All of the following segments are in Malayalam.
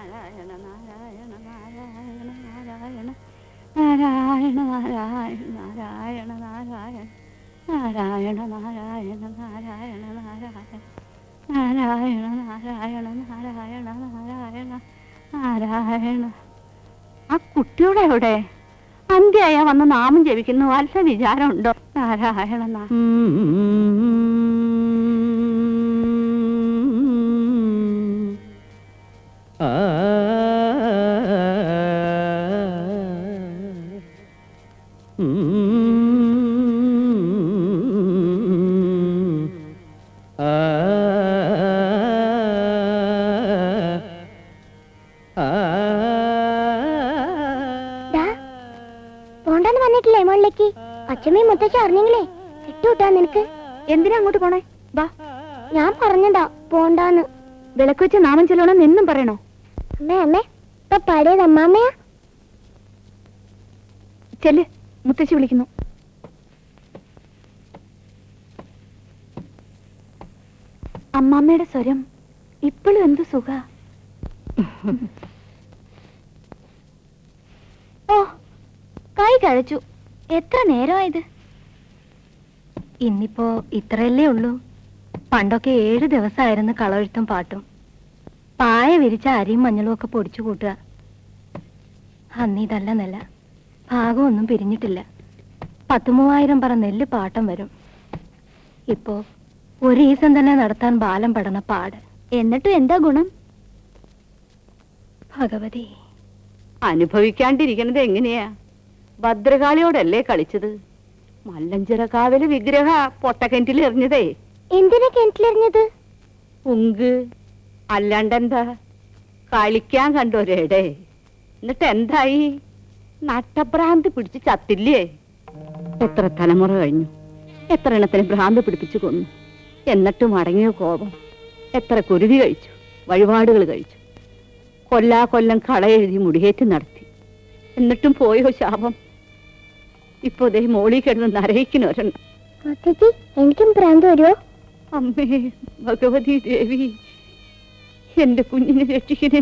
നാരായണ നാരായണ നാരായണ നാരായണ നാരായണ നാരായണ നാരായണ നാരായണ നാരായണ നാരായണ നാരായണ നാരായണ. ആ കുട്ടിയുടെ എവിടെ? അന്ത്യായ വന്ന് നാമം ജപിക്കുന്നു, വല്ല വിചാരമുണ്ടോ? നാരായണ പോണ്ടെന്ന് പറഞ്ഞിട്ടില്ലേ മോളിലേക്ക്? അച്ഛമ്മയും മുത്തച്ഛ അറിഞ്ഞെങ്കിലേ ഇട്ടുവിട്ടാ നിനക്ക്. എന്തിനാ അങ്ങോട്ട് പോണേ? വാ. ഞാൻ പറഞ്ഞതാ പോണ്ടാന്ന്. വിളക്ക് വെച്ച് നാമം ചെല്ലണമെന്ന് എന്നും പറയണോ? അമ്മേ അമ്മേ, ഇപ്പൊ പഴയത് അമ്മാമ്മയാ. ചെല്ല്, മുത്തച്ഛി വിളിക്കുന്നു. അമ്മാമ്മയുടെ സ്വരം ഇപ്പോഴും എന്തു സുഖ. ഓ, കൈ കഴിച്ചു. എത്ര നേരമായത്? ഇന്നിപ്പോ ഇത്രയല്ലേ ഉള്ളൂ. പണ്ടൊക്കെ 7 ദിവസമായിരുന്നു കളവെഴുത്തും പാട്ടും. പായ വിരിച്ച അരിയും മഞ്ഞളും ഒക്കെ പൊടിച്ചു കൂട്ടുക. അന്നിതല്ല നെല്ല, ഭാഗമൊന്നും പിരിഞ്ഞിട്ടില്ല. 10,000 പറ നെല്ല് പാട്ടം വരും. ഇപ്പോ ഒരു ദിവസം തന്നെ നടത്താൻ ബാലം പെടണ പാട്. എന്നിട്ടും എന്താ ഗുണം? ഭഗവതി, അനുഭവിക്കാണ്ടിരിക്കുന്നത് എങ്ങനെയാ? ഭദ്രകാളിയോടല്ലേ കളിച്ചത്? മല്ലഞ്ചിറക്കാവിലെ വിഗ്രഹ പൊട്ടക്കിണറ്റിൽ എറിഞ്ഞതേ. എന്തിനാ കിണറ്റിലെറിഞ്ഞത്? ഉങ്ക് അല്ലാണ്ടെന്താ? കളിക്കാൻ കണ്ടോരേടെ. എന്നിട്ട് എന്തായി? നട്ടഭ്രാന്ത് പിടിച്ച് ചത്തില്ലേ? എത്ര തലമുറ കഴിഞ്ഞു, എത്ര എണ്ണത്തിന് ഭ്രാന്ത് പിടിപ്പിച്ചു കൊന്നു. എന്നിട്ടും അടങ്ങിയ കോപം. എത്ര കുരുതി കഴിച്ചു, വഴിപാടുകൾ കഴിച്ചു, കൊല്ലം കളയെഴുതി മുടിയേറ്റ് നടത്തി. എന്നിട്ടും പോയോ ശാപം? ഇപ്പൊ ദേ മോളി കിടന്ന് നരയിക്കുന്നവരെണ്ണം. എനിക്കും ഭ്രാന്ത് വരുമോ? അമ്മേ ഭഗവതി ദേവി, എന്റെ കുഞ്ഞിനെ രക്ഷിക്കണേ.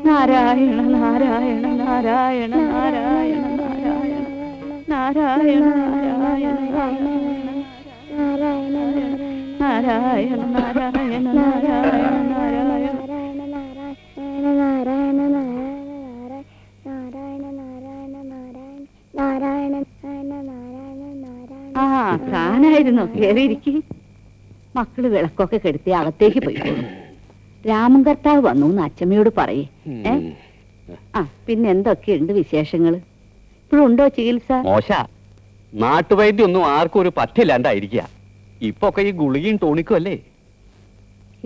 നാരായണ നാരായണ നാരായണ നാരായണ നാരായണ നാരായണ നാരായണ നാരായണ നാരായണ നാരായണ ആ താനായിരുന്നോ? കേറിയിരിക്കി. മക്കള് വിളക്കൊക്കെ കെടുത്തി അകത്തേക്ക് പോയിക്കോളൂ. രാമൻ കർത്താവ് വന്നു എന്ന് അച്ഛമ്മയോട് പറയേ. ആ പിന്നെ എന്തൊക്കെയുണ്ട് വിശേഷങ്ങള്? ഇപ്പോഴുണ്ടോ ചികിത്സ? മോശ, നാട്ടുവൈദ്യം ഒന്നും ആർക്കും ഒരു പറ്റില്ലാണ്ടായിരിക്കുക. ഇപ്പൊക്കെ ഈ ഗുളികയും ടോണിക്കും അല്ലേ.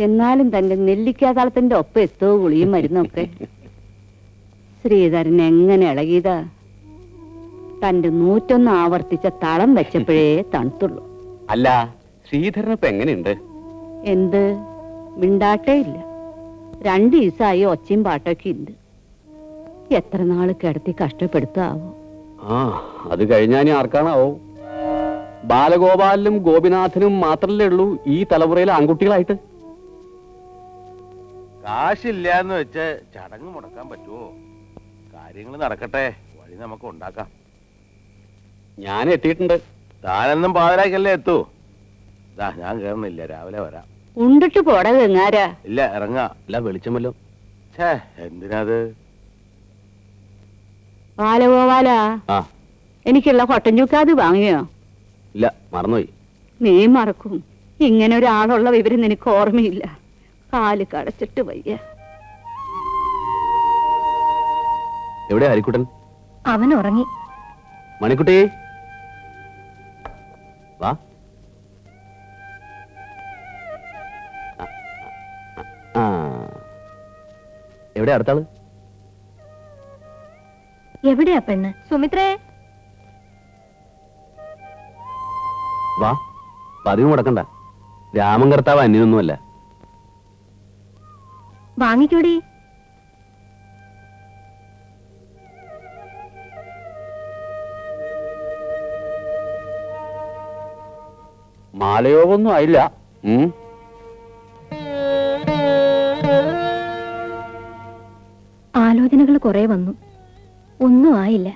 എന്നാലും തന്റെ നെല്ലിക്കാതാളത്തിന്റെ ഒപ്പം എത്തോ ഗുളിയും മരുന്നൊക്കെ. ശ്രീധരൻ എങ്ങനെ ഇളകിയതാ? തന്റെ 101 ആവർത്തിച്ച തളം വെച്ചപ്പോഴേ തണുത്തുള്ളൂ. അല്ല, ശ്രീധരൻ ഇപ്പൊ എങ്ങനെയുണ്ട്? എന്ത് മിണ്ടാട്ടേ ഇല്ല. 2 ദിവസമായി ഒച്ചയും പാട്ടൊക്കെ ഉണ്ട്. എത്ര നാള് കിടത്തി കഷ്ടപ്പെടുത്താവോ? ആ, അത് കഴിഞ്ഞാൽ ആർക്കാണാവോ? ബാലഗോപാലിനും ഗോപിനാഥനും മാത്രല്ലേ ഉള്ളൂ ഈ തലമുറയിലെ ആൺകുട്ടികളായിട്ട്. കാശില്ലാന്ന് വെച്ച് ചടങ്ങ് മുടക്കാൻ പറ്റുമോ? കാര്യങ്ങൾ നടക്കട്ടെ, വഴി നമുക്ക് ഉണ്ടാക്കാം. ഞാൻ എത്തിയിട്ടുണ്ട്. താനെന്നും പാതിരാക്കല്ലേ എത്തൂ? ഞാൻ കേറുന്നില്ല, രാവിലെ വരാം. ഉണ്ടിട്ട് പോടാ വെങ്ങാരാ. ഇല്ല, ഇറങ്ങാ. അല്ല, വെളിച്ചമല്ലോ. ഛേ, എന്തിനാത്? ബാലഗോപാലാ, എനിക്കുള്ള കൊട്ടൻ ചുക്കാത് വാങ്ങിയോ? ഇല്ല, മറന്നുപോയി. നീ മറക്കും. ഇങ്ങനെ ഒരാളുള്ള വിവരം നിനക്ക് ഓർമ്മയില്ല. കാല് കടച്ചിട്ട് വയ്യ. എവിടെ ഹരിക്കുട്ടൻ? അവൻ ഉറങ്ങി. മണിക്കുട്ടി, വാ. എവിടെ അടുത്താള്? എവിടെയാ പെണ്ണ്? സുമിത്രേ, വാ. പതിവ് മുടക്കണ്ട. രാമൻ കർത്താവ് അന്യൊന്നുമല്ല. വാങ്ങിക്കൂടി. മാലയോഗമൊന്നും ആയില്ല. ആലോചനകൾ കുറെ വന്നു, ഒന്നും ആയില്ല.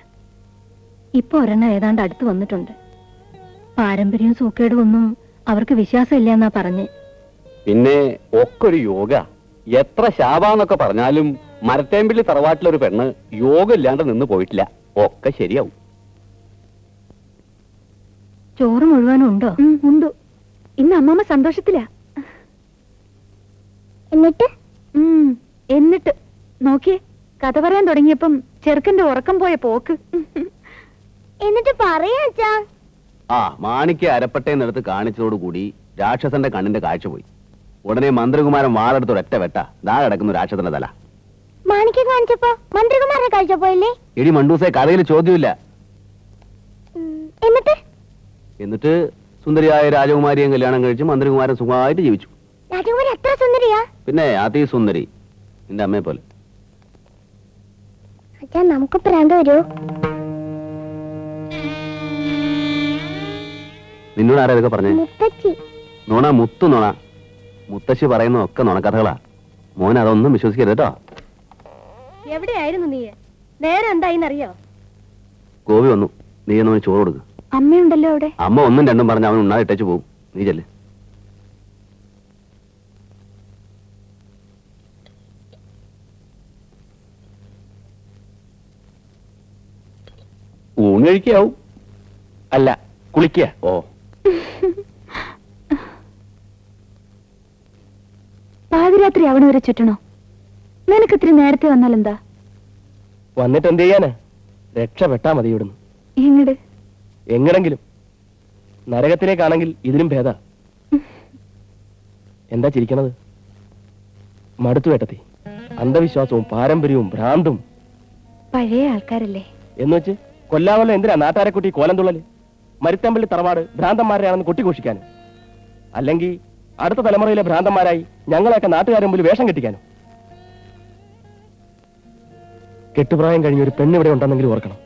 ഇപ്പൊ ഒരെണ്ണം ഏതാണ്ട് അടുത്ത് വന്നിട്ടുണ്ട്. പാരമ്പര്യവും സൂക്കേടും ഒന്നും അവർക്ക് വിശ്വാസമില്ല എന്നാ പറഞ്ഞ്. പിന്നെ ഒക്കെ ഒരു യോഗ. എത്ര ശാപാന്നൊക്കെ പറഞ്ഞാലും മരത്തേമ്പിള്ളി തറവാട്ടിലൊരു പെണ്ണ് യോഗ ഇല്ലാണ്ട് നിന്ന് പോയിട്ടില്ല. ഒക്കെ ശരിയാവും. ചോറ് മുഴുവനും ഉണ്ടോ? ഉണ്ട്. ഇന്ന് അമ്മമ്മ സന്തോഷത്തിലാ. എന്നിട്ട് നോക്കിയേ, കഥ പറയാൻ തുടങ്ങിയപ്പം ചെറുക്കന്റെ ഉറക്കം പോയ പോക്ക്. എന്നിട്ട് പറയാ അച്ഛാ. ആ മാണിക്ക് അരപ്പട്ടയെന്നെടുത്ത് കാണിച്ചതോടുകൂടി രാക്ഷസന്റെ കണ്ണിന്റെ കാഴ്ച പോയി. ഉടനെ മന്ത്രികുമാരൻ വാളെടുത്ത് ഒരൊറ്റ വെട്ട ദാ കിടക്കുന്നു രാക്ഷസന്റെ തല. മാണിക്യം കാണിച്ചപ്പോ മന്ത്രികുമാരനെ കാഴ്ച പോയില്ലേ? ഇടി മണ്ടൂസെ, കഥയിൽ ചോദ്യമില്ല. എന്നിട്ട് സുന്ദരിയായ രാജകുമാരിയെ കല്യാണം കഴിച്ച് മന്ത്രികുമാരൻ സുഖമായിട്ട് ജീവിച്ചു. രാജകുമാരി അത്ര സുന്ദരിയാ? പിന്നെ അതിസുന്ദരി, നിന്റെ അമ്മയെ പോലെ. അച്ഛാ, നമുക്ക് പ്രാന്ത് വരുമോ? നിന്നോട് ആരാ ഇതൊക്കെ പറഞ്ഞേ? മുത്തച്ഛി. നുണ, മുത്തു നുണ. മുത്തശ്ശി പറയുന്നതൊക്കെ നുണക്കഥകളാ. മോൻ അതൊന്നും വിശ്വസിക്കരുത് കേട്ടോ. എവിടെയായിരുന്നു നീ? നേരെ എന്തായിന്നറിയോ? ഗോപി വന്നു. നീ എന്നവന് ചോറ് കൊടുക്ക്. അമ്മയുണ്ടല്ലോ അവിടെ. അമ്മ ഒന്നും രണ്ടും പറഞ്ഞ് അവൻ ഉണ്ണാതെ ഇട്ടേച്ചു പോകും. നീ ചെല്ല്. ഊണ് കഴിക്കാവും. അല്ല, കുളിക്കുക. ഓ, പാതിരാത്രി അവിടെ വരെ ചുറ്റണോ? നിനക്ക് ഇത്തിരി നേരത്തെ വന്നാൽ എന്താ? വന്നിട്ട് എന്ത് ചെയ്യാന്? രക്ഷപ്പെട്ടാ മതി ഇവിടുന്ന്. എങ്ങട്? എങ്ങടെങ്കിലും. നരകത്തിലേക്കാണെങ്കിൽ ഇതിനും ഭേദ. എന്താ ചിരിക്കണത്? മടുത്തു വേട്ടത്തി. അന്ധവിശ്വാസവും പാരമ്പര്യവും ഭ്രാന്തും. പഴയ ആൾക്കാരല്ലേ എന്നുവെച്ച് കൊല്ലാവല്ലോ എന്തിനാ നാട്ടാരെ കുട്ടി കോലം തുള്ളല്? മരുത്തമ്പള്ളി തറവാട് ഭ്രാന്തന്മാരെയാണെന്ന് കൊട്ടിഘോഷിക്കാനും, അല്ലെങ്കിൽ അടുത്ത തലമുറയിലെ ഭ്രാന്തന്മാരായി ഞങ്ങളെയൊക്കെ നാട്ടുകാരെ മുമ്പിൽ വേഷം കെട്ടിക്കാനും. കെട്ടുപ്രായം കഴിഞ്ഞ ഒരു പെണ്ണിവിടെ ഉണ്ടെന്നെങ്കിലും ഓർക്കണം.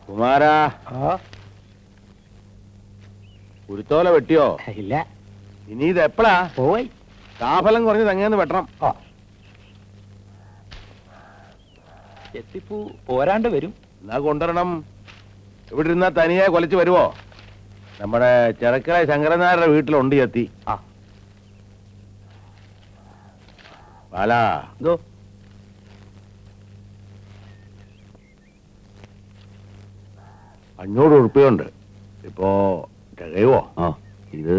കുമാരാ, കുരുത്തോല വെട്ടിയോ? ഇല്ല. ഇനി ഇത് എപ്പോഴാ? പോയി. കാഫലം കുറഞ്ഞ് തങ്ങേന്ന് വെട്ടണം. ചെത്തിപ്പൂ പോരാണ്ട് വരും. എന്നാ കൊണ്ടുവരണം. ഇവിടെ ഇരുന്നാ തനിയെ കൊലച്ച് വരുവോ? നമ്മുടെ ചെറുക്കര ശങ്കരനാരുടെ വീട്ടിലുണ്ട് ചെത്തി. ബാലാ, എന്തോ? 500 ഉറുപ്പിയുണ്ട്. ഇപ്പോ തികയുവോ? ആ, ഇത്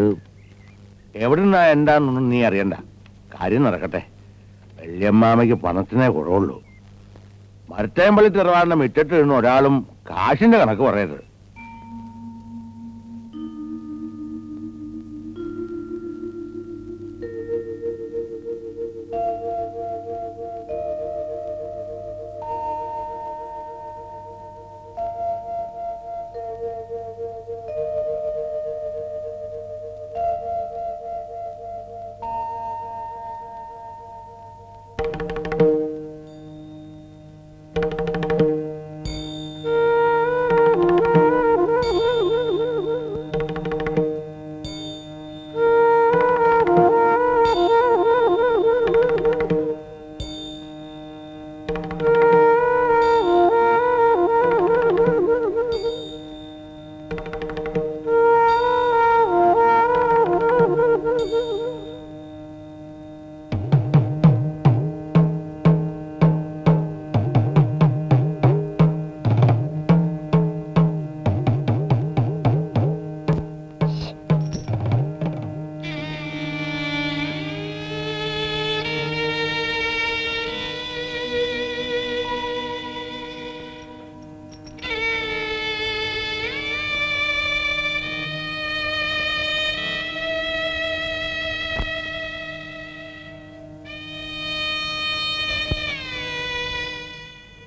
എവിടെ നിന്നാ എന്താന്നൊന്നും നീ അറിയണ്ട. കാര്യം നടക്കട്ടെ. വല്യമ്മാമയ്ക്ക് പണത്തിനേ കുറവുള്ളൂ. മരത്തേമ്പള്ളി തിറവാടിന്റെ മിറ്റത്ത് നിന്ന് ഒരാളും കാശിന്റെ കണക്ക് പറയരുത്.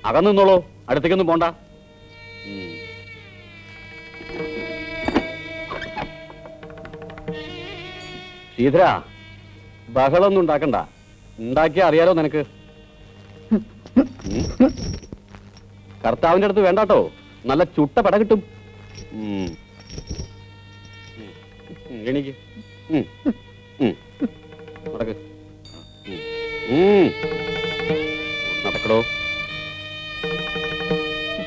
അകന്നു നിന്നോളൂ, അടുത്തേക്കൊന്നും പോണ്ട. ശ്രീധര, ബഹളൊന്നും ഉണ്ടാക്കണ്ട. ഉണ്ടാക്കിയാ അറിയാലോ നിനക്ക്. കർത്താവിന്റെ അടുത്ത് വേണ്ടാട്ടോ, നല്ല ചുട്ട പട കിട്ടും. എണീക്ക് നടക്ക് നടക്കടോ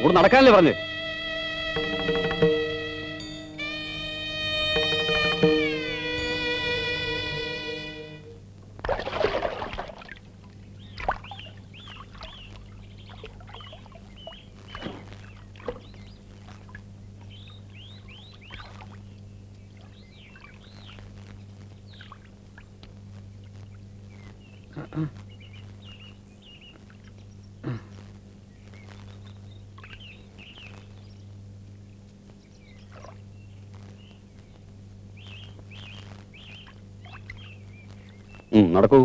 കൂടെ നടക്കാനല്ലേ പറഞ്ഞ് നടക്കൂ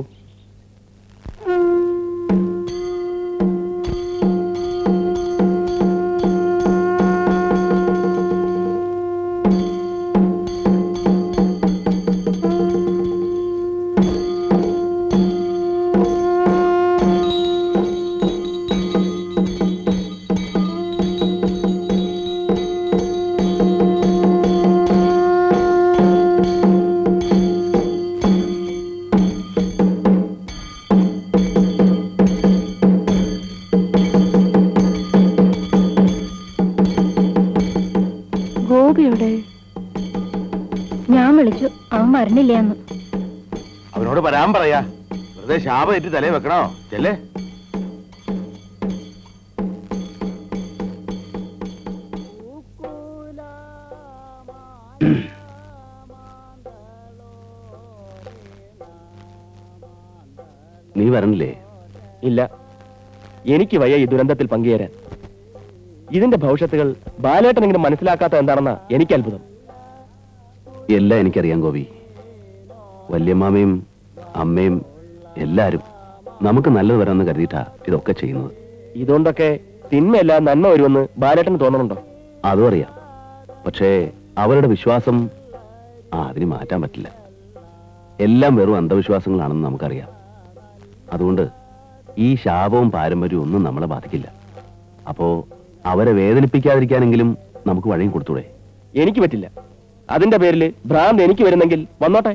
ഗോപിയുടെ ഞാൻ വിളിച്ചു, അവൻ വരണില്ല എന്ന്. അവനോട് വരാൻ പറയാ. വെറുതെ ശാപം ഏറ്റ് തലേ വെക്കണോ? ചെല്ലേ. നീ വരണില്ലേ? ഇല്ല, എനിക്ക് വയ്യ ഈ ദുരന്തത്തിൽ പങ്കുചേരാൻ. ഇതിന്റെ ഭവിഷ്യത്തുകൾ ബാലേട്ടനെങ്കിലും മനസ്സിലാക്കാത്ത എന്താണെന്നാ എനിക്ക് അത്ഭുതം. എല്ലാം എനിക്കറിയാം ഗോപി. വല്യമ്മാമയും അമ്മയും എല്ലാരും നമുക്ക് നല്ലത് വരാമെന്ന് കരുതിയിട്ടാ ഇതൊക്കെ ചെയ്യുന്നത്. ഇതുകൊണ്ടൊക്കെ തിന്മയല്ല നന്മ വരുമെന്ന് ബാലേട്ടന് തോന്നുന്നുണ്ടോ? അതും അറിയാം. പക്ഷേ അവരുടെ വിശ്വാസം അതിന് മാറ്റാൻ പറ്റില്ല. എല്ലാം വെറും അന്ധവിശ്വാസങ്ങളാണെന്ന് നമുക്കറിയാം. അതുകൊണ്ട് ഈ ശാപവും പാരമ്പര്യവും ഒന്നും നമ്മളെ ബാധിക്കില്ല. അപ്പോ അവരെ വേദനിപ്പിക്കാതിരിക്കാനെങ്കിലും നമുക്ക് വഴിയും കൊടുത്തൂടെ? എനിക്ക് പറ്റില്ല. അതിന്റെ പേരിൽ ഭ്രാന്ത് എനിക്ക് വരുന്നെങ്കിൽ വന്നോട്ടെ.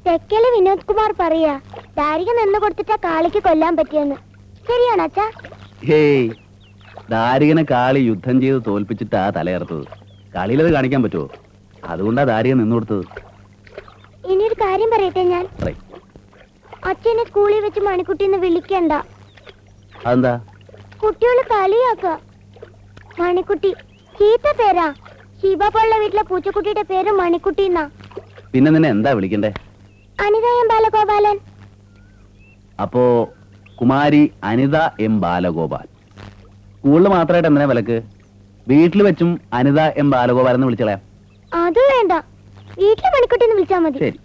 തെക്കല് വിനോദ് കുമാർ പറയാ ദാരിക നിന്ന് കൊടുത്തിട്ടാ കാളിക്ക് കൊല്ലാൻ പറ്റിയെന്ന്. ശരിയാണോ അച്ഛാ? ഹേയ്, ദാരികനെ കാളി യുദ്ധം ചെയ്ത് തോൽപ്പിച്ചിട്ടാ തലയർത്തത്. കളിയിലത് കാണിക്കാൻ പറ്റുമോ? അതുകൊണ്ടാ ദാരിക നിന്നു കൊടുത്തത്. ഇനിയൊരു കാര്യം പറയട്ടെ ഞാൻ. അച്ഛനെ സ്കൂളിൽ വെച്ച് മണിക്കുട്ടിന്ന് വിളിക്കണ്ട. അതെന്താ? കുട്ടികള് കളിയാക്ക. മണിക്കുട്ടി ചീത്ത പേരാ. ശിവപോളുടെ വീട്ടിലെ പൂച്ചക്കുട്ടിയുടെ പേര് മണിക്കുട്ടി എന്നാ. പിന്നെ നിന്നെ എന്താ വിളിക്കണ്ടേ? അനിത എം ബാലഗോപാലൻ. അപ്പോ കുമാരി അനിത എം ബാലഗോപാൽ. സ്കൂളിൽ മാത്രമായിട്ട് എന്തിനാ വിലക്ക്? വീട്ടിൽ വെച്ചും അനിത എം ബാലഗോപാൽ എന്ന് വിളിച്ചളയാം. അത് വേണ്ട, വീട്ടിലെ മണിക്കുട്ടിന്ന് വിളിച്ചാ മതി. ശരി.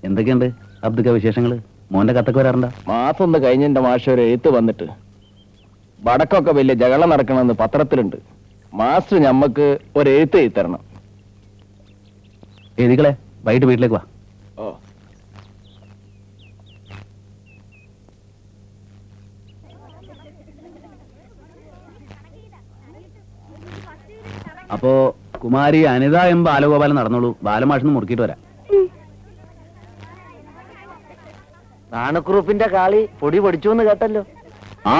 എന്തൊക്കെയുണ്ട് അബ്ദുക്ക വിശേഷങ്ങള്? മോന്റെ കത്തൊക്കെ വരാറുണ്ടോ? മാസം ഒന്ന് കഴിഞ്ഞ എന്റെ മാഷ ഒരു എഴുത്ത് വന്നിട്ട് വടക്കൊക്കെ വലിയ ജഗളം നടക്കണമെന്ന് പത്രത്തിലുണ്ട്. മാസ്റ്റർ ഞമ്മക്ക് ഒരു എഴുത്ത് എഴുതി തരണം. എഴുതിക്കളെ, വൈകിട്ട് വീട്ടിലേക്ക് വാ. ഓ, അപ്പോ കുമാരി അനിത എം ബാലഗോപാലൻ നടന്നോളൂ, ബാലമാഷെന്ന് മുറുക്കിയിട്ട് വരാം. നാണക്കുറുപ്പിന്റെ കാളി പൊടി പൊടിച്ചു എന്ന് കേട്ടല്ലോ. ആ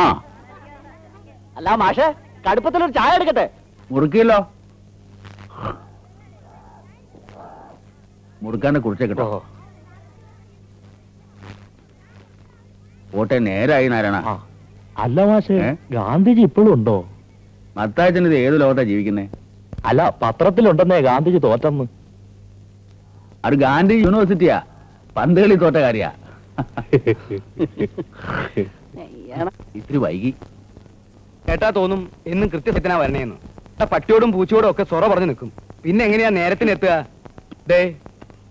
അല്ല മാഷെ, കടുപ്പത്തിലൊരു ചായ എടുക്കട്ടെ? മുറുക്കിയല്ലോ, മുറുക്കാന്റെ കുറിച്ച് കേട്ടോ. പോട്ടെ, നേരായി നാരായണ. അല്ല മാഷെ, ഏ? ഗാന്ധിജി ഇപ്പോഴും ഉണ്ടോ? മത്താച്ചൻ ഇത് ഏത് ലോകത്താ ജീവിക്കുന്നേ? അല്ല, പത്രത്തിലുണ്ടെന്നേ ഗാന്ധിജി തോറ്റെന്ന്. അത് ഗാന്ധി യൂണിവേഴ്സിറ്റിയാ, പന്ത് കളി തോറ്റ കാര്യാ. ഇത്തിരി വൈകി. കേട്ടാ തോന്നും എന്നും കൃത്യസത്യനാ വരണേന്ന്. പട്ടിയോടും പൂച്ചയോടും ഒക്കെ സൊറ പറഞ്ഞു നിൽക്കും. പിന്നെ എങ്ങനെയാ നേരത്തിന് എത്തുക? ദേ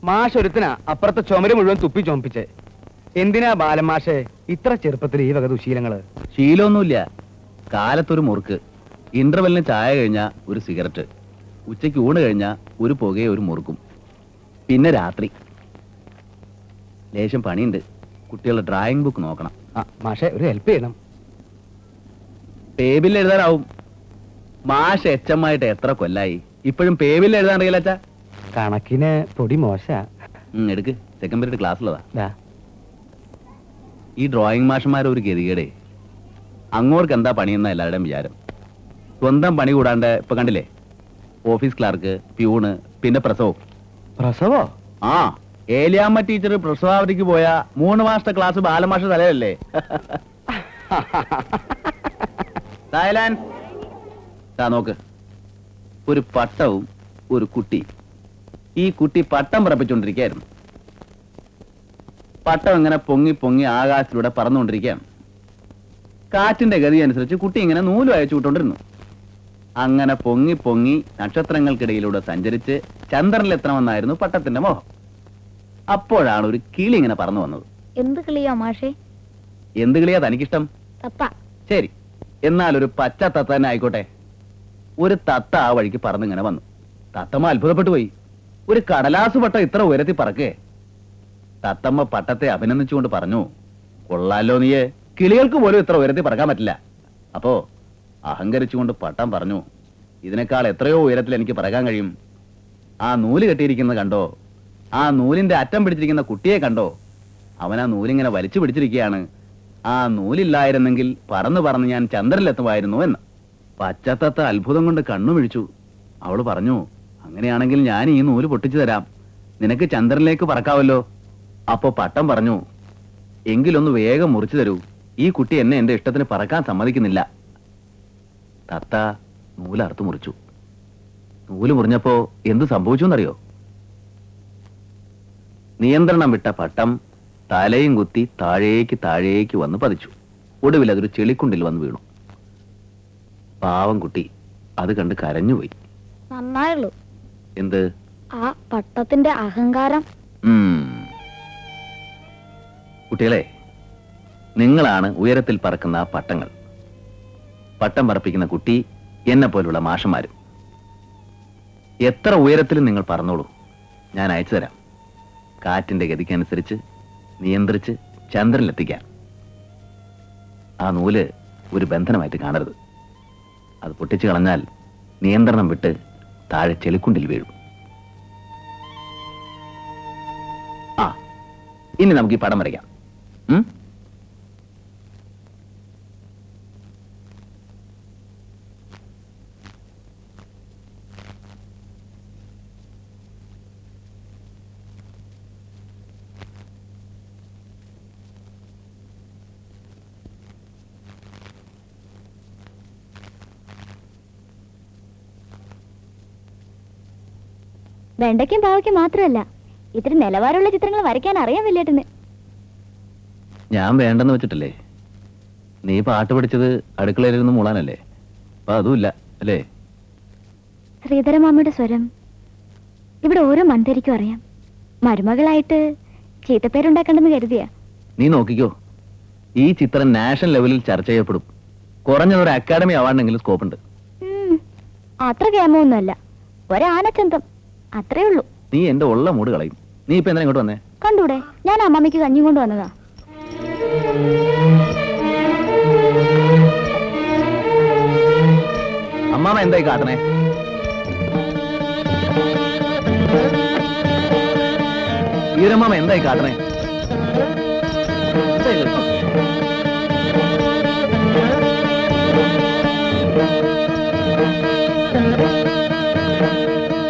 മാഷ് ഒരുത്തിനാ അപ്പുറത്തെ ചുമര് മുഴുവൻ തുപ്പി ചുമപ്പിച്ചേ. എന്തിനാ ബാലൻ മാഷെ ഇത്ര ചെറുപ്പത്തിൽ ഈ വക ദുശീലങ്ങള്? ശീലമൊന്നുമില്ല. കാലത്തൊരു മുറുക്ക്, ഇന്റർവെല്ലിന് ചായ കഴിഞ്ഞാ ഒരു സിഗരറ്റ്, ഉച്ചയ്ക്ക് ഊണ് കഴിഞ്ഞാ ഒരു പുകയെ ഒരു മുറുക്കും, പിന്നെ രാത്രി ലേശം പണിയുണ്ട്. കുട്ടികളുടെ ഡ്രോയിങ് ബുക്ക് നോക്കണം. മാഷെ ഒരു ഹെൽപ്പ് ചെയ്യണം. പേബിൽ എഴുതാനാവും. മാഷ് എച്ചമ്മായിട്ട് എത്ര കൊല്ലായി, ഇപ്പോഴും പേബിൽ എഴുതാൻ അറിയില്ല. കണക്കിന് പൊടി മോശ. എടുക്ക്, സെക്കൻഡ് പീരീഡ് ക്ലാസ്സിലതാ. ഈ ഡ്രോയിങ് മാഷന്മാരെ ഒരു ഗതികേടേ. അങ്ങോർക്ക് എന്താ പണിയെന്ന എല്ലാവരുടെയും വിചാരം. സ്വന്തം പണി കൂടാണ്ട് ഇപ്പൊ കണ്ടില്ലേ, ഓഫീസ് ക്ലാർക്ക്, പ്യൂണ്, പിന്നെ പ്രസവം. പ്രസവോ? ആ, ഏലിയാമ്മ ടീച്ചർ പ്രസവാവധിക്ക് പോയ 3 മാസത്തെ ക്ലാസ് ബാലമാഷ തലയല്ലേ. സൈലൻസ്. നോക്ക്, ഒരു പട്ടവും ഒരു കുട്ടി. ഈ കുട്ടി പട്ടം പറപ്പിച്ചുകൊണ്ടിരിക്കുകയായിരുന്നു. പട്ടം ഇങ്ങനെ പൊങ്ങി പൊങ്ങി ആകാശത്തിലൂടെ പറന്നുകൊണ്ടിരിക്കുകയാണ്. കാറ്റിന്റെ ഗതി അനുസരിച്ച് കുട്ടി ഇങ്ങനെ നൂല് അയച്ചു വിട്ടുകൊണ്ടിരുന്നു. അങ്ങനെ പൊങ്ങി പൊങ്ങി നക്ഷത്രങ്ങൾക്കിടയിലൂടെ സഞ്ചരിച്ച് ചന്ദ്രനിലെത്തണമെന്നായിരുന്നു പട്ടത്തിന്റെ മോഹം. അപ്പോഴാണ് ഒരു കിളി ഇങ്ങനെ പറന്നു വന്നത്. എന്ത് കിളിയോ മാഷേ? എന്ത് കിളിയാ തനിക്കിഷ്ടം? തത്ത. ശരി, എന്നാൽ ഒരു പച്ച തത്ത തന്നെ ആയിക്കോട്ടെ. ഒരു തത്ത ആ വഴിക്ക് പറന്നിങ്ങനെ വന്നു. തത്തമ്മ അത്ഭുതപ്പെട്ടു പോയി. ഒരു കടലാസ് പട്ടം ഇത്ര ഉയരത്തിൽ പറക്കേ? തത്തമ്മ പട്ടത്തെ അഭിനന്ദിച്ചുകൊണ്ട് പറഞ്ഞു, കൊള്ളാലോ നീയെ, കിളികൾക്ക് പോലും ഇത്ര ഉയരത്തിൽ പറക്കാൻ പറ്റില്ല. അപ്പോ അഹങ്കരിച്ചുകൊണ്ട് പട്ടം പറഞ്ഞു, ഇതിനേക്കാൾ എത്രയോ ഉയരത്തിൽ എനിക്ക് പറക്കാൻ കഴിയും. ആ നൂല് കെട്ടിയിരിക്കുന്നത് കണ്ടോ? ആ നൂലിന്റെ അറ്റം പിടിച്ചിരിക്കുന്ന കുട്ടിയെ കണ്ടോ? അവൻ ആ നൂലിങ്ങനെ വലിച്ചു പിടിച്ചിരിക്കുകയാണ്. ആ നൂലില്ലായിരുന്നെങ്കിൽ പറന്ന് പറന്ന് ഞാൻ ചന്ദ്രനിലെത്തുമായിരുന്നു എന്ന്. പച്ചത്തത്ത അത്ഭുതം കൊണ്ട് കണ്ണുമിഴിച്ചു. അവള് പറഞ്ഞു, അങ്ങനെയാണെങ്കിൽ ഞാൻ ഈ നൂല് പൊട്ടിച്ചു തരാം, നിനക്ക് ചന്ദ്രനിലേക്ക് പറക്കാവല്ലോ. അപ്പോ പട്ടം പറഞ്ഞു, എങ്കിലൊന്ന് വേഗം മുറിച്ചു തരൂ, ഈ കുട്ടി എന്നെ എന്റെ ഇഷ്ടത്തിന് പറക്കാൻ സമ്മതിക്കുന്നില്ല. തത്ത നൂല് അറുത്തു മുറിച്ചു. നൂല് മുറിഞ്ഞപ്പോ എന്ത് സംഭവിച്ചു എന്നറിയോ? നിയന്ത്രണം വിട്ട പട്ടം തലയും കുത്തി താഴേക്ക് താഴേക്ക് വന്ന് പതിച്ചു. ഒടുവിൽ അതൊരു ചെളിക്കുണ്ടിൽ വന്ന് വീണു. പാവം കുട്ടി അത് കണ്ട് കരഞ്ഞുപോയി. നന്നായുള്ളൂ. എന്ത്? ആ പട്ടത്തിന്റെ അഹങ്കാരം. കുട്ടികളെ, നിങ്ങളാണ് ഉയരത്തിൽ പറക്കുന്ന ആ പട്ടങ്ങൾ. പട്ടം പറപ്പിക്കുന്ന കുട്ടി എന്നെ പോലുള്ള മാഷന്മാരും. എത്ര ഉയരത്തിലും നിങ്ങൾ പറന്നോളൂ, ഞാൻ അയച്ചു തരാം. കാറ്റിന്റെ ഗതിക്കനുസരിച്ച് നിയന്ത്രിച്ച് ചന്ദ്രനിലെത്തിക്കാൻ. ആ നൂല് ഒരു ബന്ധനമായിട്ട് കാണരുത്. അത് പൊട്ടിച്ചു കളഞ്ഞാൽ നിയന്ത്രണം വിട്ട് താഴെ ചെളിക്കുണ്ടിൽ വീഴും. ആ, ഇനി നമുക്ക് ഈ പടം വരയ്ക്കാം. വെണ്ടയ്ക്കും പാവയ്ക്കും മാത്രമല്ല, ഇത്തിരി നിലവാരമുള്ള ചിത്രങ്ങൾ വരയ്ക്കാൻ അറിയാൻ വലിയേട്ടന്. ഞാൻ വേണ്ടെന്ന് വെച്ചിട്ടല്ലേ. നീ പാട്ട് പഠിച്ചത് അടുക്കളയിലിരുന്ന് മൂളാനല്ലേ? അപ്പൊ അതുമില്ല അല്ലേ? ശ്രീധരമാമയുടെ സ്വരം ഇവിടെ ഓരോ മന്ദരിക്കും അറിയാം. മരുമകളായിട്ട് ചീത്തപ്പേരുണ്ടാക്കണ്ടെന്ന് കരുതിയാ. നീ നോക്കിക്കോ, ഈ ചിത്രം നാഷണൽ ലെവലിൽ ചർച്ച ചെയ്യപ്പെടും. കുറഞ്ഞതൊരു അക്കാഡമി അവാർഡിനെങ്കിലും സ്കോപ്പ് ഉണ്ട്. അത്ര കേമൊന്നുമല്ല, ഒരാനച്ചന്തം അത്രേ ഉള്ളൂ. നീ എന്റെ ഉള്ള മൂട് കളയും. നീ ഇപ്പൊ എന്തിനാ ഇങ്ങോട്ട് വന്നേ? കണ്ടൂടെ, ഞാൻ അമ്മമ്മയ്ക്ക് കഞ്ഞി കൊണ്ട് വന്നതാ. അമ്മാമ എന്തായി കാട്ടണേ? വീരമാമ എന്തായി കാട്ടണേ?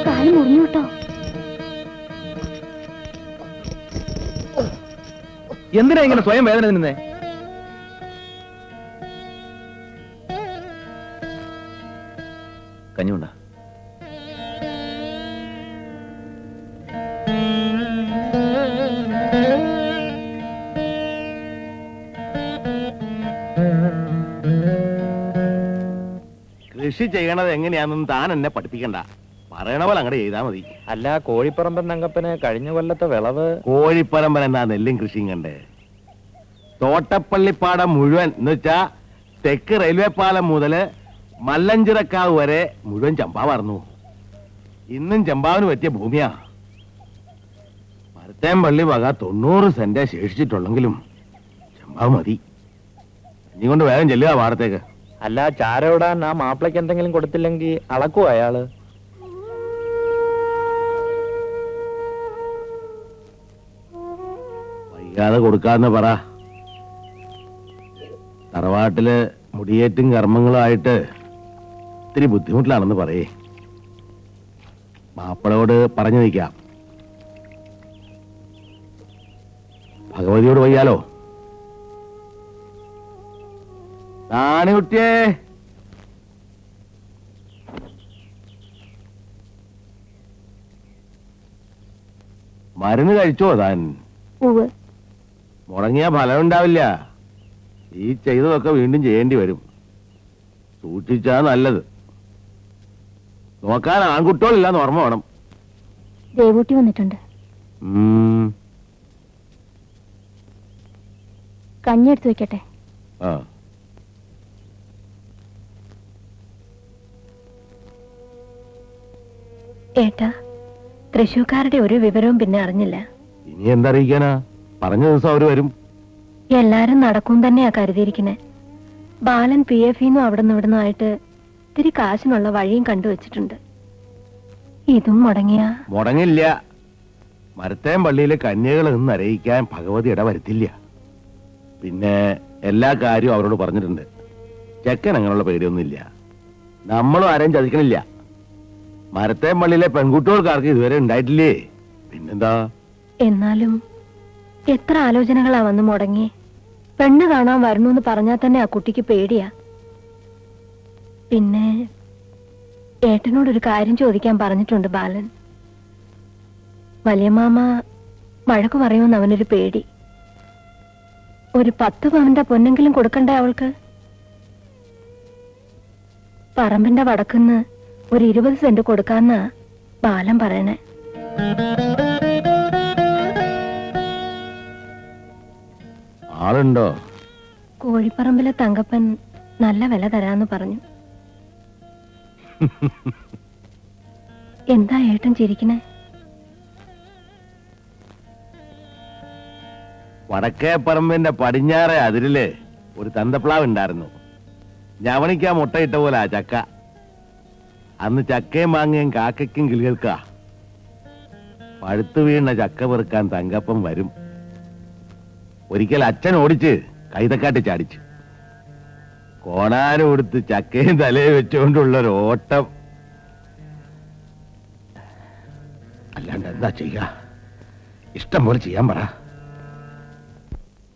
കാല് മുറിഞ്ഞു കേട്ടോ. എന്തിനാ ഇങ്ങനെ സ്വയം വേദന നിന്നേ? കഞ്ഞുണ്ട. കൃഷി ചെയ്യണത് എങ്ങനെയാണെന്ന് താൻ എന്നെ പഠിപ്പിക്കണ്ട. പറയണ പോലെ അങ്ങോട്ട് ചെയ്താൽ മതി. അല്ല, കോഴിപ്പറമ്പൻ തങ്കപ്പന് കഴിഞ്ഞ കൊല്ലത്തെ വിളവ്. കോഴിപ്പറമ്പൻ എന്നാ നെല്ലും കൃഷിയും കണ്ടേ. തോട്ടപ്പള്ളിപ്പാടം മുഴുവൻ എന്ന് വെച്ചാ തെക്ക് റെയിൽവേ പാലം മുതല് മല്ലഞ്ചിറക്കാവ് വരെ മുഴുവൻ ചമ്പാവാർന്നു. ഇന്നും ചമ്പാവിന് പറ്റിയ ഭൂമിയാ. മരത്തേമ്പള്ളി വക 90 സെന്റേ ശേഷിച്ചിട്ടുള്ളെങ്കിലും ചമ്പാവ് മതി. ഇനി കൊണ്ട് വേഗം ചെല്ലുക പാടത്തേക്ക്. അല്ല, ചാരോടാൻ ആ മാപ്പിളയ്ക്ക് എന്തെങ്കിലും കൊടുത്തില്ലെങ്കിൽ അളക്കുവോ അയാള്? വൈകാതെ കൊടുക്കാന്ന് പറ. തറവാട്ടില് മുടിയേറ്റും കർമ്മങ്ങളുമായിട്ട് ഇത്തിരി ബുദ്ധിമുട്ടിലാണെന്ന് പറയേ. മാപ്പിളയോട് പറഞ്ഞു നിൽക്കാം. ഭഗവതിയോട് വയ്യാലോ. നാണികുട്ടിയേ, മരുന്ന് കഴിച്ചോ താൻ? മുടങ്ങിയ ഫലം ഉണ്ടാവില്ല. ഈ ചെയ്തതൊക്കെ വീണ്ടും ചെയ്യേണ്ടി വരും. സൂക്ഷിച്ചാ നല്ലത്. നോക്കാൻ ആൺകുട്ടികളില്ലാന്ന് ഓർമ്മ വേണം. ദേവൂട്ടി വന്നിട്ടുണ്ട്. കഞ്ഞി എടുത്തു വെക്കട്ടെ. ആ, ഏട്ടാ, തൃശൂർക്കാരുടെ ഒരു വിവരവും പിന്നെ അറിഞ്ഞില്ല. ഇനി എന്തറിയിക്കാനാ? പറഞ്ഞ ദിവസം അവര് വരും. എല്ലാരും നടക്കും തന്നെയാ കരുതിയിരിക്കണേ. ബാലൻ PF-ന്നും അവിടുന്ന് ഇവിടുന്ന് ആയിട്ട് ഇത്തിരി കാശിനുള്ള വഴിയും കണ്ടുവച്ചിട്ടുണ്ട്. ഇതും മുടങ്ങില്ല. മരത്തേം പള്ളിയിലെ കന്യകൾ നിന്ന് അറിയിക്കാൻ ഭഗവതി ഇടവരുത്തില്ല. പിന്നെ എല്ലാ കാര്യവും അവരോട് പറഞ്ഞിട്ടുണ്ട്. ചെക്കൻ അങ്ങനെയുള്ള പേടിയൊന്നുമില്ല. നമ്മളും ആരെയും ചതിക്കണില്ല. മരത്തേം പള്ളിയിലെ പെൺകുട്ടികൾക്കാർക്ക് ഇതുവരെ ഉണ്ടായിട്ടില്ലേ. പിന്നെന്താ? എന്നാലും എത്ര ആലോചനകളാ വന്ന് മുടങ്ങി. പെണ്ണ് കാണാൻ വരണമെന്ന് പറഞ്ഞാൽ തന്നെ ആ കുട്ടിക്ക് പേടിയാ. പിന്നെ ഏട്ടനോടൊരു കാര്യം ചോദിക്കാൻ പറഞ്ഞിട്ടുണ്ട് ബാലൻ. വലിയ മാമ വഴക്ക് പറയുമെന്ന് അവനൊരു പേടി. ഒരു 10 പവന്റെ പൊന്നെങ്കിലും കൊടുക്കണ്ടേ അവൾക്ക്? പറമ്പിന്റെ വടക്കുന്ന് ഒരു 20 സെന്റ് കൊടുക്കാന്നാ ബാലൻ പറയണേ. ആളുണ്ടോ? കോഴിപ്പറമ്പിലെ തങ്കപ്പൻ നല്ല വില തരാന്ന് പറഞ്ഞു. എന്താ ഏട്ടൻ ചിരിക്കണേ? വടക്കേ പറമ്പിന്റെ പടിഞ്ഞാറെ അതിരില് ഒരു തന്തപ്ലാവ് ഉണ്ടായിരുന്നു. ഞവണിക്കാ മുട്ടയിട്ട പോലെ ആ ചക്ക. അന്ന് ചക്കയും മാങ്ങയും കാക്കയ്ക്കും കിളികൾക്കാ. പഴുത്തു വീണ ചക്ക പെറുക്കാൻ തങ്കപ്പം വരും. ഒരിക്കൽ അച്ഛൻ ഓടിച്ച് കൈതക്കാട്ടി ചാടിച്ചു. കോണാനും കൊടുത്ത് ചക്കയും തലയെ വെച്ചുകൊണ്ടുള്ളൊരു ഓട്ടം. അല്ലാണ്ട് എന്താ ചെയ്യാ? ഇഷ്ടം പോലെ ചെയ്യാൻ പറ.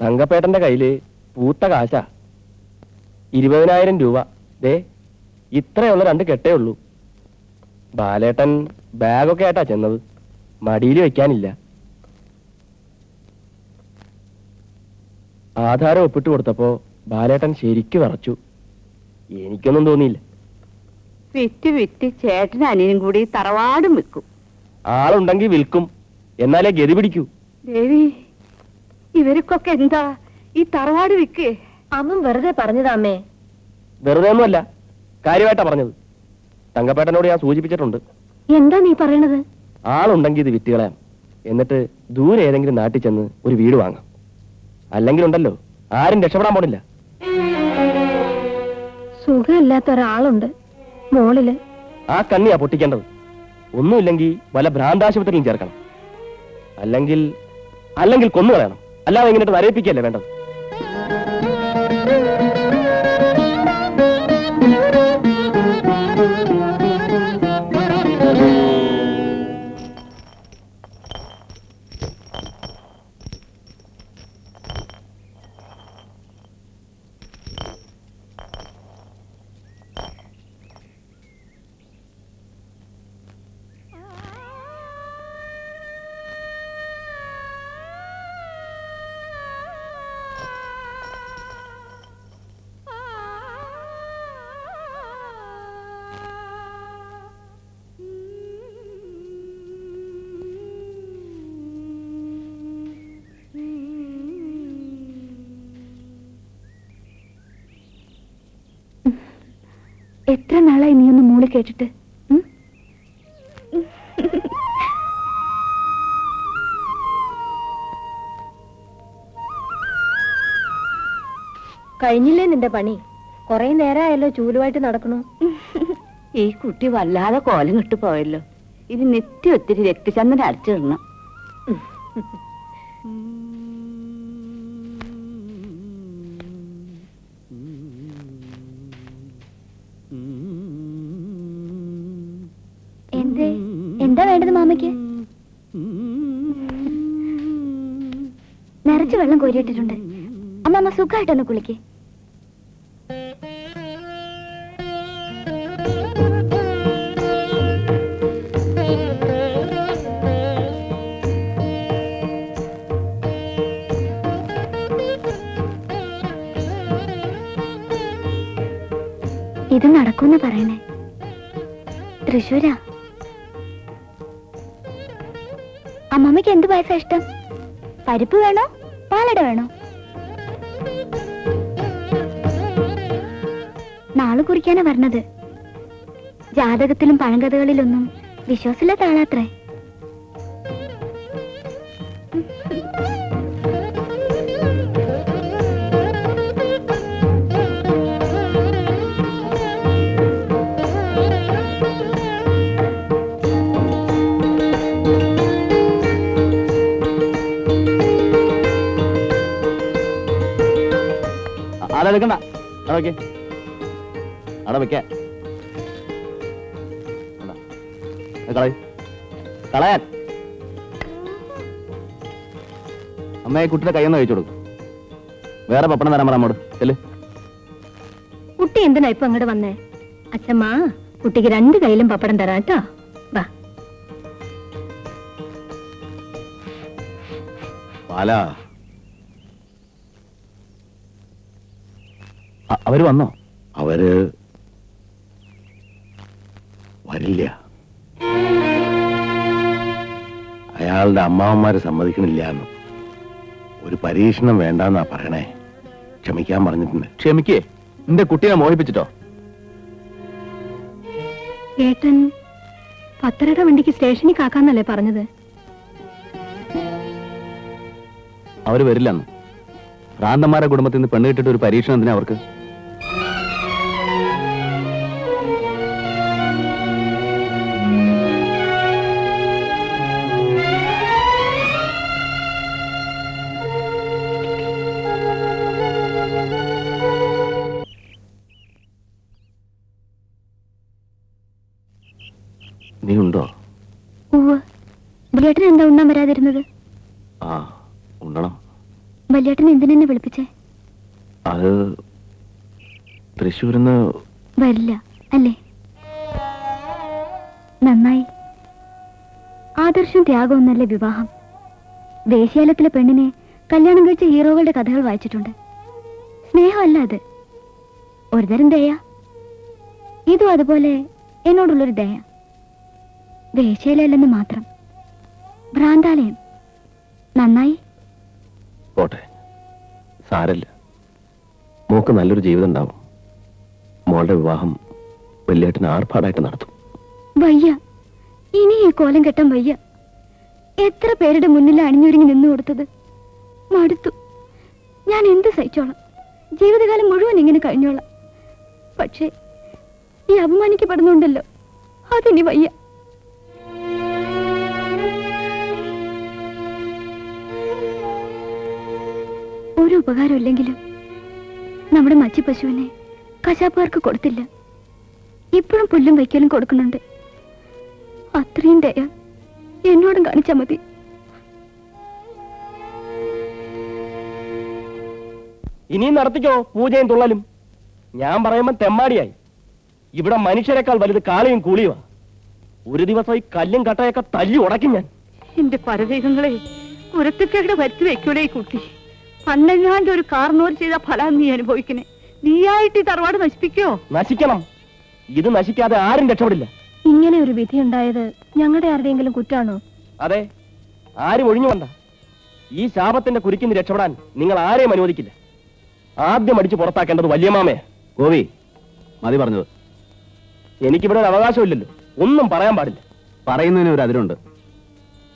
തങ്കപ്പേട്ടന്റെ കയ്യില് പൂത്ത കാശാ 20,000 രൂപ. ദേ ഇത്രയുള്ള 2 കെട്ടേ ഉള്ളൂ. ബാലേട്ടൻ ബാഗൊക്കെ ആയിട്ടാ ചെന്നത്. മടിയിൽ വെക്കാനില്ല. ആധാരം ഒപ്പിട്ട് കൊടുത്തപ്പോ ബാലേട്ടൻ ശരിക്ക് വിറച്ചു. എനിക്കൊന്നും തോന്നിയില്ല. വിറ്റ് വിറ്റ് ചേട്ടനും അനിയനും കൂടി തറവാടും വിൽക്കും. ആളുണ്ടെങ്കിൽ വിൽക്കും, എന്നാലേ ഗതി പിടിക്കൂ. ദേവി, ഇവർക്കൊക്കെ എന്താ ഈ തറവാട് വിൽക്കേ? അമ്മ വെറുതെ പറഞ്ഞതാമേ. വെറുതെ ഒന്നുമല്ല, കാര്യമായിട്ടാ പറഞ്ഞത്. തങ്കപ്പേട്ടനോട് ഞാൻ സൂചിപ്പിച്ചിട്ടുണ്ട്. എന്താ നീ പറയണത്? ആളുണ്ടെങ്കിൽ ഇത് വിറ്റുകളയാം. എന്നിട്ട് ദൂരെ ഏതെങ്കിലും നാട്ടിൽ ചെന്ന് ഒരു വീട് വാങ്ങാം. അല്ലെങ്കിൽ ഉണ്ടല്ലോ, ആരും രക്ഷപ്പെടാൻ പോണില്ല. സുഖമില്ലാത്ത ഒരാളുണ്ട് മോളില്. ആ കണ്ണിയാ പൊട്ടിക്കേണ്ടത്. ഒന്നുമില്ലെങ്കിൽ വല്ല ഭ്രാന്താശുപത്രിയിലും ചേർക്കണം. അല്ലെങ്കിൽ അല്ലെങ്കിൽ കൊന്നു കളയണം. അല്ലാതെ ഇങ്ങനെ നരയിപ്പിക്കല്ലേ വേണ്ടത്. എത്ര നാളായി നീ ഒന്ന് മൂളി കേട്ടിട്ട്? കഴിഞ്ഞില്ലേ നിന്റെ പണി? കൊറേ നേരമായല്ലോ ചൂലുമായിട്ട് നടക്കണു. ഈ കുട്ടി വല്ലാതെ കോലം കിട്ടു പോയല്ലോ. ഇത് നിത്യം ഒത്തിരി രക്തചന്ദനം അരച്ചിടണം. എന്താ വേണ്ടത് മാമയ്ക്ക്? നിറച്ച് വെള്ളം കോരിയിട്ടിട്ടുണ്ട്. അമ്മ സുഖമായിട്ടൊന്ന് കുളിക്ക്. ഇത് നടക്കൂന്ന് പറയണേ. തൃശ്ശൂരാ. അമ്മമ്മയ്ക്ക് എന്ത് പായസാ ഇഷ്ടം? പരിപ്പ് വേണോ പാലട വേണോ? നാളെ കുറിക്കാനാ പറഞ്ഞത്. ജാതകത്തിലും പഴങ്കഥകളിലൊന്നും വിശ്വാസമില്ലാത്ത ആളാത്രേ. അതെടുക്കണ്ട, അവിടെ വെക്കാൻ കളയാൻ. അമ്മയെ കുട്ടിയുടെ കയ്യൊന്ന് കഴിച്ചു കൊടുക്കും. വേറെ പപ്പടം തരാൻ പറ അമ്മോട്. ചെല്ല്. കുട്ടി എന്തിനാ ഇപ്പൊ അങ്ങോട്ട് വന്നേ? അച്ഛമ്മ കുട്ടിക്ക് 2 കയ്യിലും പപ്പടം തരാം കേട്ടോ. വാ. പാലാ, അവര് വന്നോ? അവര് വരില്ല. അയാളുടെ അമ്മാവന്മാര് സമ്മതിക്കണില്ല എന്ന്. ഒരു പരീക്ഷണം വേണ്ടെന്നാ പറയണേ. ക്ഷമിക്കാൻ പറഞ്ഞിട്ടുണ്ട്. ക്ഷമിക്കേ? നിന്റെ കുട്ടീനെ മോഹിപ്പിച്ചിട്ടോ? ഏട്ടൻ പത്തരയുടെ വണ്ടിക്ക് സ്റ്റേഷനിൽ കാക്കാന്നല്ലേ പറഞ്ഞത്? അവര് വരില്ലെന്ന്. ഭ്രാന്തന്മാരുടെ കുടുംബത്തിൽ നിന്ന് പെണ്ണ് കിട്ടിട്ട് ഒരു പരീക്ഷണം എന്തിനാ അവർക്ക്? നീ ഉണ്ടോ? വലിയേട്ടൻ എന്താ ഉണ്ണാൻ വരാതിരുന്നത്? ആ, ഉണ്ടണം. വലിയേട്ടൻ എന്തിനെന്നെ വിളിപ്പിച്ചേ? അത് തൃശ്ശൂരിന്ന് വരില്ല അല്ലേ? നന്നായി. ആദർശം ത്യാഗമൊന്നല്ലേ വിവാഹം. വേശ്യാലയത്തിലെ പെണ്ണിനെ കല്യാണം കഴിച്ച ഹീറോകളുടെ കഥകൾ വായിച്ചിട്ടുണ്ട്. സ്നേഹമല്ല അത്, ഒരുതരം ദയ. ഇതും അതുപോലെ എന്നോടുള്ളൊരു ദയ. വേശ്യാലയല്ലെന്ന് മാത്രം, ഭ്രാന്താലയം. നന്നായി. പോട്ടെ, സാരല്ല. മോക്ക് നല്ലൊരു ജീവിതം ഉണ്ടാവും. മോളുടെ വിവാഹം വലിയേട്ടന് ആർഭാടായിട്ട് നടത്തും. വയ്യ, ഇനി ഈ കോലം കെട്ടാൻ വയ്യ. എത്ര പേരുടെ മുന്നിൽ അണിഞ്ഞൊരുങ്ങി നിന്നു കൊടുത്തത്. മടുത്തു. ഞാൻ എന്ത് സഹിച്ചോളാം. ജീവിതകാലം മുഴുവൻ ഇങ്ങനെ കഴിഞ്ഞോളാം. പക്ഷേ ഈ അപമാനിക്കപ്പെടുന്നുണ്ടല്ലോ, അതിനി വയ്യ. ഒരു ഉപകാരമില്ലെങ്കിലും നമ്മുടെ മച്ചി പശുവിനെ കശാപ്പുകാർക്ക് കൊടുത്തില്ല. ഇപ്പോഴും പുല്ലും വയ്ക്കലും കൊടുക്കുന്നുണ്ട്. അത്രയും ദയ എന്നോടും കാണിച്ചാ മതി. ഇനിയും നടത്തിക്കോ പൂജയും തുള്ളലും. ഞാൻ പറയുമ്പോ തെമ്മാടിയായി. ഇവിടെ മനുഷ്യരെക്കാൾ വലുത് കാളിയും കൂളിയുമാ. ഒരു ദിവസം ഈ കല്ലും കട്ടയൊക്കെ തല്ലി ഉടക്കും ഞാൻ. എന്റെ പരദൈവങ്ങളെ, കുരത്തുക്കേട് വരുത്തി വെക്കൂലേ ഈ കുട്ടി. പണ്ടെങ്ങാണ്ട് ഒരു കാർന്നോർ ചെയ്ത ഫലം നീ അനുഭവിക്കണേ. നീയായിട്ട് ഈ തറവാട് നശിപ്പിക്കോ? നശിക്കണം. ഇത് നശിക്കാതെ ആരും രക്ഷപ്പെടില്ല. ഇങ്ങനെ ഒരു വിധി ഉണ്ടായത് ഞങ്ങളുടെ ആരുടെയെങ്കിലും കുറ്റാണോ? അതെ, ആരും ഒഴിഞ്ഞു വന്ന ഈ ശാപത്തിന്റെ കുരുക്കിന്ന് രക്ഷപ്പെടാൻ നിങ്ങൾ ആരെയും അനുവദിക്കില്ല. ആദ്യം അടിച്ചു പുറത്താക്കേണ്ടത് വല്യമാമയെ. ഗോപി, മതി പറഞ്ഞത്. എനിക്കിവിടെ ഒരു അവകാശമില്ലല്ലോ. ഒന്നും പറയാൻ പാടില്ല. പറയുന്നതിന് ഒരു അതിരുണ്ട്.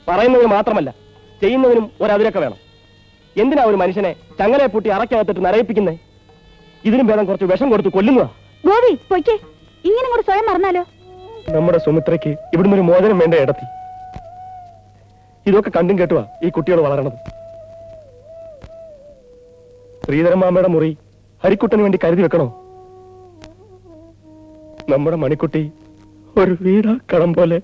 പറയുന്നതിന് മാത്രമല്ല, ചെയ്യുന്നതിനും ഒരതിരൊക്കെ വേണം. എന്തിനാ ഒരു മനുഷ്യനെ ചങ്ങലയെ പൂട്ടി അറക്കകത്തിട്ട് നരയിപ്പിക്കുന്നേ? ഇതിനും ഭേദം കുറച്ച് വിഷം കൊടുത്ത് കൊല്ലുന്നതാ. ഗോപി പൊയ്ക്കേ, ഇങ്ങനെ കൂടെ സ്വയം മറന്നാലോ? നമ്മുടെ സുമിത്രയ്ക്ക് ഇവിടുന്ന് ഒരു മോചനം വേണ്ട ഇടത്തി. ഇതൊക്കെ കണ്ടും കേട്ടുവാ ഈ കുട്ടികൾ വളരണത്. ശ്രീധരമാമയുടെ മുറി ഹരിക്കുട്ടന് വേണ്ടി കരുതി വെക്കണോ? നമ്മുടെ മണിക്കുട്ടി ഒരു വീടാ കടം പോലെ.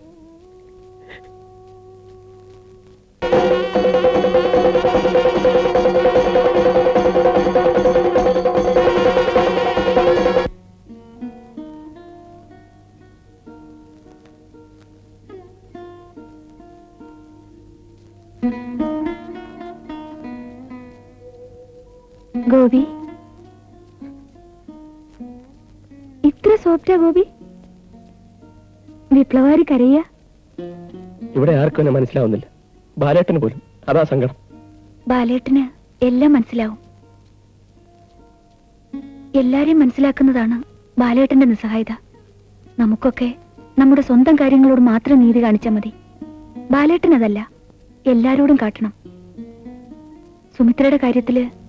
ഗോപി, ഇത്ര സോഫ്റ്റാ ഗോപി? വിപ്ലവാരി കരയ? ഇവിടെ ആർക്കും എന്നെ മനസ്സിലാവുന്നില്ല. ബാലേട്ടന് പോലും. അതാ സങ്കടം. ബാലേട്ടന് എല്ലാം മനസ്സിലാവും. എല്ലാരെയും മനസ്സിലാക്കുന്നതാണ് ബാലേട്ടന്റെ നിസ്സഹായത. നമുക്കൊക്കെ നമ്മുടെ സ്വന്തം കാര്യങ്ങളോട് മാത്രം നീതി കാണിച്ചാൽ മതി. ബാലേട്ടനതല്ല, എല്ലാരോടും കാട്ടണം. സുമിത്രയുടെ കാര്യത്തില്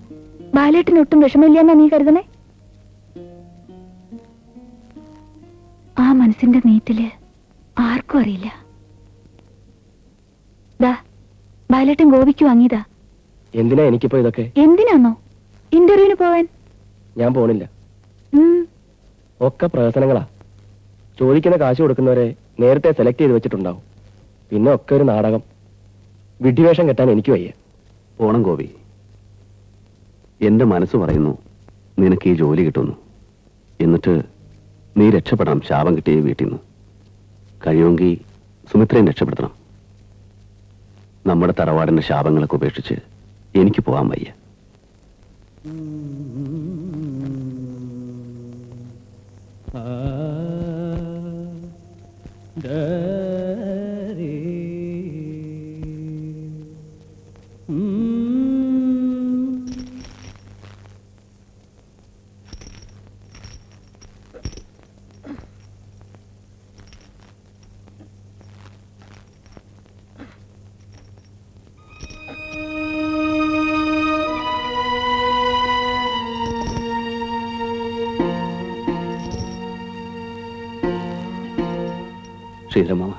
ബാലേട്ടന് ഒട്ടും വിഷമില്ലെന്നാ നീ കരുതണേ? ആ മനസ്സിന്റെ നീറ്റില് ആർക്കും അറിയില്ല. ദാ ബാലേട്ടൻ ഗോപിക്ക് വാങ്ങിയതാ. എന്തിനാ എനിക്കിപ്പോ ഇതൊക്കെ? എന്തിനാന്നോ? ഇന്റർവ്യൂവിന് പോവാൻ. ഞാൻ പോണില്ല. ഉം. ഒക്കെ പ്രഹസനങ്ങളാ. ചോദിക്കുന്ന കാശ് കൊടുക്കുന്നവരെ നേരത്തെ സെലക്ട് ചെയ്ത് വെച്ചിട്ടുണ്ടാവും. പിന്നെ ഒക്കെ ഒരു നാടകം. വിഡ്ഢിവേഷം കെട്ടാൻ എനിക്ക് വയ്യ. പോണം ഗോപി. എന്റെ മനസ്സ് പറയുന്നു നിനക്ക് ഈ ജോലി കിട്ടുന്നു. എന്നിട്ട് നീ രക്ഷപ്പെടണം ശാപം കിട്ടിയ വീട്ടിൽ നിന്ന്. കഴിയുമെങ്കിൽ സുമിത്രയും രക്ഷപ്പെടുത്തണം. നമ്മുടെ തറവാടിന്റെ ശാപങ്ങളൊക്കെ ഉപേക്ഷിച്ച് എനിക്ക് പോകാൻ വയ്യ. ശ്രീധരമാമ,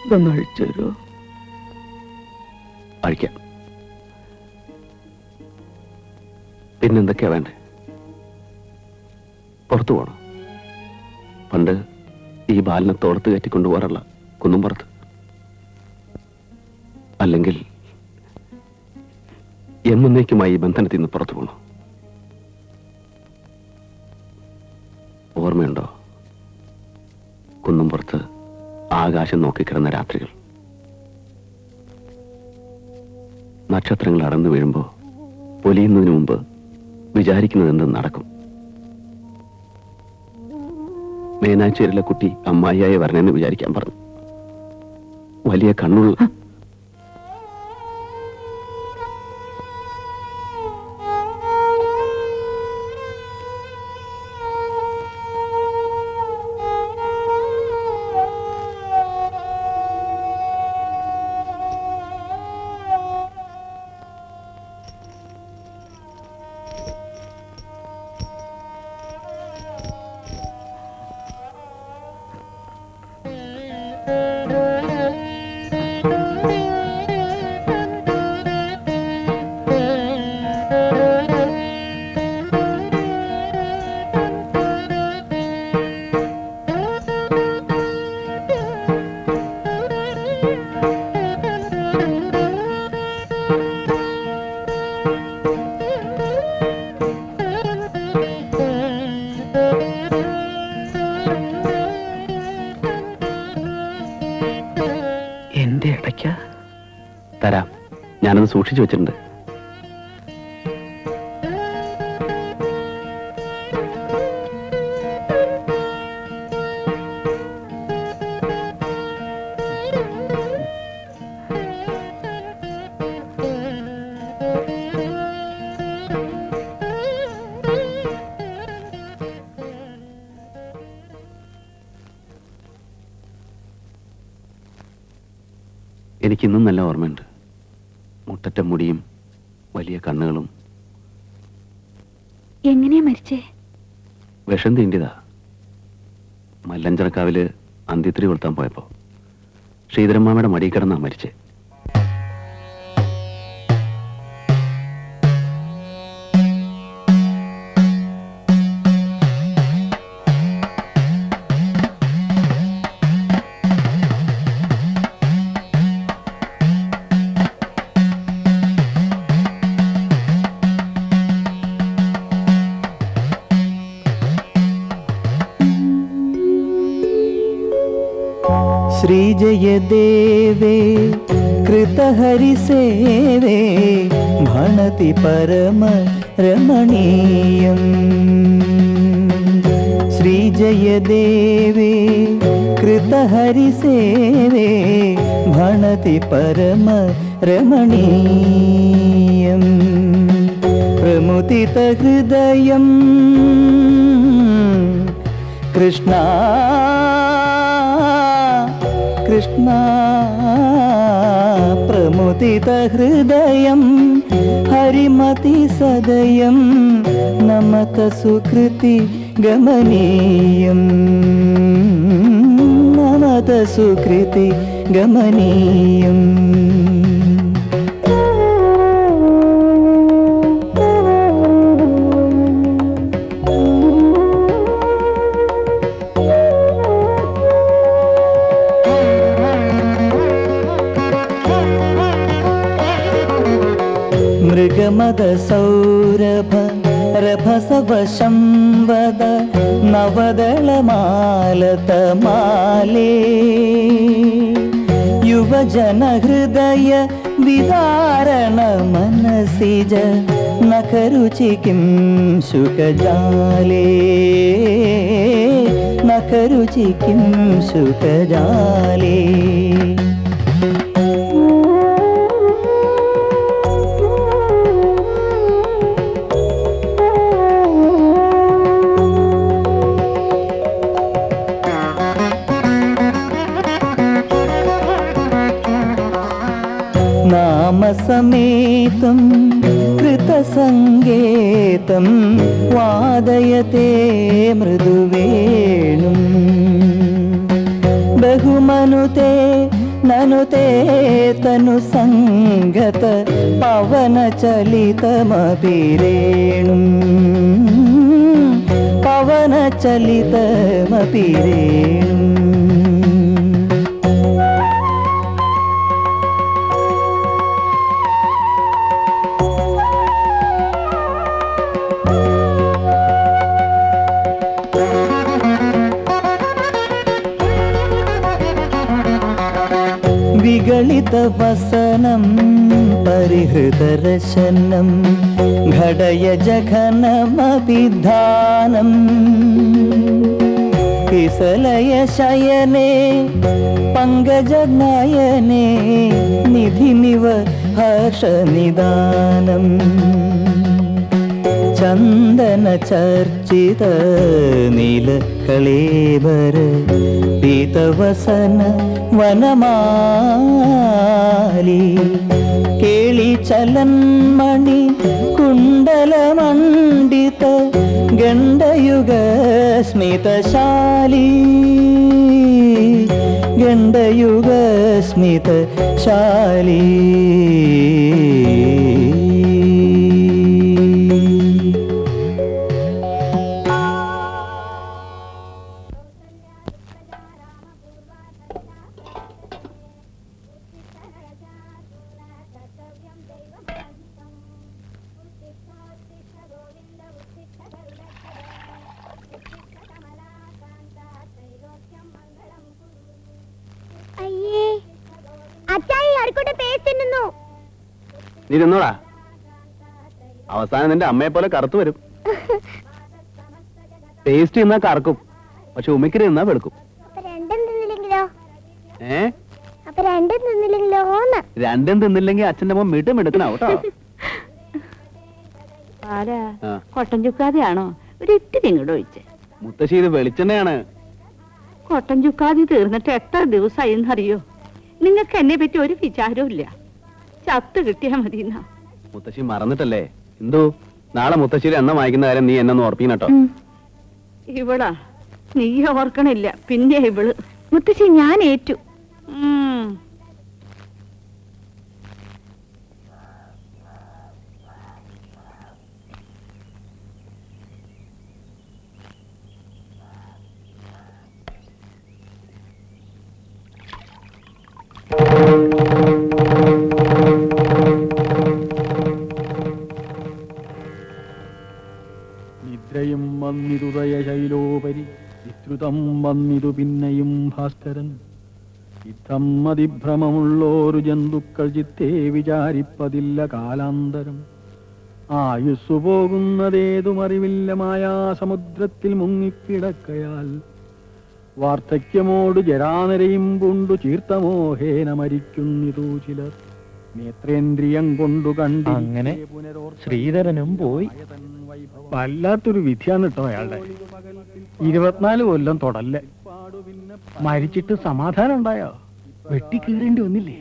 ഇതൊന്ന് അഴിച്ചു തരുമോ? അഴിക്കാം. പിന്നെന്തൊക്കെയാ വേണ്ടേ? പുറത്തു പോകണം. പണ്ട് ഈ ബാലിനെ തോളത്ത് കയറ്റിക്കൊണ്ടുപോകാറുള്ള കുന്നുംപുറത്ത്. അല്ലെങ്കിൽ എന്നേക്കുമായി ഈ ബന്ധനത്തിൽ നിന്ന് പുറത്തു പോകണം. ഓർമ്മയുണ്ടോ കുന്നുംപുറത്ത് ആകാശം നോക്കിക്കിടന്ന രാത്രികൾ? നക്ഷത്രങ്ങൾ അടർന്നു വീഴുമ്പോ പൊലിയുന്നതിന് മുമ്പ് വിചാരിക്കുന്നത് എന്ത് നടക്കും? മേനാച്ചേരിലെ കുട്ടി അമ്മായിയായി വരണമെന്ന് വിചാരിക്കാൻ പറഞ്ഞു. വലിയ കണ്ണുള്ള എന്റെ ഇടയ്ക്ക തരാം, ഞാനത് സൂക്ഷിച്ചു വെച്ചിട്ടുണ്ട്. എനിക്കിന്നും നല്ല ഓർമ്മയുണ്ട്. മുട്ടറ്റ മുടിയും വലിയ കണ്ണുകളും. എങ്ങനെയാ മരിച്ചേ? വിഷം തീണ്ടിയതാ. മല്ലഞ്ചിറക്കാവില് അന്ത്യത്തിരി കൊളുത്താൻ പോയപ്പോ ശ്രീധരമ്മാമയുടെ മടി കിടന്നാ മരിച്ചേ. श्रीजयदेवे कृतहरिसेवे भणति परम रमणीयम्। श्रीजयदेवे कृतहरिसेवे भणति परम रमणीयम्। प्रमुदितहृदयम् कृष्णा कृष्णा प्रमुदितहृदयं हरिमति सदयं नमत सुकृति गमनीयं। नमत सुकृति गमनीयम्। मृगमदसौरभ रभसवशं वद नवदलमालतमाले। युवजनहृदय विदारण मनसिज नखरुचि किं शुकजाले। नखरुचि किं शुकजाले। नामसमेतं कृतसङ्गेतं वादयते मृदुवेणुं। बहुमनुते ननुते तनुसङ्गत पवनचलितमपि रेणुं। पवनचलितमपि रेणुम्। विगलितवसनं परिहृतरशनं घटयजघनमपि धानं। किसलयशयने पङ्कजनयने निधिमिव हर्षनिदानम्। चन्दनचर्चित नीलकळेबर पीतवसन वनमाली। केळिचलन्मणि कुण्डलमण्डित गण्डयुग स्मितशाली। गण्डयुग स्मितशाली। അച്ചായി അരിക്കോട്ടെ പേസ്റ്റ് തിന്നുന്നു. നീ തിന്നോടാ, അവസാനം നിന്റെ അമ്മയെ പോലെ കറുത്തു വരും. ടേസ്റ്റ് തിന്നാ കറക്കും, പക്ഷെ ഉമിക്കരി തിന്നാ വെളുക്കും. അപ്പൊ രണ്ടും തിന്നില്ലെങ്കിലോ? ഏ അപ്പൊ രണ്ടും തിന്നില്ലെങ്കിലോന്ന്? രണ്ടും തിന്നില്ലെങ്കിൽ അച്ഛന്റെ മോൻ മിടും എടുക്കണം കേട്ടോ. ആരാ ആ. കൊട്ടൻ ചുക്കാതിയാണോ? ഒരു ഇത്തിരി ഇങ്ങോട്ട് ഒഴിച്ചേ. മുത്തശ്ശി ഇത് വെളിച്ചെണ്ണയാണ്. കൊട്ടൻ ചുക്കാതി തീർന്നിട്ട് എത്ര ദിവസമായി എന്നറിയോ? നിങ്ങൾക്ക് എന്നെ പറ്റി ഒരു വിചാരവും ഇല്ല. ചത്ത് കിട്ടിയാ മതി എന്നാ. മുത്തശ്ശി മറന്നിട്ടല്ലേ? എന്തോ നാളെ മുത്തശ്ശിയുടെ എണ്ണ വാങ്ങിക്കുന്ന കാര്യം നീ എന്നെ ഓർപ്പിക്കണം കേട്ടോ. ഇവളാ, നീ ഓർക്കണില്ല, പിന്നെ ഇവള്. മുത്തശ്ശി ഞാൻ ഏറ്റു. ഉം. നിദ്രയും വന്നിരുദയ ശൈലോപരി വിസ്തൃതം വന്നിരു പിന്നെയും ഭാസ്കരൻ. യുദ്ധം അതിഭ്രമമുള്ളോരു ജന്തുക്കൾ ചിത്തേ വിചാരിപ്പതില്ല കാലാന്തരം. ആയുസ്സു പോകുന്നതേതുമറിവില്ല മായാസമുദ്രത്തിൽ മുങ്ങിക്കിടക്കയാൽ. വാർദ്ധക്യമോട് ജരാനരയും കൊണ്ടു ചീർത്തമോഹേന മരിക്കുന്നിതു ചിലർ. നേത്രേന്ദ്രിയം കൊണ്ടു കണ്ടി അങ്ങനെ ശ്രീധരനും പോയി. വല്ലാത്തൊരു വിധിയാണ് കേട്ടോ അയാളുടെ. 24 കൊല്ലം തൊടല്ലേ. മരിച്ചിട്ട് സമാധാനം ഉണ്ടായോ? വെട്ടിക്കീറേണ്ടി വന്നില്ലേ?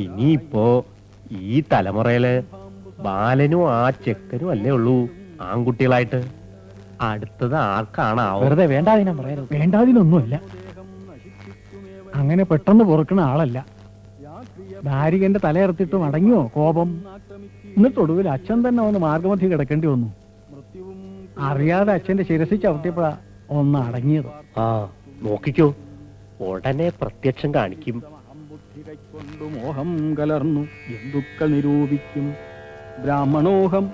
ഇനിയിപ്പോ ഈ തലമുറയില് ബാലനും ആ ചെക്കനും അല്ലേ ഉള്ളൂ ആൺകുട്ടികളായിട്ട്. അടുത്തത് ആർക്കാണാവോ? വെറുതെ വേണ്ടാതിനാ പറയാറ്. വേണ്ടാതിനൊന്നുമല്ല, അങ്ങനെ പെട്ടെന്ന് പൊറുക്കണ ആളല്ല. ദാരികന്റെ തലയിറത്തിട്ട് മടങ്ങിയോ കോപം? എന്നിട്ടൊടുവിൽ അച്ഛൻ തന്നെ ഒന്ന് മാർഗമധ്യം കിടക്കേണ്ടി വന്നു. അറിയാതെ അച്ഛന്റെ ശിരസി ചവിട്ടിയപ്പോഴാ ഒന്ന് അടങ്ങിയത്. ആ നോക്കിക്കോ, ഉടനെ പ്രത്യക്ഷം കാണിക്കും. മോഹം കലർന്നു ജന്തുക്കൾ നിരൂപിക്കും. ബ്രാഹ്മണോഹം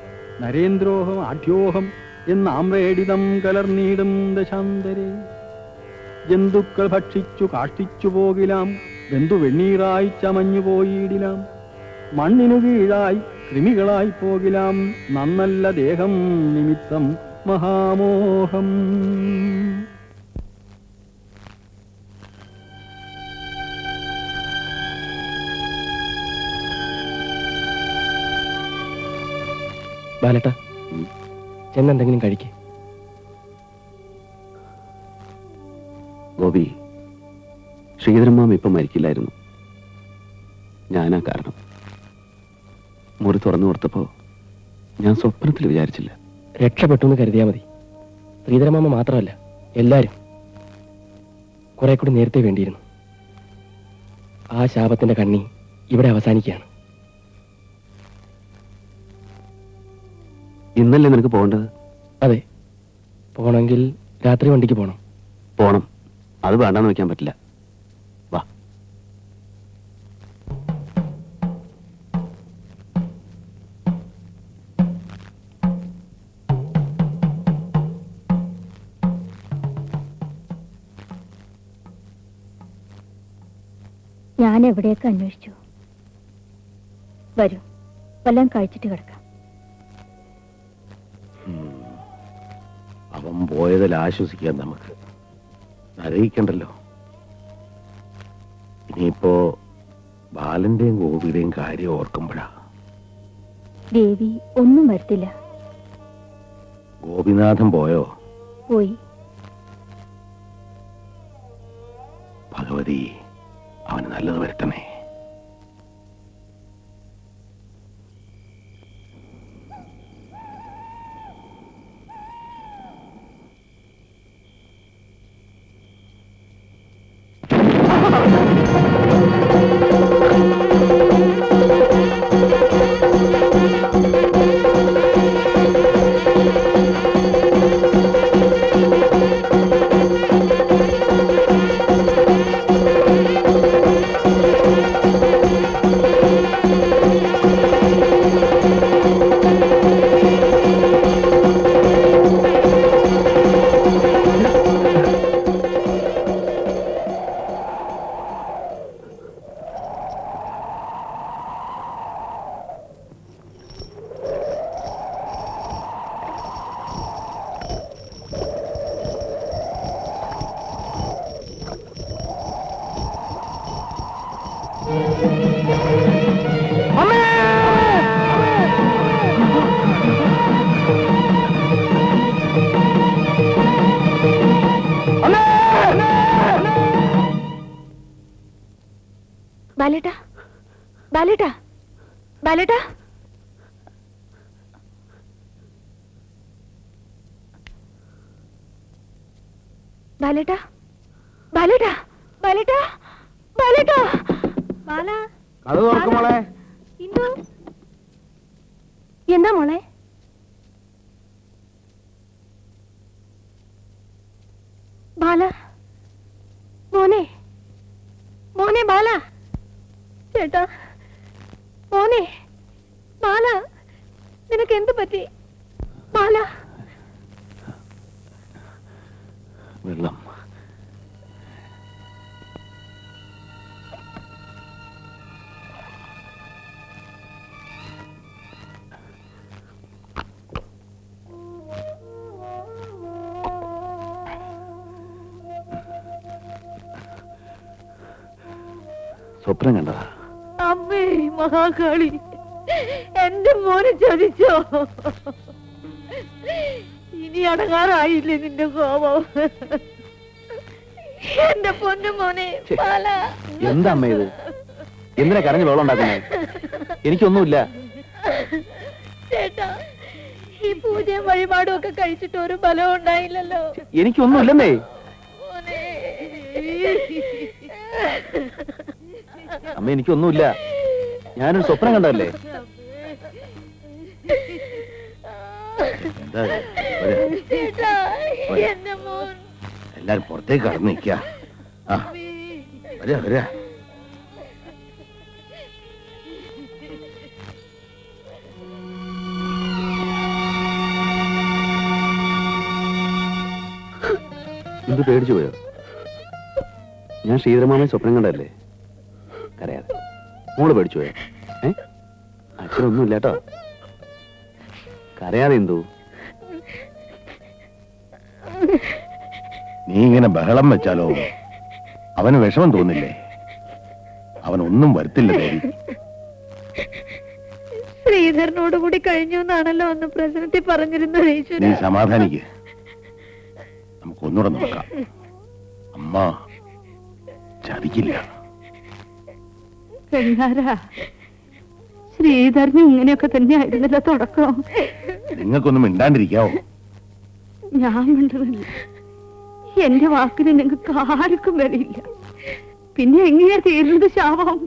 നരേന്ദ്രോഹം ആഢ്യോഹം എന്നാമ്രേടിതം കലർന്നീടും ദശാന്തരേ. ജന്തുക്കൾ ഭക്ഷിച്ചു കാഷ്ടിച്ചു പോകിലാം, ബന്ധു വെണ്ണീറായി ചമഞ്ഞു പോയിടിലാം. മണ്ണിനു കീഴായി കൃമികളായി പോകിലാം, നന്നല്ല ദേഹം നിമിത്തം മഹാമോഹം. ബാലട്ട, ചെന്നെന്തെങ്കിലും കഴിക്കേ. ഗോപി, ശ്രീധരമാമ ഇപ്പം മരിക്കില്ലായിരുന്നു. ഞാനാ കാരണം. മുറി തുറന്നു കൊടുത്തപ്പോ ഞാൻ സ്വപ്നത്തിൽ വിചാരിച്ചില്ല. രക്ഷപ്പെട്ടു എന്ന് കരുതിയാ മതി. ശ്രീധരമാമ മാത്രമല്ല, എല്ലാരും കുറെ കൂടി നേരത്തെ വേണ്ടിയിരുന്നു. ആ ശാപത്തിന്റെ കണ്ണി ഇവിടെ അവസാനിക്കുകയാണ്. ഇന്നല്ലേ നിനക്ക് പോകേണ്ടത്? അതെ, പോണെങ്കിൽ രാത്രി വണ്ടിക്ക് പോണം. പോണം, അത് വേണ്ടാന്ന് വെക്കാൻ പറ്റില്ല. വാ. ഞാൻ എവിടെയൊക്കെ അന്വേഷിച്ചു. വരൂ, വല്ലതും കഴിച്ചിട്ട് കിടക്കാം. അവൻ പോയതിൽ ആശ്വസിക്കാൻ നമുക്ക്. അറിയിക്കണ്ടല്ലോ. ഇനിയിപ്പോ ബാലന്റെയും ഗോപിയുടെയും കാര്യം ഓർക്കുമ്പോഴാ. ദേവി ഒന്നും വരുത്തില്ല. ഗോപിനാഥൻ പോയോ? പോയി. ഭഗവതി അവന് നല്ലത് വരുത്തണേ. ബാലേട്ടാ ബാലേട്ടാ ബാലേട്ടാ ബാലേട്ടാ ബാലേട്ടാ ബാലേട്ടാ ബാലേട്ടാ ബാല അത് തുറക്കും മോളെ. ഇന്ദു എന്താ മോളെ? ബാല മോനെ മോനെ ബാല ചേട്ടാ മോനെ ബാല നിനക്ക് എന്ത് പറ്റി ബാല? വെള്ളം. സ്വപ്നം കണ്ടതാ? അമ്മേ മഹാകാളി, എന്റെ മോനെ ചതിച്ചോ? ഇനി അടങ്ങാറായില്ലേ നിന്റെ കോപം? എന്റെ പൊന്നു മോനെ ബാല. എന്താ അമ്മ ഇത്? എന്തിനാ കരഞ്ഞ് വെള്ളം ഉണ്ടാക്കുന്നേ? എനിക്കൊന്നുമില്ല. ചേട്ടാ, ഈ പൂജയും വഴിപാടും ഒക്കെ കഴിച്ചിട്ട് ഒരു ബലവും ഉണ്ടായില്ലല്ലോ. എനിക്കൊന്നുമില്ലെന്നേ. മോനെ. അമ്മ എനിക്കൊന്നുമില്ല. ഞാനൊരു സ്വപ്നം കണ്ടതല്ലേ. എന്താ വരാ. ചേട്ടാ, എന്റെ മോൻ. എല്ലാരും പുറത്തേക്ക് കടന്നു നിൽക്ക. ആ വരാ വരാ. എന്ത് പേടിച്ചു പോയോ? ഞാൻ ശ്രീധരമാമയെ സ്വപ്നം കണ്ടല്ലേ. കരയാതെ. മോള് പേടിച്ചു പോയോ? അച്ഛനൊന്നുമില്ല കേട്ടോ. കരയാതെ എന്തു? നീ ഇങ്ങനെ ബഹളം വെച്ചാലോ അവന് വിഷമം തോന്നില്ലേ? അവനൊന്നും വരുത്തില്ല ദേവി. ശ്രീധരനോട് കൂടി കഴിഞ്ഞു എന്നാണല്ലോ അന്ന് പ്രസിഡന്റ് പറഞ്ഞിരുന്നത്. നീ സമാധാനിക്ക്. നമുക്കൊന്നുകൂടെ നോക്കാം. അമ്മ ചതിക്കില്ല. ശ്രീധരന് ഇങ്ങനെയൊക്കെ തന്നെയായിരുന്നല്ലോ തുടക്കം. നിങ്ങൾക്കൊന്നും മിണ്ടാണ്ടിരിക്കാവോ? ഞാൻ മിണ്ടുന്നില്ല. എന്റെ വാക്കിന് നിങ്ങൾക്ക് ആർക്കും വരില്ല. പിന്നെ എങ്ങനെയാ തീരുന്നത് ശാപം?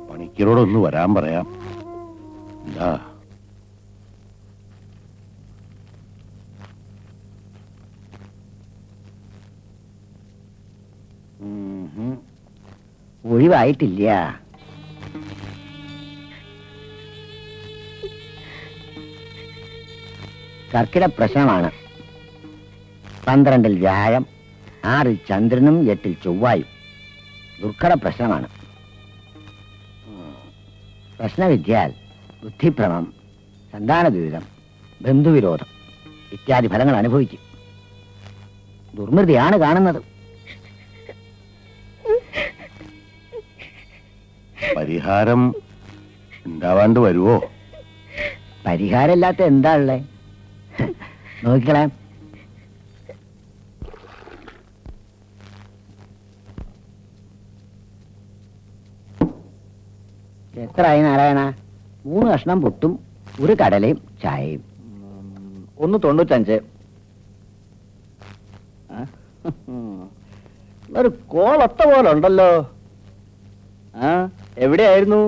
പണിക്കരോടൊന്ന് വരാൻ പറയാം. എന്താ ഒഴിവായിട്ടില്ല. കർക്കിടക പ്രശ്നമാണ്. 12 വ്യാഴം, 6 ചന്ദ്രനും 8 ചൊവ്വായും. ദുർഘട പ്രശ്നമാണ്. പ്രശ്നവിദ്യാൽ ബുദ്ധിഭ്രമം, സന്താന ദുരിതം, ബന്ധുവിരോധം ഇത്യാദി ഫലങ്ങൾ അനുഭവിക്കും. ദുർമൃതിയാണ് കാണുന്നത്. പരിഹാരം ഉണ്ടാവാണ്ട് വരുവോ? പരിഹാരമില്ലാത്ത എന്താ ഉള്ളേ? നോക്കിക്കളാം. എത്രയായി നാരായണ? 3 കഷ്ണം പുട്ടും 1 കടലയും ചായയും. 1.95. ഒരു കോളൊത്ത പോലെ ഉണ്ടല്ലോ. എവിടെയായിരുന്നു?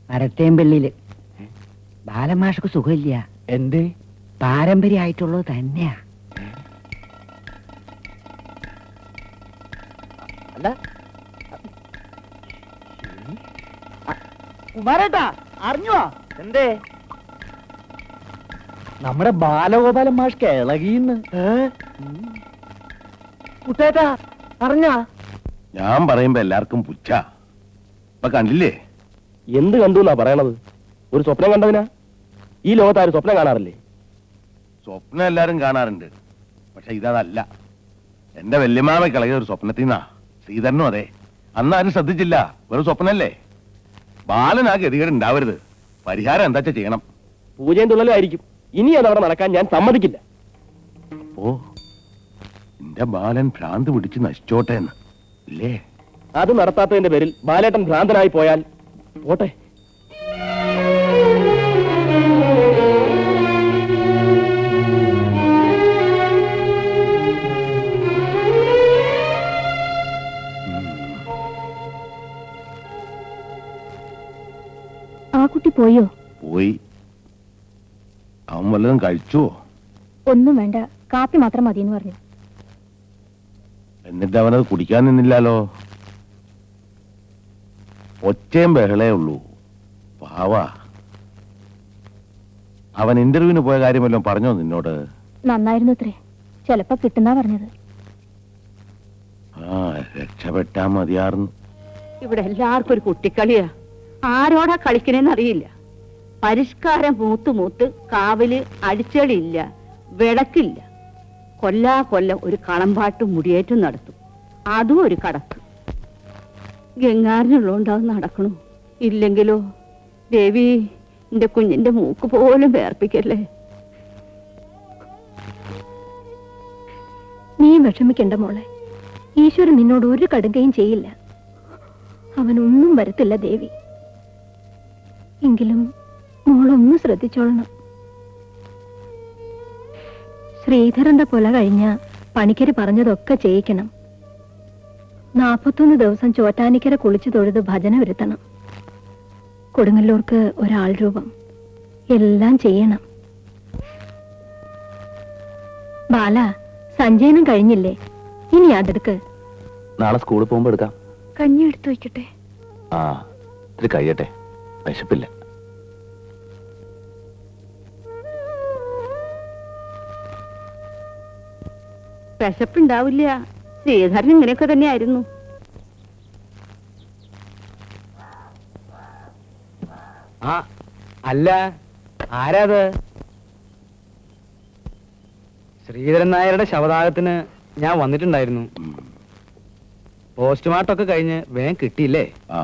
മരത്തേമ്പള്ളിയില്. ബാലമാഷക്ക് സുഖമില്ല. എന്തേ? പാരമ്പര്യമായിട്ടുള്ളത് തന്നെയാ. അല്ല കുമാരേട്ടാ, അറിഞ്ഞോ? എന്തേ? നമ്മുടെ ബാലഗോപാലൻ മാഷ്ക്ക് ഇളകിന്ന്. കുട്ടേട്ടാ, അറിഞ്ഞാ? ഞാൻ പറയുമ്പോ എല്ലാവർക്കും പുച്ഛ. ഇപ്പൊ കണ്ടില്ലേ? എന്ത് കണ്ടു എന്നാ പറയണത്? ഒരു സ്വപ്നം കണ്ടതിനാ? ഈ ലോകത്ത് ആരും സ്വപ്നം കാണാറില്ലേ? സ്വപ്നം എല്ലാരും കാണാറുണ്ട്. പക്ഷെ ഇതല്ല. എന്റെ വല്യമാമ കളകിയ ഒരു സ്വപ്നത്തിൽ നിന്നാ. ശ്രീധരനും അതെ. അന്ന് ആരും ശ്രദ്ധിച്ചില്ല. വെറും സ്വപ്നല്ലേ. ബാലനാ ഗതികേട് ഉണ്ടാവരുത്. പരിഹാരം എന്താ ചെയ്യണം? പൂജയും തുള്ളലും ആയിരിക്കും. ഇനി അതവിടെ നടക്കാൻ ഞാൻ സമ്മതിക്കില്ല. അപ്പോ എന്റെ ബാലൻ ഭ്രാന്ത് പിടിച്ച് നശിച്ചോട്ടെ എന്ന് ഇല്ലേ? അത് നടത്താത്തതിന്റെ പേരിൽ ബാലേട്ടൻ ഭ്രാന്തനായി പോയാൽ പോട്ടെ. ആ കുട്ടി പോയോ? പോയി. അവൻ വല്ലതും കഴിച്ചുവോ? ഒന്നും വേണ്ട, കാപ്പി മാത്രം മതിയെന്ന് പറഞ്ഞു. എന്നിട്ട് അവനത് കുടിക്കാൻ നിന്നില്ലാലോ. ഒച്ചയും ബഹളേ ഉള്ളൂ. പാവാ. അവൻ ഇന്റർവ്യൂവിന് പോയ കാര്യമല്ലോ പറഞ്ഞോ നിന്നോട്? നന്നായിരുന്നു അത്രേ, ചിലപ്പോ കിട്ടുന്നാ പറഞ്ഞത്. ആ, രക്ഷപ്പെട്ടാ മതിയാർന്നു. ഇവിടെ എല്ലാവർക്കും ഒരു കുട്ടിക്കളിയാ. ആരോടാ കളിക്കണേന്ന് അറിയില്ല. പരിഷ്കാരം മൂത്ത് കാവില് അടിച്ചെളിയില്ല, വിളക്കില്ല. കൊല്ലം ഒരു കളമ്പാട്ടും മുടിയേറ്റും നടത്തും. അതും ഒരു കടക്ക്. ഗംഗാരനുള്ളോണ്ടാവും നടക്കണു. ഇല്ലെങ്കിലോ ദേവി, എന്റെ കുഞ്ഞിന്റെ മൂക്ക് പോലും വേർപ്പിക്കല്ലേ. നീ വിഷമിക്കണ്ട മോളെ, ഈശ്വരൻ നിന്നോട് ഒരു കടുകയും ചെയ്യില്ല. അവനൊന്നും വരത്തില്ല ദേവി. എങ്കിലും മോളൊന്ന് ശ്രദ്ധിച്ചോളണം. ശ്രീധരന്റെ പൊല കഴിഞ്ഞ പണിക്കര് പറഞ്ഞതൊക്കെ ചെയ്യിക്കണം. 41 ദിവസം ചോറ്റാനിക്കര കുളിച്ചു തൊഴുത് ഭജന വരുത്തണം. കൊടുങ്ങല്ലൂർക്ക് ഒരാൾ രൂപം എല്ലാം ചെയ്യണം. ബാല, സഞ്ചയനം കഴിഞ്ഞില്ലേ? ഇനി അതെടുക്ക്. നാളെ സ്കൂളിൽ പോകുമ്പോ എടുക്കാം. കഞ്ഞി എടുത്തു വയ്ക്കട്ടെ? ആ, ഇത്തിരി കഴിയട്ടെ, വിശപ്പില്ല. വിശപ്പുണ്ടാവില്ല. ശ്രീധരൻ ഇങ്ങനെയൊക്കെ തന്നെയായിരുന്നു. ആ അല്ല, ആരാത്? ശ്രീധരൻ നായരുടെ ശവദാഹത്തിന് ഞാൻ വന്നിട്ടുണ്ടായിരുന്നു. പോസ്റ്റ്മോർട്ടം ഒക്കെ കഴിഞ്ഞ് വേഗം കിട്ടിയില്ലേ? ആ,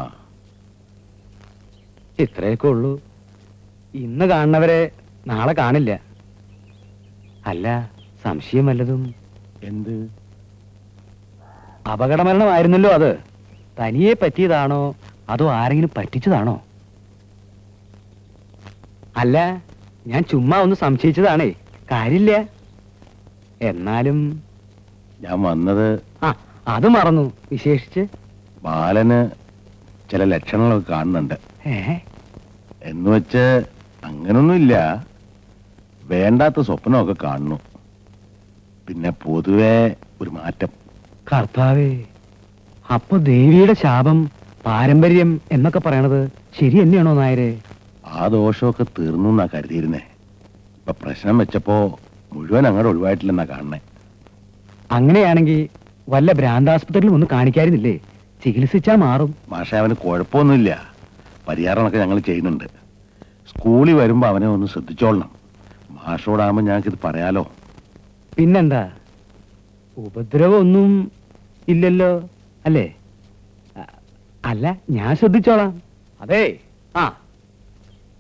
ഇത്രയൊക്കെ ഉള്ളൂ. ഇന്ന് കാണുന്നവരെ നാളെ കാണില്ല. അല്ല, സംശയം വല്ലതും? എന്ത്? അപകടമരണമായിരുന്നല്ലോ അത്. തനിയെ പറ്റിയതാണോ അതോ ആരെങ്കിലും പറ്റിച്ചതാണോ? അല്ല, ഞാൻ ചുമ്മാ ഒന്ന് സംശയിച്ചതാണേ, കാര്യമില്ല. എന്നാലും ഞാൻ വന്നത് ആ, അത് മറന്നു. വിശേഷിച്ച് ബാലന് ചില ലക്ഷണങ്ങളൊക്കെ കാണുന്നുണ്ട്. എന്ന് വെച്ച് അങ്ങനൊന്നുമില്ല, വേണ്ടാത്ത സ്വപ്നമൊക്കെ കാണുന്നു. പിന്നെ പൊതുവെ ഒരു മാറ്റം. കർത്താവേ, അപ്പൊ ദേവിയുടെ ശാപം പാരമ്പര്യം എന്നൊക്കെ പറയണത് ശരി തന്നെയാണോ നായരെ? ആ ദോഷമൊക്കെ തീർന്നു എന്നാ കരുതിയിരുന്നേ. ഇപ്പൊ പ്രശ്നം വെച്ചപ്പോ മുഴുവൻ അങ്ങോട്ട് ഒഴിവായിട്ടില്ലെന്നാ കാണണേ. അങ്ങനെയാണെങ്കിൽ വല്ല ഭ്രാന്താസ്പത്രിയിലും ഒന്ന് കാണിക്കായിരുന്നില്ലേ? ചികിത്സിച്ചാ മാറും. മാഷെ, അവന് കുഴപ്പമൊന്നുമില്ല. പരിഹാരമൊക്കെ ഞങ്ങൾ ചെയ്യുന്നുണ്ട്. സ്കൂളിൽ വരുമ്പോ അവനെ ഒന്ന് ശ്രദ്ധിച്ചോളണം. മാഷോടാകുമ്പോ ഞങ്ങൾക്കിത് പറയാലോ. പിന്നെന്താ, ഉപദ്രവമൊന്നും ഇല്ലല്ലോ അല്ലേ? അല്ല, ഞാൻ ശ്രദ്ധിച്ചോളാം. അതെ, ആ,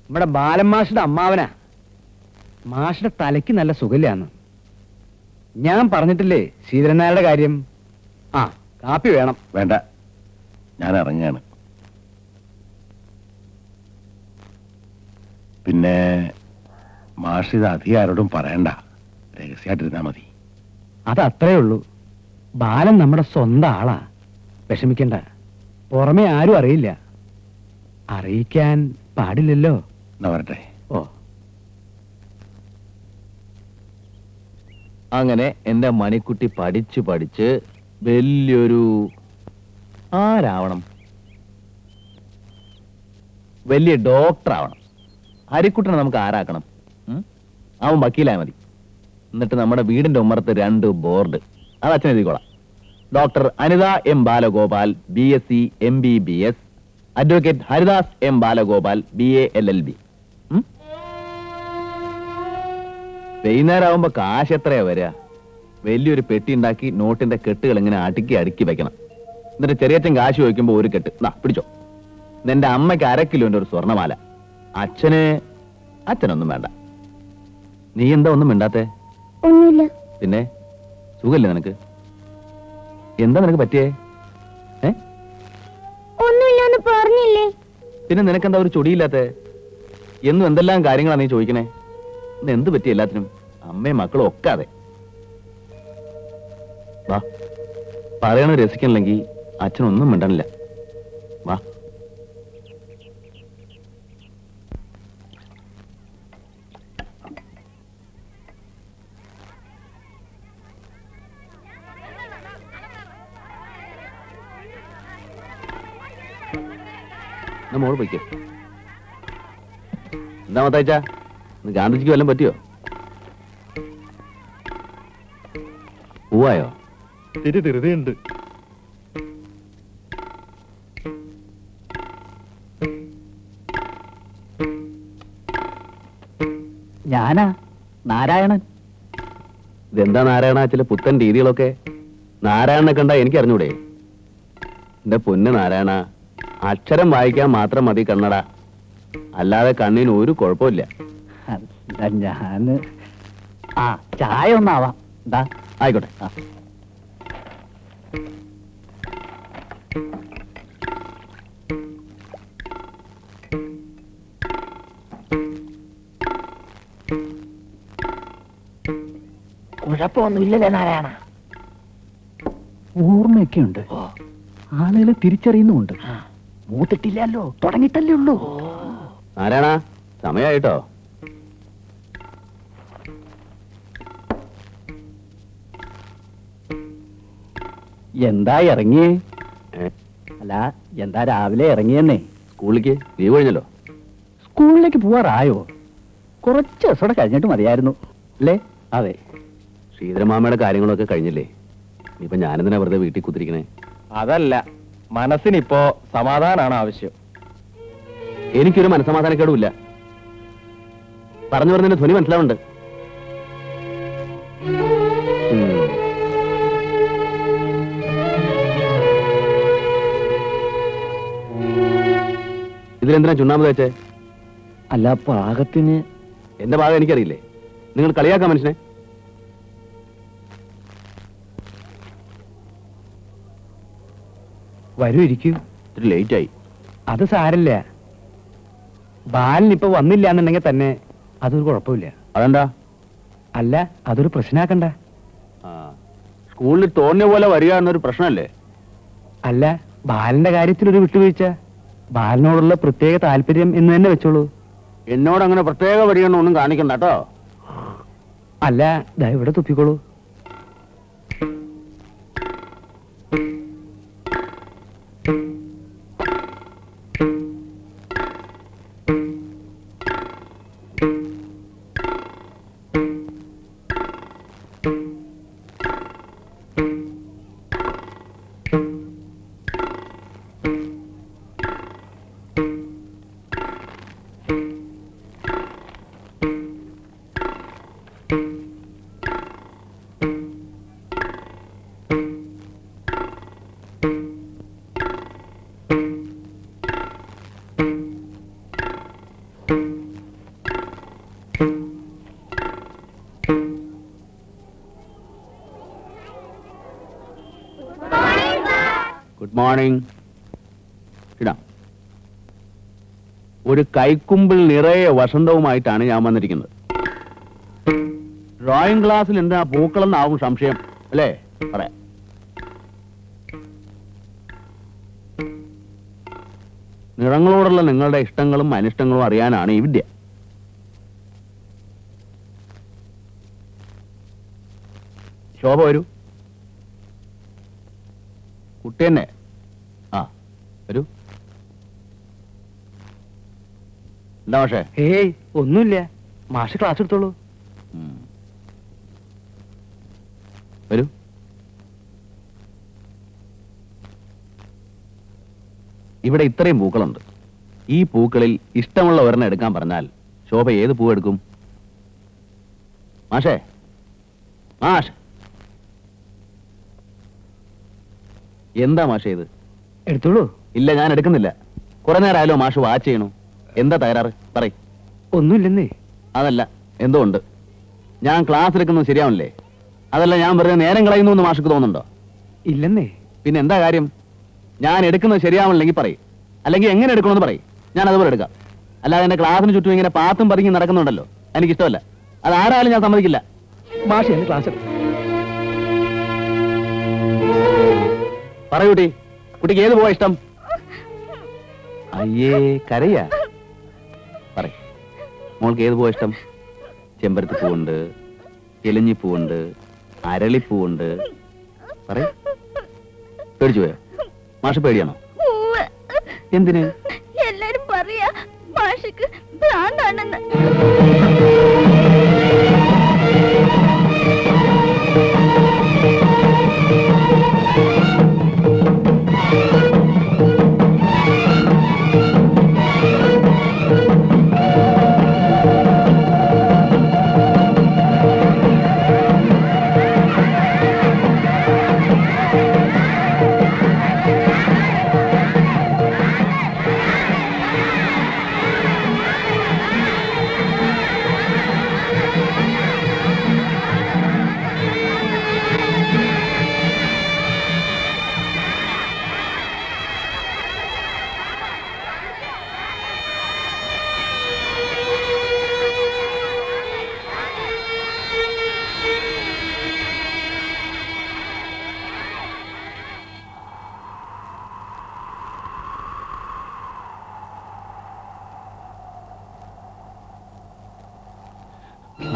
നമ്മുടെ ബാലൻ മാഷിന്റെ അമ്മാവനാ. മാഷിന്റെ തലയ്ക്ക് നല്ല സുഖമില്ലാന്ന് ഞാൻ പറഞ്ഞിട്ടില്ലേ ശ്രീധരൻ നായരുടെ കാര്യം. ആ, കാപ്പി വേണം? വേണ്ട, ഞാൻ ഇറങ്ങാണ്. പിന്നെ മാഷ് ഇത് അധികം ആരോടും പറയണ്ട, രഹസ്യമായിട്ടിരുന്നാ മതി. അതത്രേ ഉള്ളൂ. ബാലൻ നമ്മുടെ സ്വന്തം ആളാ, വിഷമിക്കണ്ട. പുറമെ ആരും അറിയില്ല. അറിയിക്കാൻ പാടില്ലല്ലോ. എന്നാ വരട്ടെ. ഓ, അങ്ങനെ എന്റെ മണിക്കുട്ടി പഠിച്ച് വലിയൊരു ആരാവണം? വലിയ ഡോക്ടർ ആവണം. ഹരിക്കുട്ടനെ നമുക്ക് ആരാക്കണം? അവൻ വക്കീലായ മതി. എന്നിട്ട് നമ്മുടെ വീടിന്റെ ഉമ്മറത്ത് 2 ബോർഡ്, അത് അച്ഛൻ എഴുതിക്കോളാം. Doctor Anitha M Balagopal, BSc MBBS, advocate Haridas M Balagopal, BA LLB. വൈകുന്നേരം ആവുമ്പോ കാശ് എത്രയാ വരിക? വലിയൊരു പെട്ടി ഉണ്ടാക്കി നോട്ടിന്റെ കെട്ടുകൾ ഇങ്ങനെ അടുക്കി വെക്കണം. എന്നിട്ട് ചെറിയച്ഛൻ കാശ് ചോദിക്കുമ്പോ ഒരു കെട്ട് പിടിച്ചോ. നിന്റെ അമ്മയ്ക്ക് 1/2 കിലോന്റെ ഒരു സ്വർണ്ണമാല, അച്ഛന് അച്ഛനൊന്നും വേണ്ട. നീ എന്താ ഒന്നും മിണ്ടാത്തെ? ഒന്നുമില്ല. പിന്നെ സുഖല്ലേ നിനക്ക്? എന്താ നിനക്ക് പറ്റിയേ? ഒന്നുമില്ലാന്ന് പറഞ്ഞില്ലേ? പിന്നെ നിനക്കെന്താ ഒരു ചൊടിയില്ലാത്തെ? എന്നും എന്തെല്ലാം കാര്യങ്ങളാണ് നീ ചോദിക്കണേ? ഇന്ന് എന്ത് പറ്റി എല്ലാത്തിനും? അമ്മയും മക്കളും ഒക്കെ അതെ. വാ, പറയണ രസിക്കണില്ലെങ്കിൽ അച്ഛനൊന്നും മിണ്ടണില്ല. വാ. മോള് പോയിക്കോ. എന്താ മത്തായിച്ചാ, ഗാന്ധിജിക്ക് വല്ലതും പറ്റിയോ? പോവായോ? തിരി ധൃതിയുണ്ട്. ഞാനാ നാരായണൻ. ഇതെന്താ നാരായണ ചില പുത്തൻ രീതികളൊക്കെ? നാരായണനെ കണ്ടാ എനിക്ക് അറിഞ്ഞൂടെ? എന്റെ പൊന്ന് നാരായണ, അക്ഷരം വായിക്കാൻ മാത്രം മതി കണ്ണട, അല്ലാതെ കണ്ണിന് ഒരു കുഴപ്പമില്ല. ഞാന് ചായ ഒന്നാവാം. എന്താ? ആയിക്കോട്ടെ. കുഴപ്പമൊന്നുമില്ലല്ലേ നാരായണ? ഓർമ്മയൊക്കെ ഉണ്ട്, ആളുകളെ തിരിച്ചറിയുന്നുമുണ്ട്. മൂത്തിട്ടില്ലല്ലോ, തുടങ്ങിയിട്ടല്ലേ ഉള്ളൂ. നാരായണ സമയായിട്ടോ? എന്താ ഇറങ്ങിയേ? അല്ല, എന്താ രാവിലെ ഇറങ്ങിയെന്നേ? സ്കൂളിലേക്ക് ലീവ് കഴിഞ്ഞല്ലോ. സ്കൂളിലേക്ക് പോവാറായോ? കുറച്ച് ദിവസം കഴിഞ്ഞിട്ട് മതിയായിരുന്നു അല്ലേ? അതെ, ശ്രീധരമാമയുടെ കാര്യങ്ങളൊക്കെ കഴിഞ്ഞില്ലേ? ഇനിയിപ്പോ ഞാനെന്തിനാ വെറുതെ വീട്ടിൽ കുത്തിരിക്കണേ? അതല്ല, മനസ്സിനിപ്പോ സമാധാനാണ് ആവശ്യം. എനിക്കൊരു മനസ്സമാധാനക്കേടുമില്ല. പറഞ്ഞു പറഞ്ഞതിന്റെ ധ്വനി മനസ്സിലാവുന്നുണ്ട്. ഇതിലെന്തിനാ ചുണ്ണാമ്പ് തേച്ചേ? അല്ല, പാകത്തിന്. എന്റെ ഭാഗം എനിക്കറിയില്ലേ? നിങ്ങൾ കളിയാക്കാം മനുഷ്യനെ. വരൂ, ഇരിക്കൂ. ഇത്തിരി ലേറ്റായി. അത് സാരല്ല. ബാലനിപ്പോ വന്നില്ല എന്നുണ്ടെങ്കിൽ തന്നെ അതൊരു കുഴപ്പമില്ല. അതെന്താ? അല്ല, അതൊരു പ്രശ്നമാക്കണ്ട. സ്കൂളിൽ തോന്നിയ പോലെ വരിക എന്നൊരു പ്രശ്നമല്ലേ? അല്ല, ബാലന്റെ കാര്യത്തിലൊരു വിട്ടുവീഴ്ച. ബാലനോടുള്ള പ്രത്യേക താല്പര്യം എന്ന് തന്നെ വെച്ചോളൂ. എന്നോട് അങ്ങനെ പ്രത്യേക വരികയൊന്നും കാണിക്കണ്ട കേട്ടോ. അല്ല, ദാ ഇവിടെ തുപ്പിക്കോളൂ. Good morning. ഇടാം. ഒരു കൈക്കുമ്പിൾ നിറയെ വസന്തവുമായിട്ടാണ് ഞാൻ വന്നിരിക്കുന്നത്. ഡ്രോയിങ് ക്ലാസ്സിൽ എന്താ പൂക്കളെന്നാവും സംശയം അല്ലേ? പറയാം. നിറങ്ങളോടുള്ള നിങ്ങളുടെ ഇഷ്ടങ്ങളും അനിഷ്ടങ്ങളും അറിയാനാണ് ഈ വിദ്യ. ശോഭ വരൂ. കുട്ടി തന്നെ. വരൂ. എന്താ മാഷേ? ഏയ്, ഒന്നുമില്ല. മാഷ് ക്ലാസ് എടുത്തോളൂ. വരൂ. ഇവിടെ ഇത്രയും പൂക്കളുണ്ട്. ഈ പൂക്കളിൽ ഇഷ്ടമുള്ള ഒരെണ്ണം എടുക്കാൻ പറഞ്ഞാൽ ശോഭ ഏത് പൂ എടുക്കും? മാഷേ, മാഷ്, എന്താ മാഷേ ഇത്? എടുത്തോളൂ. ഇല്ല, ഞാൻ എടുക്കുന്നില്ല. കുറെ നേരമായാലോ മാഷ് വാച്ച് ചെയ്യണു. എന്താ തകരാറ്? പറയ്. ഒന്നുമില്ലെന്നേ. അതല്ല, എന്തോ ഉണ്ട്. ഞാൻ ക്ലാസ് എടുക്കുന്നത് ശരിയാവില്ലേ? അതല്ല, ഞാൻ വെറുതെ നേരം കളയുന്നു എന്ന് മാഷക്ക് തോന്നുന്നുണ്ടോ? ഇല്ലെന്നേ. പിന്നെ എന്താ കാര്യം? ഞാൻ എടുക്കുന്നത് ശരിയാവണില്ലെങ്കിൽ പറയും, അല്ലെങ്കിൽ എങ്ങനെ എടുക്കണമെന്ന് പറയും, ഞാൻ അതുപോലെ എടുക്കാം. അല്ലാതെ എന്റെ ക്ലാസ്സിന് ചുറ്റും ഇങ്ങനെ പാത്തും പതുങ്ങി നടക്കുന്നുണ്ടല്ലോ, എനിക്കിഷ്ടമല്ല. അത് ആരായാലും ഞാൻ സമ്മതിക്കില്ല. മാഷ് എന്നെ ക്ലാസ് എടുക്കും. പറയൂ കുട്ടി, കുട്ടിക്ക് ഏത് പോവാ ഇഷ്ടം? അയ്യേ, കരയാ. പറ, മോൾക്ക് ഏത് പോവാ ഇഷ്ടം? ചെമ്പരത്തി പൂവുണ്ട്, എലിഞ്ഞിപ്പൂവുണ്ട്, അരളിപ്പൂവുണ്ട്. പറ. പേടിച്ചു പോയോ? മാഷ് പേടിയാണോ? എന്തിന്? എല്ലാരും പറയാ മാഷക്ക് ഭ്രാന്താണെന്ന്.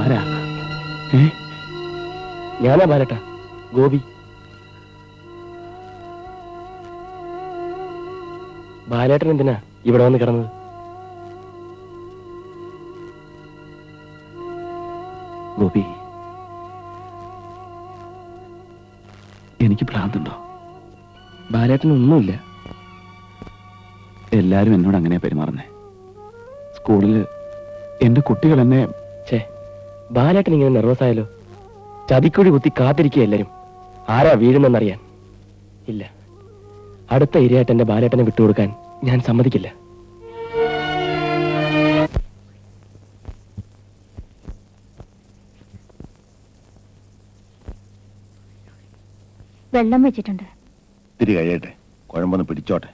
ആരാ? ഞാനാ ബാലേട്ട, ഗോപി. ബാലേട്ടൻ എന്തിനാ ഇവിടെ വന്ന് കിടന്നത്? ഗോപി, എനിക്ക് ഭ്രാന്തുണ്ടോ? ബാലേട്ടനൊന്നുമില്ല. എല്ലാരും എന്നോട് അങ്ങനെയാ പെരുമാറുന്നേ. സ്കൂളില് എന്റെ കുട്ടികൾ എന്നെ... ഛേ, ബാലേട്ടൻ ഇങ്ങനെ നെർവസ് ആയാലോ? ചതിക്കുഴി കുത്തി കാത്തിരിക്കുക എല്ലാരും, ആരാ വീഴുന്നെന്നറിയാൻ. ഇല്ല, അടുത്ത ഇരയായിട്ട് എന്റെ ബാലേട്ടനെ വിട്ടുകൊടുക്കാൻ ഞാൻ സമ്മതിക്കില്ല. വെള്ളം വെച്ചിട്ടുണ്ട്. ഇത്തിരി കഴിയട്ടെ, കുഴമ്പൊന്ന് പിടിച്ചോട്ടെ.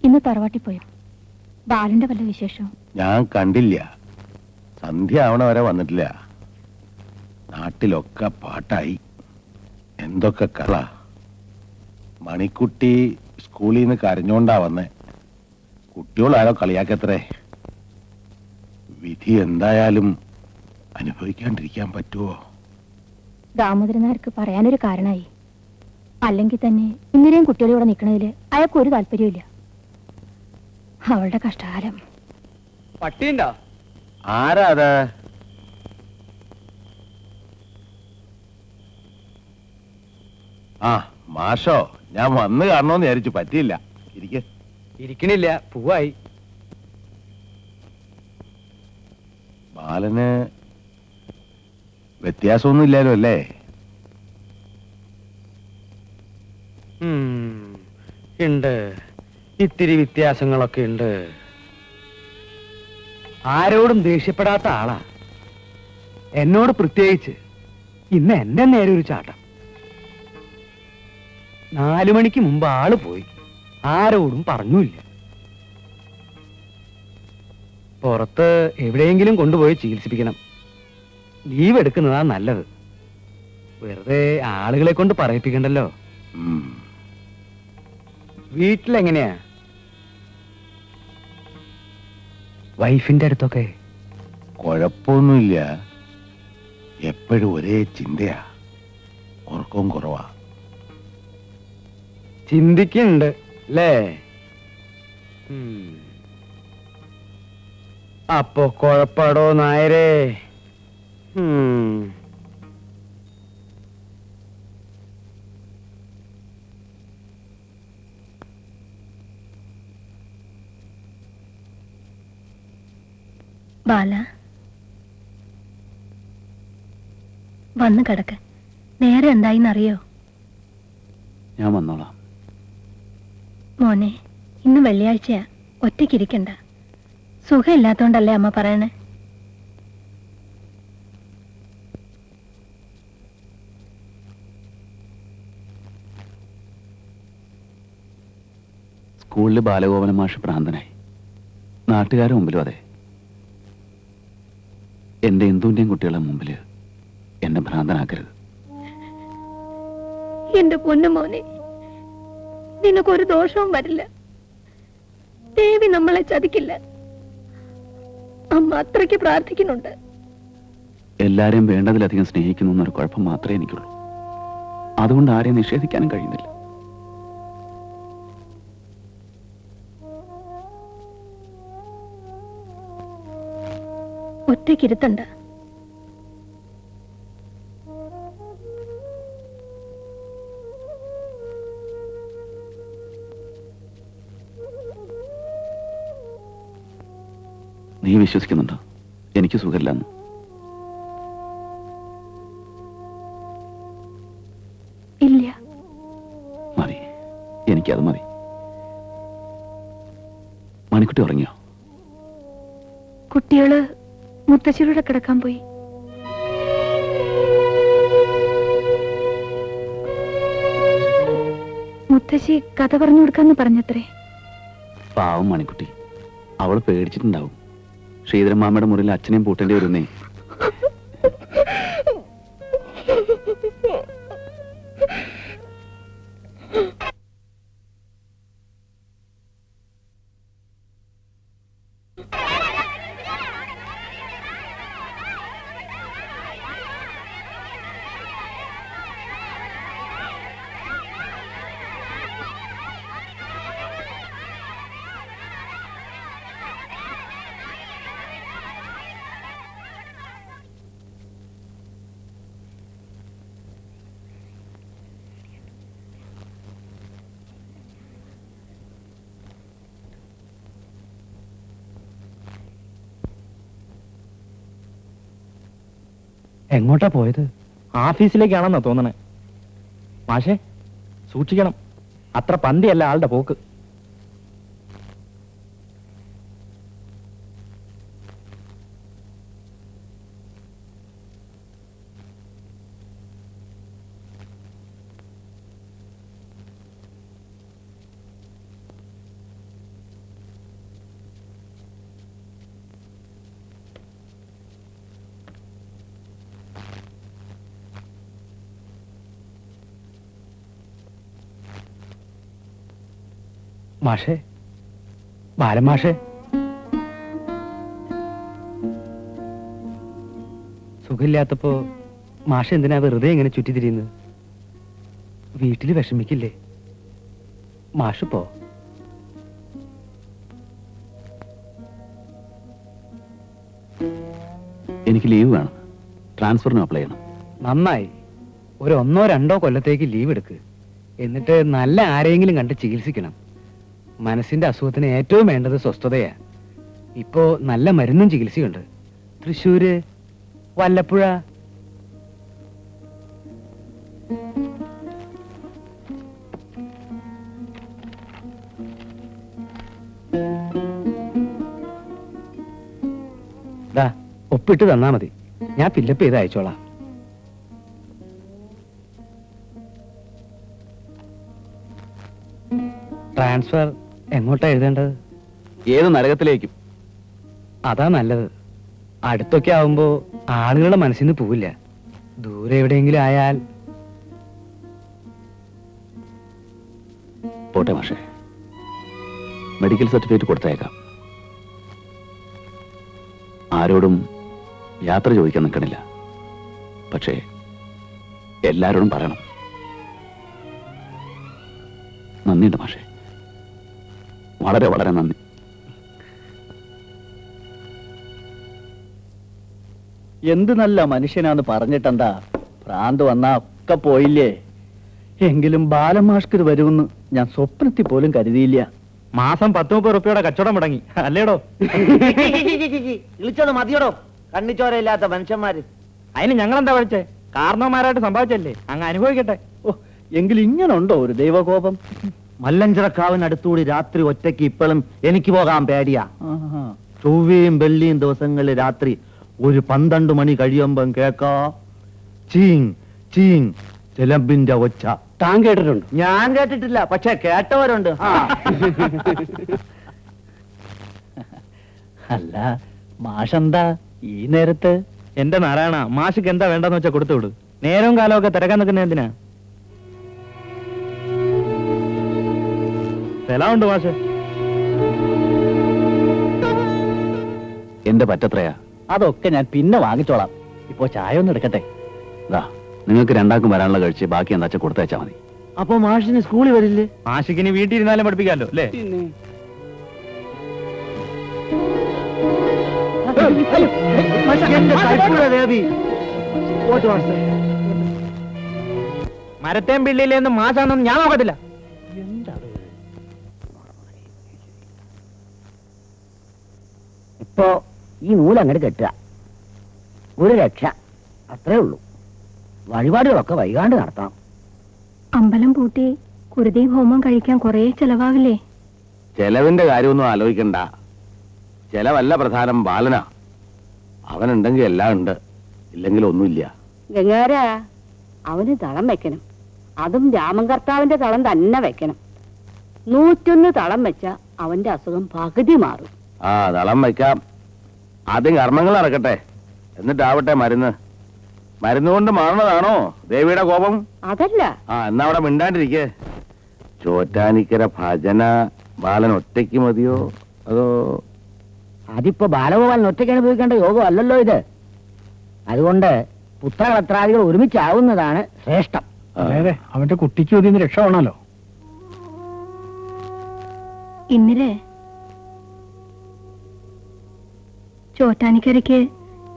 ഇന്ന് തറവാട്ടി പോയോ? ബാലന്റെ വല്ല വിശേഷവും? ഞാൻ കണ്ടില്ല, സന്ധ്യ ആവണ വരെ വന്നിട്ടില്ല. നാട്ടിലൊക്കെ പാട്ടായി, എന്തൊക്കെ കള. മണിക്കുട്ടി സ്കൂളിൽ നിന്ന് കരഞ്ഞോണ്ടാ വന്നേ. കുട്ടികളാരോ കളിയാക്കത്രേ. വിധി എന്തായാലും അനുഭവിക്കാണ്ടിരിക്കാൻ പറ്റുമോ? ദാമോദരനാർക്ക് പറയാനൊരു കാരണമായി. അല്ലെങ്കിൽ തന്നെ ഇന്നലെയും കുട്ടികളോടെ നിൽക്കണതില് അയാൾക്കൊരു താല്പര്യമില്ല. അവളുടെ കഷ്ടകാലം. പട്ടിയുണ്ടോ? ആരാ അത്? ആ, മാഷോ, ഞാൻ വന്ന് കാണണോന്ന് വിചാരിച്ചു, പറ്റിയില്ല. ഇരിക്കെ. ഇരിക്കണില്ല, പൂവായി. ബാലന് വ്യത്യാസമൊന്നും ഇല്ലാലോ അല്ലേ? ഉണ്ട്, ഇത്തിരി വ്യത്യാസങ്ങളൊക്കെ ഉണ്ട്. ആരോടും ദേഷ്യപ്പെടാത്ത ആളാ. എന്നോട് പ്രത്യേകിച്ച്. ഇന്ന് എന്റെ നേരെ ഒരു ചാട്ടം. 4 മണിക്ക് മുമ്പ് ആള് പോയി, ആരോടും പറഞ്ഞില്ല. പുറത്ത് എവിടെയെങ്കിലും കൊണ്ടുപോയി ചികിത്സിപ്പിക്കണം. ലീവ് എടുക്കുന്നതാ നല്ലത്. വെറുതെ ആളുകളെ കൊണ്ട് പറയിപ്പിക്കണ്ടല്ലോ. വീട്ടിലെങ്ങനെയാ? വൈഫിന്റെ അടുത്തൊക്കെ? കുഴപ്പമൊന്നുമില്ല, എപ്പോഴും ഒരേ ചിന്തയാ, ഉറക്കവും കുറവാ. ചിന്തിക്കുന്നുണ്ട് അല്ലേ? അപ്പൊ കുഴപ്പാടോ നായരേ? ബാല, വന്ന് കിടക്ക്. നേരെ എന്തായിന്നറിയോ? ഞാൻ വന്നോളാം. മോനെ, ഇന്ന് വെള്ളിയാഴ്ചയാ, ഒറ്റയ്ക്കിരിക്കണ്ട. സുഖമില്ലാത്തോണ്ടല്ലേ അമ്മ പറയണേ? സ്കൂളിൽ ബാലഗോപാലൻ മാഷ് ഭ്രാന്തനായി. നാട്ടുകാരുടെ മുമ്പിലും അതെ. എന്റെ എന്തുവിന്റെയും കുട്ടികളുടെ മുമ്പിൽ എന്നെ ഭ്രാന്തനാക്കരുത്. എന്റെ പൊന്നുമോനെ, നിനക്കൊരു ദോഷവും വരില്ല. ദേവി നമ്മളെ ചതിക്കില്ല. അമ്മ അത്രയ്ക്ക് പ്രാർത്ഥിക്കുന്നുണ്ട്. എല്ലാരെയും വേണ്ടതിലധികം സ്നേഹിക്കുന്നു എന്നൊരു കുഴപ്പം മാത്രമേ എനിക്കുള്ളൂ. അതുകൊണ്ട് ആരെയും നിഷേധിക്കാനും കഴിയുന്നില്ല. ഒറ്റയ്ക്കിരുത്തണ്ട. നീ വിശ്വസിക്കുന്നുണ്ടോ എനിക്ക് സുഖമില്ലെന്ന്? ഇല്ല. മതി, എനിക്കത് മതി. മണിക്കുട്ടി ഉറങ്ങിയോ? കുട്ടികള് മുത്തശ്ശിയുടെ കിടക്കാൻ പോയി. മുത്തശ്ശി കഥ പറഞ്ഞു കൊടുക്കാന്ന് പറഞ്ഞത്രേ. പാവം മണിക്കുട്ടി, അവള് പേടിച്ചിട്ടുണ്ടാവും. ശ്രീധരമാമയുടെ മുറിയിൽ അച്ഛനെയും പൂട്ടേണ്ടി വരുന്നേ. എങ്ങോട്ടാ പോയത്? ആഫീസിലേക്കാണെന്നാ തോന്നണേ. മാഷേ, സൂക്ഷിക്കണം. അത്ര പന്തിയല്ല ആളുടെ പോക്ക്. മാഷേ, ബാലമാഷേ, സുഖമില്ലാത്തപ്പോ മാഷ എന്തിനാ വെറുതെ ഇങ്ങനെ ചുറ്റിത്തിരിയുന്നത്? വീട്ടിൽ വിഷമിക്കില്ലേ? മാഷിപ്പോ എനിക്ക് ലീവ് വേണം. ട്രാൻസ്ഫറിന് അപ്ലൈ ചെയ്യണം. നന്നായി. ഒരു 1-2 കൊല്ലത്തേക്ക് ലീവ് എടുക്ക്. എന്നിട്ട് നല്ല ആരെങ്കിലും കണ്ട് ചികിത്സിക്കണം. മനസ്സിന്റെ അസുഖത്തിന് ഏറ്റവും വേണ്ടത് സ്വസ്ഥതയാ. ഇപ്പോ നല്ല മരുന്നും ചികിത്സയുണ്ട്. തൃശ്ശൂര്, വല്ലപ്പുഴ. ദാ, ഒപ്പിട്ട് തന്നാ മതി. ഞാൻ ഫില്ലപ്പ് ചെയ്ത് അയച്ചോളാം. ട്രാൻസ്ഫർ എങ്ങോട്ടാ എഴുതേണ്ടത്? ഏത് നരകത്തിലേക്കും. അതാ നല്ലത്. അടുത്തൊക്കെ ആവുമ്പോ ആളുകളുടെ മനസ്സിൽ നിന്ന് പോവില്ല. ദൂരെ എവിടെയെങ്കിലും ആയാൽ. പോട്ടെ മാഷേ, മെഡിക്കൽ സർട്ടിഫിക്കറ്റ് കൊടുത്തയക്കാം. ആരോടും യാത്ര ചോദിക്കാൻ നിൽക്കണില്ല. പക്ഷേ എല്ലാരോടും പറയണം. നന്ദിയുണ്ട് മാഷേ, വളരെ വളരെ നന്ദി. എന്ത് നല്ല മനുഷ്യനാന്ന് പറഞ്ഞിട്ടെന്താ? ഭ്രാന്ത് വന്നാ ഒക്കെ പോയില്ലേ? എങ്കിലും ബാലമാഷ്ക്ക് ഇത് വരുമെന്ന് ഞാൻ സ്വപ്നത്തിൽ പോലും കരുതിയില്ല. മാസം 10-30 റുപ്യയുടെ കച്ചവടം മുടങ്ങി അല്ലേടോ? വിളിച്ചത് മതിയോടോ, കണ്ണിച്ചോരയില്ലാത്ത മനുഷ്യന്മാര്. അതിന് ഞങ്ങളെന്താ പഠിച്ചേ? കാരണവന്മാരായിട്ട് സംഭവിച്ചല്ലേ, അങ്ങ് അനുഭവിക്കട്ടെ. ഓ, എങ്കിലും ഇങ്ങനുണ്ടോ ഒരു ദൈവകോപം? മല്ലഞ്ചിറക്കാവിനടുത്തൂടി രാത്രി ഒറ്റയ്ക്ക് ഇപ്പോഴും എനിക്ക് പോകാൻ പേടിയാ. ചൊവ്വയും വെള്ളിയും ദിവസങ്ങളിൽ രാത്രി ഒരു 12 മണി കഴിയുമ്പം കേക്കാ ചീങ് ചീങ് ചിലമ്പിന്റെ ഒച്ച. താൻ കേട്ടിട്ടുണ്ട്? ഞാൻ കേട്ടിട്ടില്ല, പക്ഷെ കേട്ടവരുണ്ട്. അല്ല മാഷെന്താ ഈ നേരത്ത്? എന്റെ നാരായണ, മാഷിക്ക് എന്താ വേണ്ടെന്ന് വെച്ചാ കൊടുത്തു വിട്. നേരവും കാലമൊക്കെ തിരക്കാൻ നിൽക്കുന്ന എന്തിനാ? സ്ഥലമുണ്ട് മാഷ്. എന്റെ പറ്റത്രയാ? അതൊക്കെ ഞാൻ പിന്നെ വാങ്ങിച്ചോളാം. ഇപ്പോ ചായ ഒന്ന് എടുക്കട്ടെ. നിങ്ങൾക്ക് രണ്ടാക്കും വരാനുള്ള കഴിച്ച് ബാക്കി എന്താ വെച്ചാൽ കൊടുത്തയച്ചാ മതി. അപ്പൊ മാഷിന് സ്കൂളിൽ വരില്ലേ? മാഷിക്ക് ഇനി വീട്ടിൽ ഇരുന്നാലും പഠിപ്പിക്കാമല്ലോ അല്ലേ? മരത്തേം പിള്ളിയിലേന്ന് മാസാണെന്ന് ഞാൻ നോക്കത്തില്ല. ഇപ്പോ ഈ നൂലങ്ങോട്ട് കെട്ടുക, ഒരു രക്ഷ, അത്രേ ഉള്ളൂ. വഴിപാടുകളൊക്കെ വൈകാണ്ട് നടത്താം. അമ്പലം പൂട്ടി കുരുതി ഹോമം കഴിക്കാൻ കുറേ ചെലവാവില്ലേ? ചെലവിന്റെ കാര്യമൊന്നും ആലോചിക്കണ്ട. ചെലവല്ല പ്രധാനം, ബാലനാ. അവനുണ്ടെങ്കിൽ എല്ലാം ഉണ്ട്, ഇല്ലെങ്കിൽ ഒന്നുമില്ല. ഗംഗാര, അവന് തളം വെക്കണം. അതും രാമകർത്താവിന്റെ തളം തന്നെ വെക്കണം. 101 തളം വെച്ച അവന്റെ അസുഖം പകുതി മാറും. ആ, തളം വയ്ക്കാം. ആദ്യം കർമ്മങ്ങൾ നടക്കട്ടെ, എന്നിട്ടാവട്ടെ മരുന്ന്. മരുന്ന് കൊണ്ട് മാറണതാണോ ദേവിയുടെ കോപം? അതല്ല. ആ, എന്നാ അവിടെ മിണ്ടാണ്ടിരിക്കേ. ചോറ്റാനിക്കര ഭജന ബാലൻ ഒറ്റയ്ക്ക് മതിയോ അതോ? അതിപ്പോ ബാലഗോപാലൻ ഒറ്റയ്ക്ക് അനുഭവിക്കേണ്ട യോഗം അല്ലല്ലോ ഇത്. അതുകൊണ്ട് പുത്രകളത്രാദികൾ ഒരുമിച്ചാവുന്നതാണ് ശ്രേഷ്ഠം. അതെ, അവന്റെ കുട്ടിക്ക് ഒതിന്ന് രക്ഷമാണല്ലോ. ഇന്നലെ ചോറ്റാനിക്കരയ്ക്ക്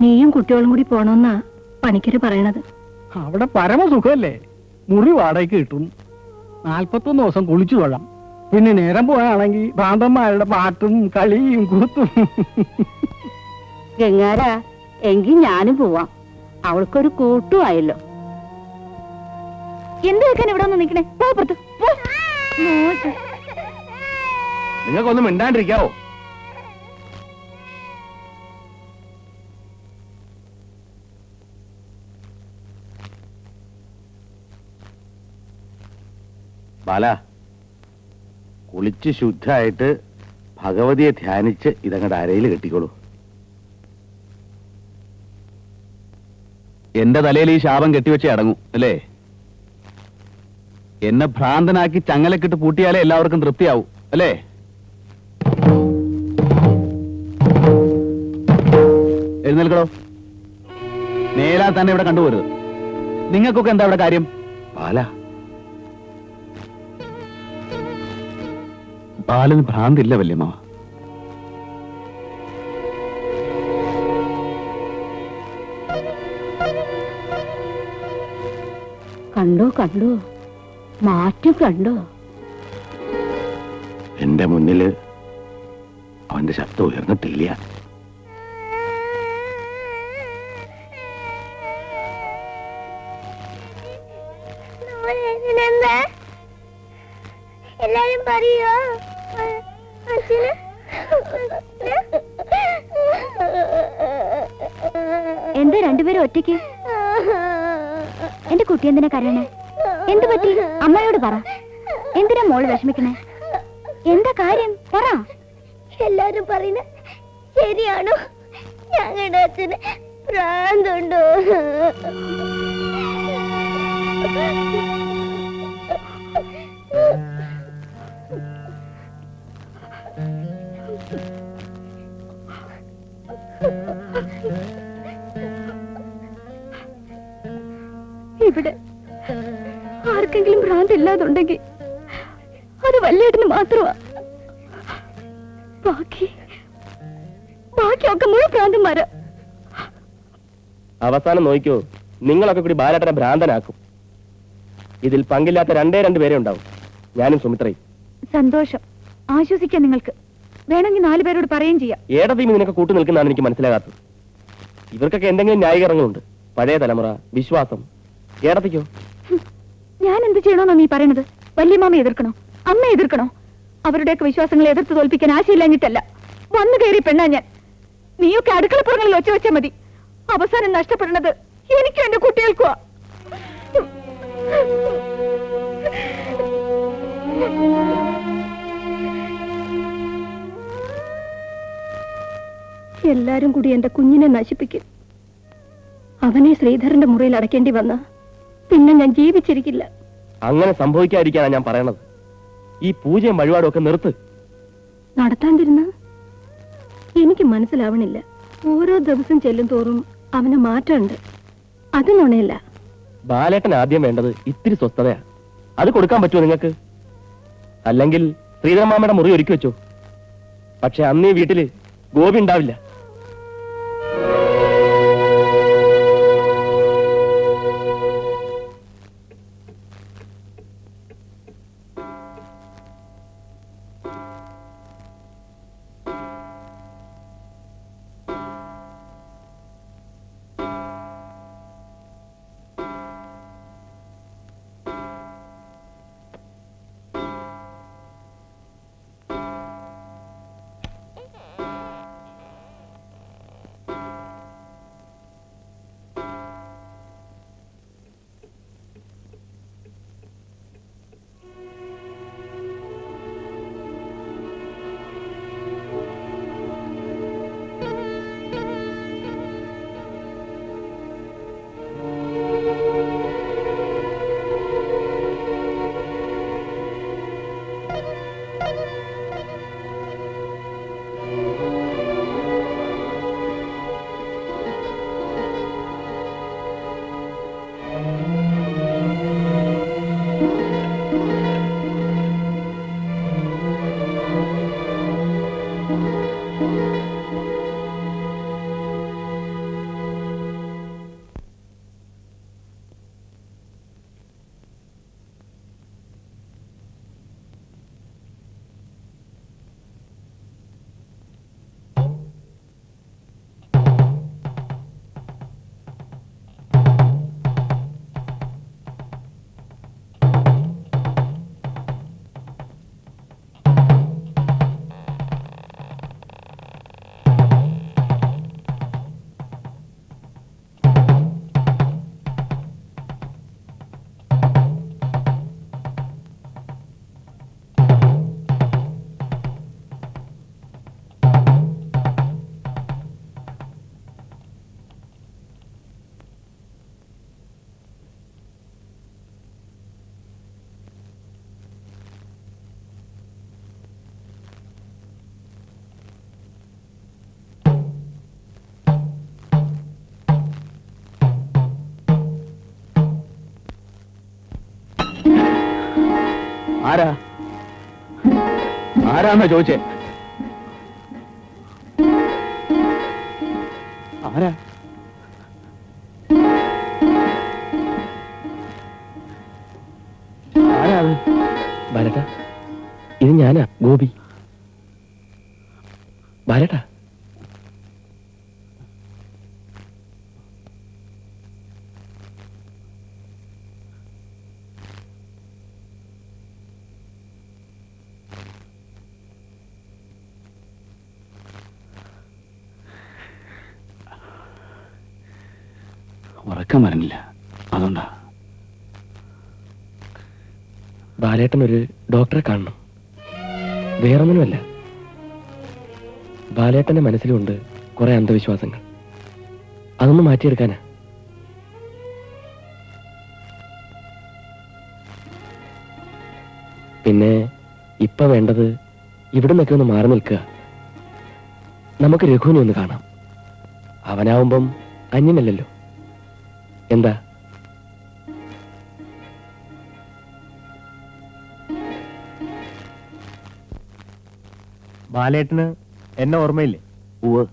നീയും കുട്ടികളും കൂടി പോണോന്നാ പണിക്കര് പറയണത്. അവിടെ പരമസുഖമല്ലേ, മുറി വാടകയ്ക്ക് കിട്ടും. 41 ദിവസം കുളിച്ചു തൊഴാം. പിന്നെ നേരം പോയാണെങ്കിൽ ഭ്രാന്തന്മാരുടെ പാട്ടും കളിയും കൂത്തും. ഗംഗാര, എങ്കിൽ ഞാനും പോവാം. അവൾക്കൊരു കൂട്ടുമായല്ലോ. എന്ത് വെക്കാൻ ഇവിടെ ഒന്ന് നിൽക്കണേ? പോ പുറത്ത്, പോ. നിങ്ങൾക്കൊന്നും മിണ്ടാണ്ടിരിക്കാവോ? ബാല, കുളിച്ച് ശുദ്ധമായിട്ട് ഭഗവതിയെ ധ്യാനിച്ച് ഇതങ്ങടെ അരയിൽ കെട്ടിക്കോളൂ. എന്റെ തലയിൽ ഈ ശാപം കെട്ടിവെച്ച് അടങ്ങും അല്ലേ? എന്നെ ഭ്രാന്തനാക്കി ചങ്ങലക്കിട്ട് പൂട്ടിയാലേ എല്ലാവർക്കും തൃപ്തിയാവും അല്ലേ? എഴുന്നേൽക്കടോ. നേരാ തന്നെ ഇവിടെ കണ്ടുപോരുത്. നിങ്ങൾക്കൊക്കെ എന്താ ഇവിടെ കാര്യം? ബാല, ബാലന് ഭ്രാന്തില്ല വല്യമ്മ. കണ്ടോ കണ്ടോ, മാറ്റം കണ്ടോ? എന്റെ മുന്നില് അവന്റെ ശബ്ദം ഉയർന്നിട്ടില്ല. എല്ലാരും പറയോ എന്താ രണ്ടുപേരും ഒറ്റയ്ക്ക്? എന്റെ കുട്ടി എന്തിനാ കരയണേ? എന്ത് പറ്റി? അമ്മയോട് പറ. എന്തിനാ മോള് വിഷമിക്കണേ? എന്താ കാര്യം പറ. എല്ലാരും പറയുന്ന ശരിയാണോ? ഞങ്ങളുടെ അച്ഛന് ഭ്രാന്തുണ്ടോ? ഇവിടെ ആർക്കെങ്കിലും ഭ്രാന്തില്ലാതുണ്ടെങ്കിൽ അത് വല്യേട്ടന് മാത്രമാ. ബാക്കിയൊക്കെ മുഴുവൻ ഭ്രാന്തന്മാരാ. അവസാനം നോക്കിയോ, നിങ്ങളൊക്കെ കൂടി ബാലേട്ടനെ ഭ്രാന്തനാക്കും. ഇതിൽ പങ്കില്ലാത്ത 2 പേരെ ഉണ്ടാവും, ഞാനും സുമിത്രയും. സന്തോഷം, ആശ്വസിക്കാം. നിങ്ങൾക്ക് വേണമെങ്കിൽ 4 പേരോട് പറയുകയും ചെയ്യാം. ഏടതീമി നിനക്ക് കൂട്ടു നിൽക്കുന്നതാണ് എനിക്ക് മനസ്സിലാകാത്തത്. ഇവർക്കൊക്കെ എന്തെങ്കിലും ന്യായീകരണങ്ങളുണ്ട്. പഴയ തലമുറ, വിശ്വാസം. ഏടത്തിക്കോ? ഞാൻ എന്ത് ചെയ്യണമെന്നാ നീ പറയണത്? വല്യമാമ എതിർക്കണോ? അമ്മ എതിർക്കണോ? അവരുടെയൊക്കെ വിശ്വാസങ്ങളെ എതിർത്ത് തോൽപ്പിക്കാൻ ആശയില്ലാഞ്ഞിട്ടല്ല, വന്നു കയറി പെണ്ണാ ഞാൻ. നീയൊക്കെ അടുക്കളപ്പുറങ്ങളിൽ ഒച്ച വെച്ചാൽ മതി. അവസാനം നഷ്ടപ്പെടുന്നത് എനിക്കും എന്റെ കുട്ടികൾക്കുവാ. എല്ലാരും കൂടി എന്റെ കുഞ്ഞിനെ നശിപ്പിക്കും. അവനെ ശ്രീധരന്റെ മുറിയിൽ അടയ്ക്കേണ്ടി വന്ന പിന്നെ ഞാൻ ജീവിച്ചിരിക്കില്ല. അങ്ങനെ സംഭവിക്കാതിരിക്കാനാണ് ഞാൻ പറയണത്. ഈ പൂജയും വഴിപാടും ഒക്കെ നിർത്ത്. നടത്താൻ തരുന്ന എനിക്ക് മനസ്സിലാവണില്ല. ഓരോ ദിവസം ചെല്ലും തോറും അവന് മാറ്റമുണ്ട്. അത് നുണയല്ല. ബാലേട്ടൻ ആദ്യം വേണ്ടത് ഇത്തിരി സ്വസ്ഥതയാ. അത് കൊടുക്കാൻ പറ്റുമോ നിങ്ങൾക്ക്? അല്ലെങ്കിൽ ശ്രീധരമാമയുടെ മുറി ഒരുക്കി വെച്ചോ. പക്ഷെ അന്ന് ഈ വീട്ടില് ഗോപി ഉണ്ടാവില്ല. ആരാ ആരാന്നാ ചോദിച്ചേ? ആരാ? ആരാ അത്? ബാലേട്ട, ഇത് ഞാനാ, ഗോപി. ബാലേട്ട, ഉറക്കം വരണില്ല, അതുകൊണ്ടാ. ബാലേട്ടൻ ഒരു ഡോക്ടറെ കാണണം. വേറൊന്നിനുമല്ല, ബാലേട്ടന്റെ മനസ്സിലുണ്ട് കുറെ അന്ധവിശ്വാസങ്ങൾ. അതൊന്ന് മാറ്റിയെടുക്കാനാ. പിന്നെ ഇപ്പൊ വേണ്ടത് ഇവിടുന്നൊക്കെ ഒന്ന് മാറി നിൽക്കുക. നമുക്ക് രഘുവിനെ ഒന്ന് കാണാം. അവനാവുമ്പം അന്യനല്ലല്ലോ. എന്താ? ബാലേട്ടന് എന്നെ ഓർമ്മയില്ലേ? ഉവ്വ്.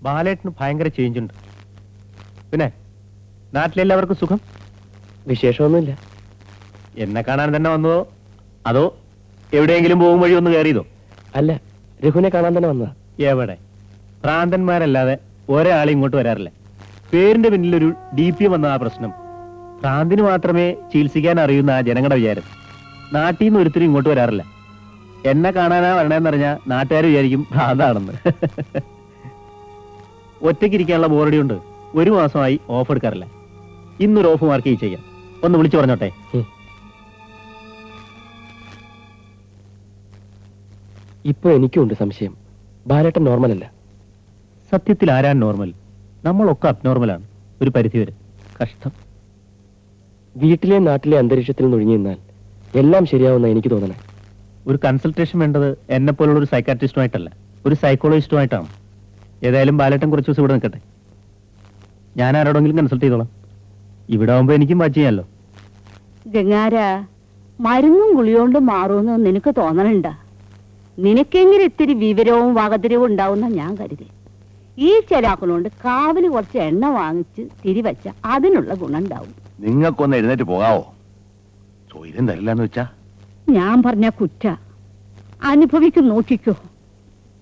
ബാലേട്ടന് ഭയങ്കര ചേഞ്ച് ഉണ്ട്. പിന്നെ നാട്ടിലെല്ലാവർക്കും സുഖം? വിശേഷമൊന്നുമില്ല. എന്നെ കാണാൻ തന്നെ വന്നതോ അതോ എവിടെയെങ്കിലും പോകും വഴി ഒന്ന് കയറിയതോ? അല്ല, രഘുവിനെ കാണാൻ തന്നെ വന്നതാ. എവിടെ? ഭ്രാന്തന്മാരല്ലാതെ ഒരാളും ഇങ്ങോട്ട് വരാറില്ല. പേരിന്റെ പിന്നിലൊരു DP വന്ന ആ പ്രശ്നം. ഭ്രാന്തിന് മാത്രമേ ചികിത്സിക്കാൻ അറിയുന്ന ആ ജനങ്ങളുടെ വിചാരം. നാട്ടിൽ നിന്ന് ഒരുത്തരും ഇങ്ങോട്ട് വരാറില്ല. എന്നെ കാണാനാ വരണേന്ന് പറഞ്ഞാൽ നാട്ടുകാർ വിചാരിക്കും ഭ്രാന്താണെന്ന്. ഒറ്റയ്ക്ക് ഇരിക്കാനുള്ള ബോറടി കൊണ്ട് ഒരു മാസമായി ഓഫ് എടുക്കാറില്ല. ഇന്നൊരു ഓഫ് മാർക്ക് ചെയ്യാം. ഒന്ന് വിളിച്ചു പറഞ്ഞോട്ടെ. ഇപ്പൊ എനിക്കുണ്ട് സംശയം. ബാലേട്ടൻ നോർമൽ അല്ല. സത്യത്തിൽ ആരാൻ നോർമൽ? നമ്മളൊക്കെ അബ്നോർമലാണ് ഒരു പരിധിവരെ. കഷ്ടം. വീട്ടിലെ നാട്ടിലെ അന്തരീക്ഷത്തിൽ നൊഴിഞ്ഞു നിന്നാൽ എല്ലാം ശരിയാവുന്ന എനിക്ക് തോന്നണേ. ഒരു കൺസൾട്ടേഷൻ വേണ്ടത് എന്നെ പോലുള്ള ഒരു സൈക്കാട്രിസ്റ്റുമായിട്ടല്ല, ഒരു സൈക്കോളജിസ്റ്റുമായിട്ടാണ്. ഏതായാലും ബാലേട്ടൻ കുറച്ച് ദിവസം ഇവിടെ നിൽക്കട്ടെ. ഞാൻ ആരോടെങ്കിലും കൺസൾട്ട് ചെയ്തോളാം. ഇവിടെ ആവുമ്പോ എനിക്കും വാച്ച് ചെയ്യാമല്ലോ. ഗംഗാര, മരുന്നും ഗുളിയോണ്ടും മാറുമെന്ന് നിനക്ക് തോന്നണുണ്ട? നിനക്കെങ്കിലും ഇത്തിരി വിവരവും വകതിരിവും ഉണ്ടാവുന്ന ഞാൻ കരുതി. ഈ ചെലാക്കളോണ്ട് കാവില് കുറച്ച് എണ്ണ വാങ്ങിച്ച് തിരിവച്ച അതിനുള്ള ഗുണം ഉണ്ടാവും. നിങ്ങൾക്കൊന്ന് എഴുന്നേറ്റ് പോകാവോ? സ്വൈര്യം തരില്ലെന്ന് വെച്ചാ ഞാൻ പറഞ്ഞ കുറ്റ അനുഭവിക്കും. നോക്കിക്കോ,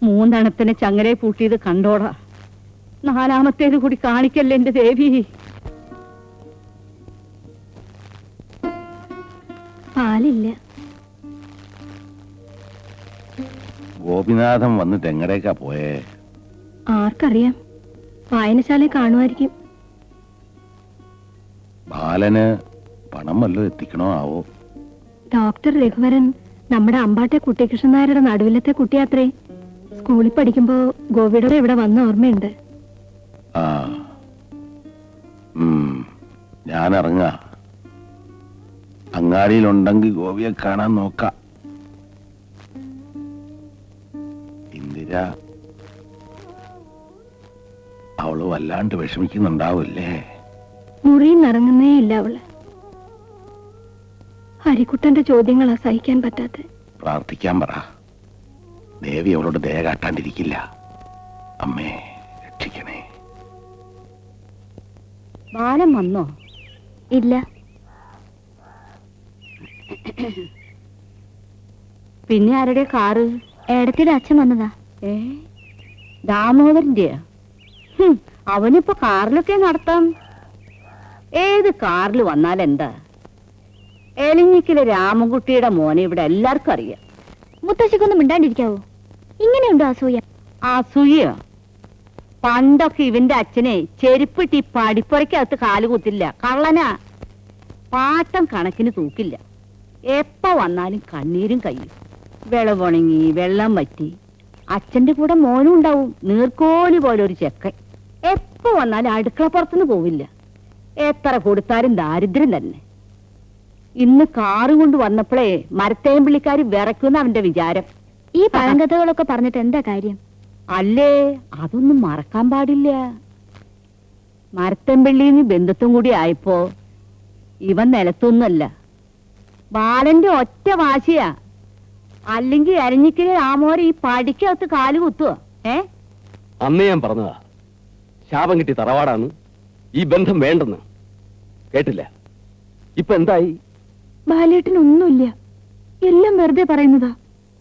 3 ചങ്ങലെ പൂട്ടിയത് കണ്ടോടാ. 4ാമത്തേത് കൂടി കാണിക്കല്ലേ എന്റെ ദേവി. പാലില്ല. ഗോപിനാഥൻ വന്നിട്ട് എങ്ങടേക്കാ പോയേ? ആർക്കറിയാം, വായനശാലയിൽ കാണുമായിരിക്കും. ബാലന് പണം വല്ലതും എത്തിക്കണോ ആവോ? ഡോക്ടർ രഘുവരൻ നമ്മുടെ അമ്പാട്ടെ കുട്ടികൃഷ്ണൻ നായരുടെ നടുവിലത്തെ കുട്ടിയാത്രേ. സ്കൂളിൽ പഠിക്കുമ്പോ ഗോപിയുടെ ഇവിടെ വന്ന ഓർമ്മയുണ്ട്. ആ, ഞാൻ ഇറങ്ങ. അങ്ങാടിയിലുണ്ടെങ്കിൽ ഗോപിയെ കാണാൻ നോക്കാം. ഇന്ദിര അവള് വല്ലാണ്ട് വിഷമിക്കുന്നുണ്ടാവില്ലേ? മുറിയിൽ നിറങ്ങുന്നേ ഇല്ല അവള്. ഹരിക്കുട്ടന്റെ ചോദ്യങ്ങളാ സഹിക്കാൻ പറ്റാത്ത. പ്രാർത്ഥിക്കാൻ പറ. ദേവി അവളോട് ദയ കാട്ടാണ്ടിരിക്കില്ല. അമ്മേ രക്ഷിക്കണേ. ബാലൻ വന്നോ? ഇല്ല. പിന്നെ ആരുടെ കാറ്? ഏടത്തിയുടെ അച്ഛൻ വന്നതാ. ദാമോദരന്റെ? അവനിപ്പോ കാറിലൊക്കെ നടത്താം. ഏത് കാറിൽ വന്നാൽ എന്താ? എലിഞ്ഞിക്കിലെ രാമൻകുട്ടിയുടെ മോനെ ഇവിടെ എല്ലാവർക്കും അറിയാം. മുത്തശ്ശിക്കൊന്നും മിണ്ടാണ്ടിരിക്കാവോ? ഇങ്ങനെയുണ്ടോ അസൂയ? അസൂയ? പണ്ടൊക്കെ ഇവന്റെ അച്ഛനെ ചെരുപ്പിട്ട് ഈ പടിപ്പുറയ്ക്കകത്ത് കാലുകുത്തില്ല. കള്ളനാ. പാട്ടം കണക്കിന് തൂക്കില്ല. എപ്പ വന്നാലും കണ്ണീരും കയ്യും. വിളവുണങ്ങി വെള്ളം വറ്റി. അച്ഛന്റെ കൂടെ മോനും ഉണ്ടാവും, നീർക്കോലി പോലെ ഒരു ചെക്കൻ. എപ്പ വന്നാലും അടുക്കളപ്പുറത്തുനിന്ന് പോവില്ല. എത്ര കൊടുത്താലും ദാരിദ്ര്യം തന്നെ. ഇന്ന് കാറ് കൊണ്ട് വന്നപ്പോഴേ മരത്തേമ്പിള്ളിക്കാര് വിറയ്ക്കുന്ന അവന്റെ വിചാരം. ഈ പഴങ്കഥകളൊക്കെ പറഞ്ഞിട്ട് എന്താ കാര്യം? അല്ലേ, അതൊന്നും മറക്കാൻ പാടില്ല. മരത്തേമ്പിള്ളിന്ന് ബന്ധുത്വം കൂടി ആയപ്പോ ഇവൻ നിലത്തൊന്നുമല്ല. ബാലന്റെ ഒറ്റ വാശിയാ. അല്ലെങ്കിൽ അരഞ്ഞിക്കല് രാമോരെ ഈ പടിക്കകത്ത് കാല് കുത്തുവോ? അന്ന് ഞാൻ പറഞ്ഞതാ, ശാപം കിട്ടി തറവാടാണ്, ഈ ബന്ധം വേണ്ടെന്ന്. കേട്ടില്ല? ഇപ്പൊ എന്തായി? ബാലേട്ടനൊന്നുമില്ല, എല്ലാം വെറുതെ പറയുന്നതാ.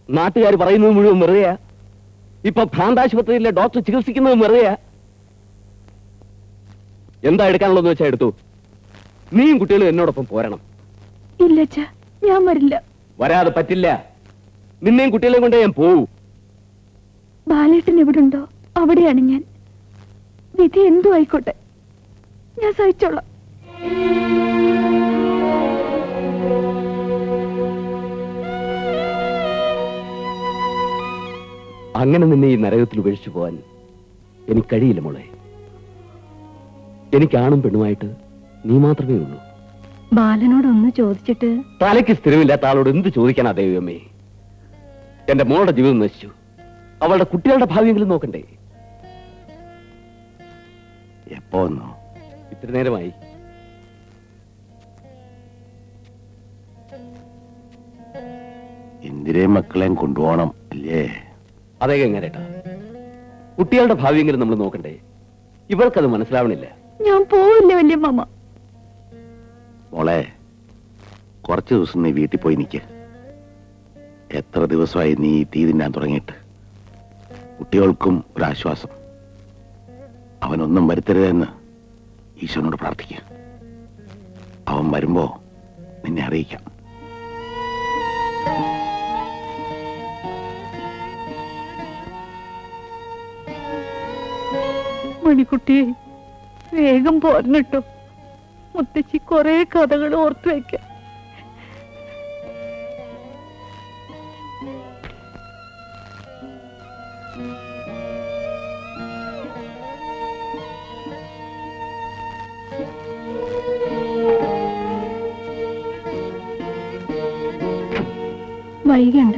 നാട്ടുകാർ പറയുന്നത് മുഴുവൻ വെറുതെയാ. ഇപ്പൊ ഭ്രാന്താശുപത്രിയിലെ ഡോക്ടർ ചികിത്സിക്കുന്നത് വെറുതെയാ. എന്താ എടുക്കാനുള്ളതെന്ന് വെച്ചാ എടുത്തു. നീയും കുട്ടികളും എന്നോടൊപ്പം പോരണം. ഇല്ല, ഞാൻ വരില്ല. വരാതെ പറ്റില്ല. നിന്നെയും കുട്ടികളെയും കൊണ്ട് ഞാൻ പോവൂ. ബാലേട്ടൻ എവിടുണ്ടോ അവിടെയാണ് ഞാൻ. വിധി എന്തു ആയിക്കോട്ടെ, ഞാൻ സഹിച്ചോളാം. അങ്ങനെ നിന്നെ ഈ നരകത്തിൽ ഉപേക്ഷിച്ചു പോവാൻ എനിക്ക് കഴിയില്ല മോളെ. എനിക്ക് ആണും പെണ്ണുമായിട്ട് നീ മാത്രമേ ഉള്ളൂ. ബാലനോടൊന്ന് ചോദിച്ചിട്ട്. തലയ്ക്ക് സ്ഥിരമില്ലാത്ത ആളോട് എന്ത് ചോദിക്കാനാ ദൈവമേ? എന്റെ മോളുടെ ജീവിതം നശിച്ചു. അവളുടെ കുട്ടികളുടെ ഭാവിയെങ്കിലും നോക്കണ്ടേ? എപ്പോ വന്നോ? ഇത്ര നേരമായി. ഇന്ദിരയും മക്കളെയും കൊണ്ടുപോകണം അല്ലേ? അതേ എങ്ങനെട്ടാ, കുട്ടികളുടെ ഭാവിയെങ്കിലും നമ്മൾ നോക്കണ്ടേ? ഇവൾക്കത് മനസ്സിലാവണില്ല. ഞാൻ പോവില്ല വല്യമ്മ. മോളെ, കുറച്ചു ദിവസം നീ വീട്ടിൽ പോയി നിൽക്ക്. എത്ര ദിവസമായി നീ തീ തിന്നാൻ തുടങ്ങിയിട്ട്. കുട്ടികൾക്കും ഒരാശ്വാസം. അവനൊന്നും വരുത്തരുതെന്ന് ഈശ്വരനോട് പ്രാർത്ഥിക്കുക. അവൻ വരുമ്പോ നിന്നെ അറിയിക്കാം. മണിക്കുട്ടിയെ വേഗം പോരണിട്ടോ. മുത്തച്ഛി കൊറേ കഥകൾ ഓർത്തു വയ്ക്കാം. വൈകണ്ട,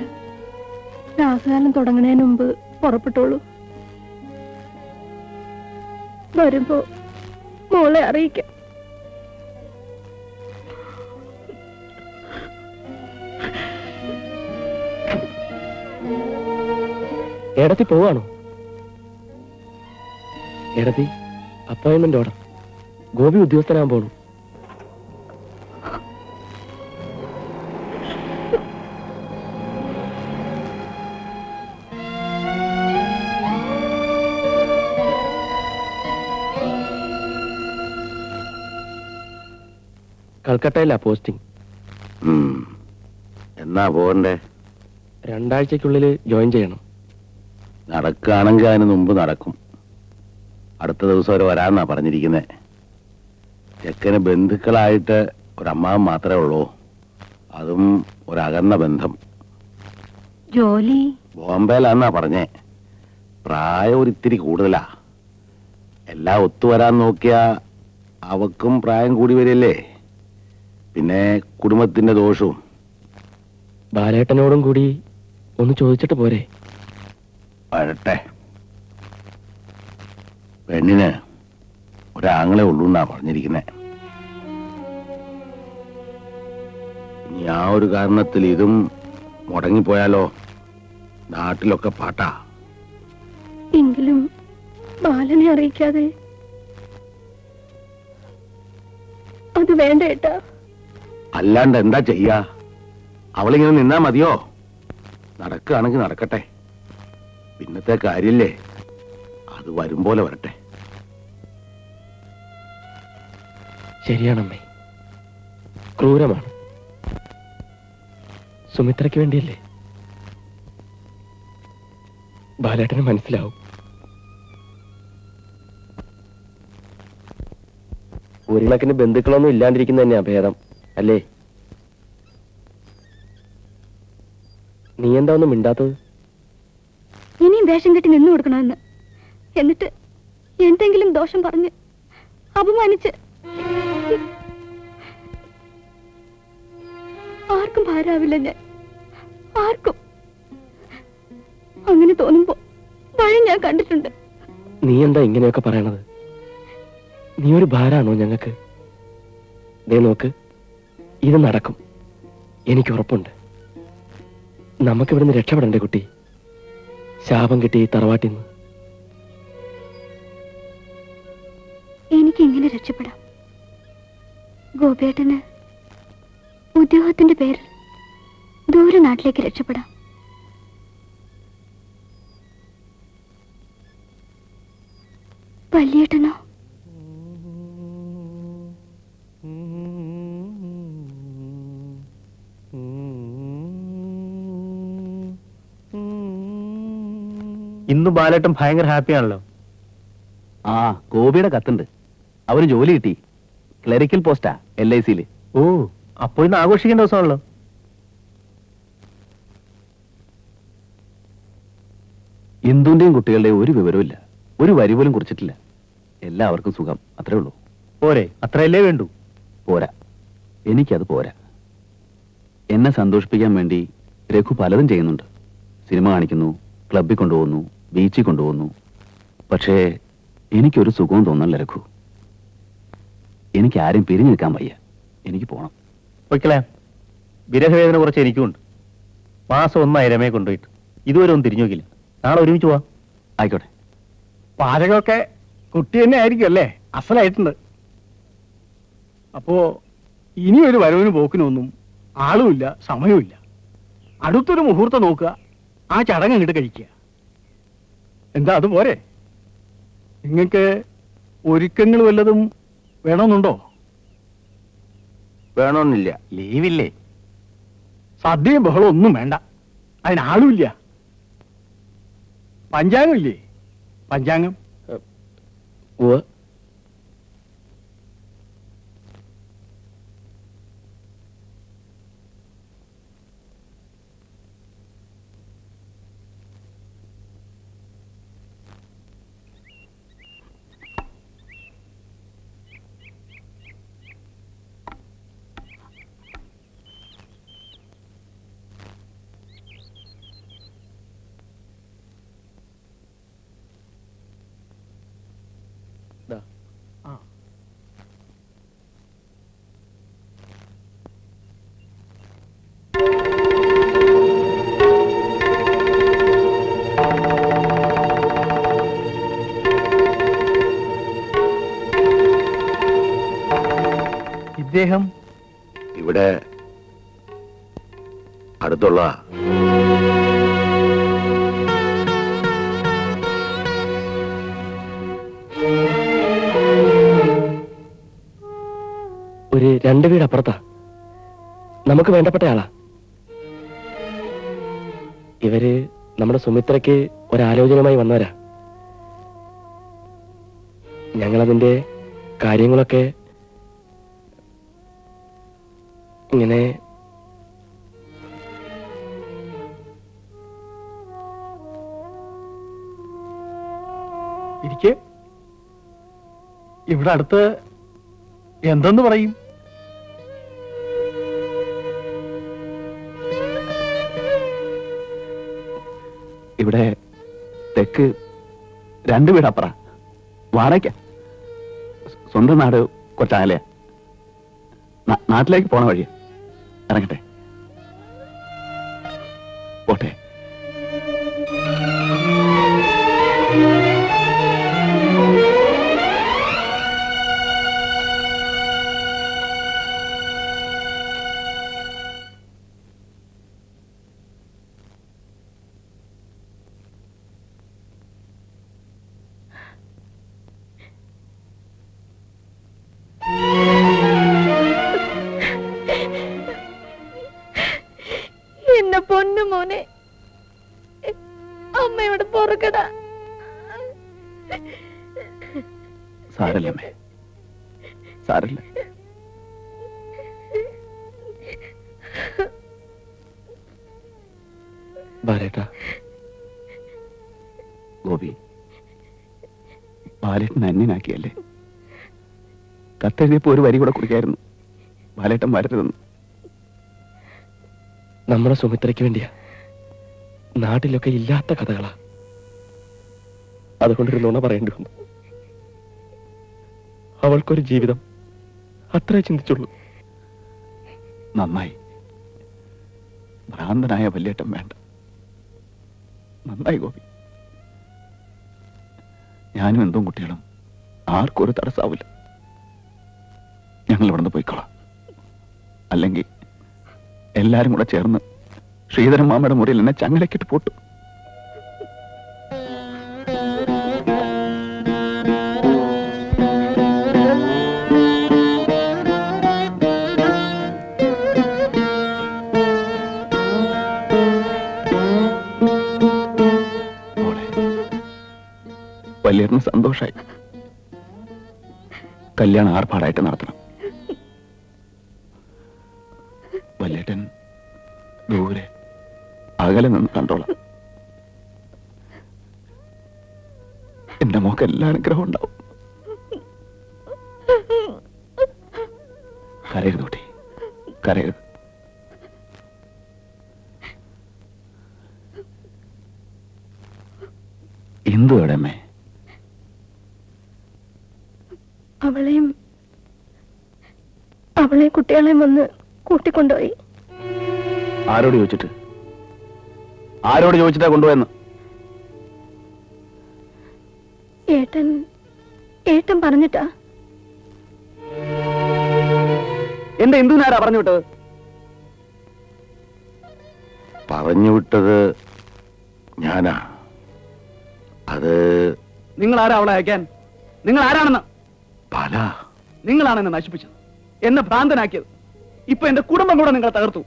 രാസകാലം തുടങ്ങുന്നതിന് മുമ്പ് പുറപ്പെട്ടോളൂ. വരുമ്പോ മോളെ അറിയിക്കാം. എടത്തി പോവാണോ? എടത്തി അപ്പോയിന്റ്മെന്റ് ഓർഡർ. ഗോപി ഉദ്യോഗസ്ഥനാകാൻ പോണു. കൽക്കട്ടയിലാ പോസ്റ്റിംഗ്. എന്നാ പോകണ്ടേ? 2 ആഴ്ചക്കുള്ളിൽ ജോയിൻ ചെയ്യണം. നടക്കുകയാണെങ്കിൽ അതിന് മുമ്പ് നടക്കും. അടുത്ത ദിവസം അവർ വരാന്നാ പറഞ്ഞിരിക്കുന്നേ. ചെക്കന് ബന്ധുക്കളായിട്ട് ഒരമ്മാവൻ മാത്രമേ ഉള്ളൂ. അതും ഒരകന്ന ബന്ധം. ജോലി ബോംബെയിലാന്നാ പറഞ്ഞേ. പ്രായം ഒരിത്തിരി കൂടുതലാ. എല്ലാം ഒത്തുവരാൻ നോക്കിയാ അവക്കും പ്രായം കൂടി വരില്ലേ. പിന്നെ കുടുംബത്തിന്റെ ദോഷവും. ബാലേട്ടനോടും കൂടി ഒന്ന് ചോദിച്ചിട്ട് പോരെ? വരട്ടെ. പെണ്ണിന് ഒരാങ്ങളെ ഉള്ളൂ എന്നാ പറഞ്ഞിരിക്കുന്നേ. ഇനി ആ ഒരു കാരണത്തിൽ ഇതും മുടങ്ങിപ്പോയാലോ? നാട്ടിലൊക്കെ പാട്ടാ. എങ്കിലും ബാലനെ അറിയിക്കാതെ അത് വേണ്ട ഏട്ടാ. അല്ലാണ്ട് എന്താ ചെയ്യാ? അവളിങ്ങനെ നിന്നാ മതിയോ? നടക്കുകയാണെങ്കിൽ നടക്കട്ടെ. പിന്നത്തെ കാര്യല്ലേ, അത് വരും പോലെ വരട്ടെ. ശരിയാണമ്മേ, ക്രൂരമാണ്. സുമിത്രയ്ക്ക് വേണ്ടിയല്ലേ? ബാലേട്ടന് മനസ്സിലാവും. ഒരു കണക്കിന് ബന്ധുക്കളൊന്നും ഇല്ലാണ്ടിരിക്കുന്ന തന്നെയാ ഭേദം, അല്ലേ? നീ എന്താ ഒന്നും മിണ്ടാത്തത്? ഇനിയും വേഷം കെട്ടി നിന്നു കൊടുക്കണമെന്ന്, എന്നിട്ട് എന്തെങ്കിലും ദോഷം പറഞ്ഞ് അപമാനിച്ച് ആർക്കും ഭാരാവില്ല ഞാൻ. ആർക്കും. അങ്ങനെ തോന്നുമ്പോ വഴി ഞാൻ കണ്ടിട്ടുണ്ട്. നീ എന്താ ഇങ്ങനെയൊക്കെ പറയണത്? നീ ഒരു ഭാരാണോ ഞങ്ങൾക്ക്? ദേ നോക്ക്, ഇത് നടക്കും, എനിക്ക് ഉറപ്പുണ്ട്. നമുക്കിവിടുന്ന് രക്ഷപ്പെടണ്ടേ കുട്ടി? ശാപം കിട്ടി ഈ തറവാട്ടിന്ന്. എനിക്ക് എങ്ങനെ രക്ഷപ്പെടാം? ഗോപിയേട്ടന് ഉദ്യോഗത്തിന്റെ പേരിൽ ദൂരെ നാട്ടിലേക്ക് രക്ഷപ്പെടാം. വല്യേട്ടനോ? ഇന്ന് ബാലേട്ടൻ ഭയങ്കര ഹാപ്പിയാണല്ലോ. ആ, ഗോപിയുടെ കത്തുണ്ട്. അവന് ജോലി കിട്ടി. ക്ലറിക്കൽ പോസ്റ്റാ LIC-ല്. ഓ, അപ്പൊ ഇന്ന് ആഘോഷിക്കേണ്ട ദിവസമാണല്ലോ. ഇന്ദുന്റെയും കുട്ടികളുടെയും ഒരു വിവരമില്ല. ഒരു വരി പോലും കുറിച്ചിട്ടില്ല. എല്ലാവർക്കും സുഖം, അത്രേ ഉള്ളൂ. പോരെ, അത്രയല്ലേ വേണ്ടൂ? പോരാ, എനിക്കത് പോരാ. എന്നെ സന്തോഷിപ്പിക്കാൻ വേണ്ടി രഘു പലതും ചെയ്യുന്നുണ്ട്. സിനിമ കാണിക്കുന്നു, ക്ലബിൽ കൊണ്ടുപോകുന്നു, ബീച്ചിൽ കൊണ്ടുപോകുന്നു. പക്ഷേ എനിക്കൊരു സുഖവും തോന്നല്ല രഘു. എനിക്ക് ആരും പിരിഞ്ഞു നിൽക്കാൻ വയ്യ. എനിക്ക് പോണം. പൊയ്ക്കളെ, വിരഹവേദന കുറച്ച് എനിക്കുണ്ട്. മാസം 1 രമയെ കൊണ്ടുപോയിട്ട് ഇതുവരെ ഒന്നും തിരിഞ്ഞു നോക്കില്ല. നാളെ ഒരുമിച്ച് പോവാം. ആയിക്കോട്ടെ. പാചകമൊക്കെ കുട്ടി തന്നെ ആയിരിക്കും അല്ലേ? അസലായിട്ടുണ്ട്. അപ്പോ ഇനി ഒരു വരവിന് പോക്കിനൊന്നും ആളുമില്ല, സമയമില്ല. അടുത്തൊരു മുഹൂർത്തം നോക്കുക, ആ ചടങ്ങ് അങ്ങോട്ട് കഴിക്കുക. എന്താ അതുപോരെ? നിങ്ങൾക്ക് ഒരുക്കങ്ങൾ വല്ലതും വേണമെന്നുണ്ടോ? വേണമെന്നില്ല. ലീവില്ലേ? സദ്യയും ബഹളം ഒന്നും വേണ്ട. അതിനാളുമില്ല. പഞ്ചാംഗം ഇല്ലേ? പഞ്ചാംഗം ഇദ്ദേഹം ഇവിടെ അടുത്തുള്ള ഒരു 2 വീട് അപ്പുറത്താ. നമുക്ക് വേണ്ടപ്പെട്ടയാളാ. ഇവര് നമ്മുടെ സുമിത്രയ്ക്ക് ഒരാലോചനയുമായി വന്നവരാ. ഞങ്ങളതിന്റെ കാര്യങ്ങളൊക്കെ ഇങ്ങനെ ഇരിക്കെ. ഇവിടെ അടുത്ത് എന്തെന്ന് പറയും? ഇവിടെ തെക്ക് 2 വീട് അപ്പുറ വാടക. സ്വന്തം നാട് കൊച്ചാലയ. നാട്ടിലേക്ക് പോണ വഴിയാ. ഇറങ്ങട്ടെ? പോട്ടെ. എന്നെ പൊന്നു മോനെ, അമ്മയോട് പൊറുക്കടാ. സാരല്ലമ്മേ, സാരല്ല. ഗോപി, ബാലേട്ടൻ അന്യനാക്കിയല്ലേ? കത്തെഴുതിയപ്പോ ഒരു വരി കൂടെ കുടിക്കായിരുന്നു. ബാലേട്ടൻ വരരുതെന്ന്. നമ്മുടെ സുമിത്രയ്ക്ക് വേണ്ടിയാ. നാട്ടിലൊക്കെ ഇല്ലാത്ത കഥകളാ. അതുകൊണ്ടൊരു നുണ പറയേണ്ടി വന്നു. അവൾക്കൊരു ജീവിതം, അത്രേ ചിന്തിച്ചുള്ളൂ. നന്നായി. ഭ്രാന്തനായ വല്യേട്ടൻ വേണ്ട. നന്നായി ഗോപി. ഞാനും എന്തും കുട്ടികളും ആർക്കും ഒരു തടസ്സാവില്ല. ഞങ്ങൾ ഇവിടുന്ന് പോയിക്കോളാം. അല്ലെങ്കിൽ എല്ലാരും കൂടെ ചേർന്ന് ശ്രീധരൻ മാമയുടെ മുറിയിൽ എന്നെ ചങ്ങലക്കിട്ട് പോട്ടു. വല്യേട്ടന് സന്തോഷായി. കല്യാണം ആർഭാടായിട്ട് നടത്തണം. വല്യേട്ടൻ ദൂരെ അകലെ നിന്ന് കണ്ടോളാം. എന്റെ മോക്ക് എല്ലാ അനുഗ്രഹവും ഉണ്ടാവും. കരയരുത് കുട്ടി, കരയരുത്. എന്തു എവിടെയമ്മേ? അവളെ കുട്ടികളെയും വന്ന് കൂട്ടിക്കൊണ്ടുപോയി. ആരോട് ചോദിച്ചിട്ട്? ആരോട് ചോദിച്ചിട്ടാ കൊണ്ടുപോയെന്ന്? ഏട്ടൻ പറഞ്ഞിട്ടാ. എന്റെ എന്തുനാരാ പറഞ്ഞു വിട്ടത്? പറഞ്ഞു വിട്ടത് ഞാനാ. അത് നിങ്ങൾ ആരാ അവളെ അയക്കാൻ? നിങ്ങൾ ആരാണെന്ന്? പല നിങ്ങളാണ് എന്നെ നശിപ്പിച്ചത്, എന്നെ ഭ്രാന്തനാക്കിയത്. ഇപ്പൊ എന്റെ കുടുംബം കൂടെ നിങ്ങളെ തകർത്തു.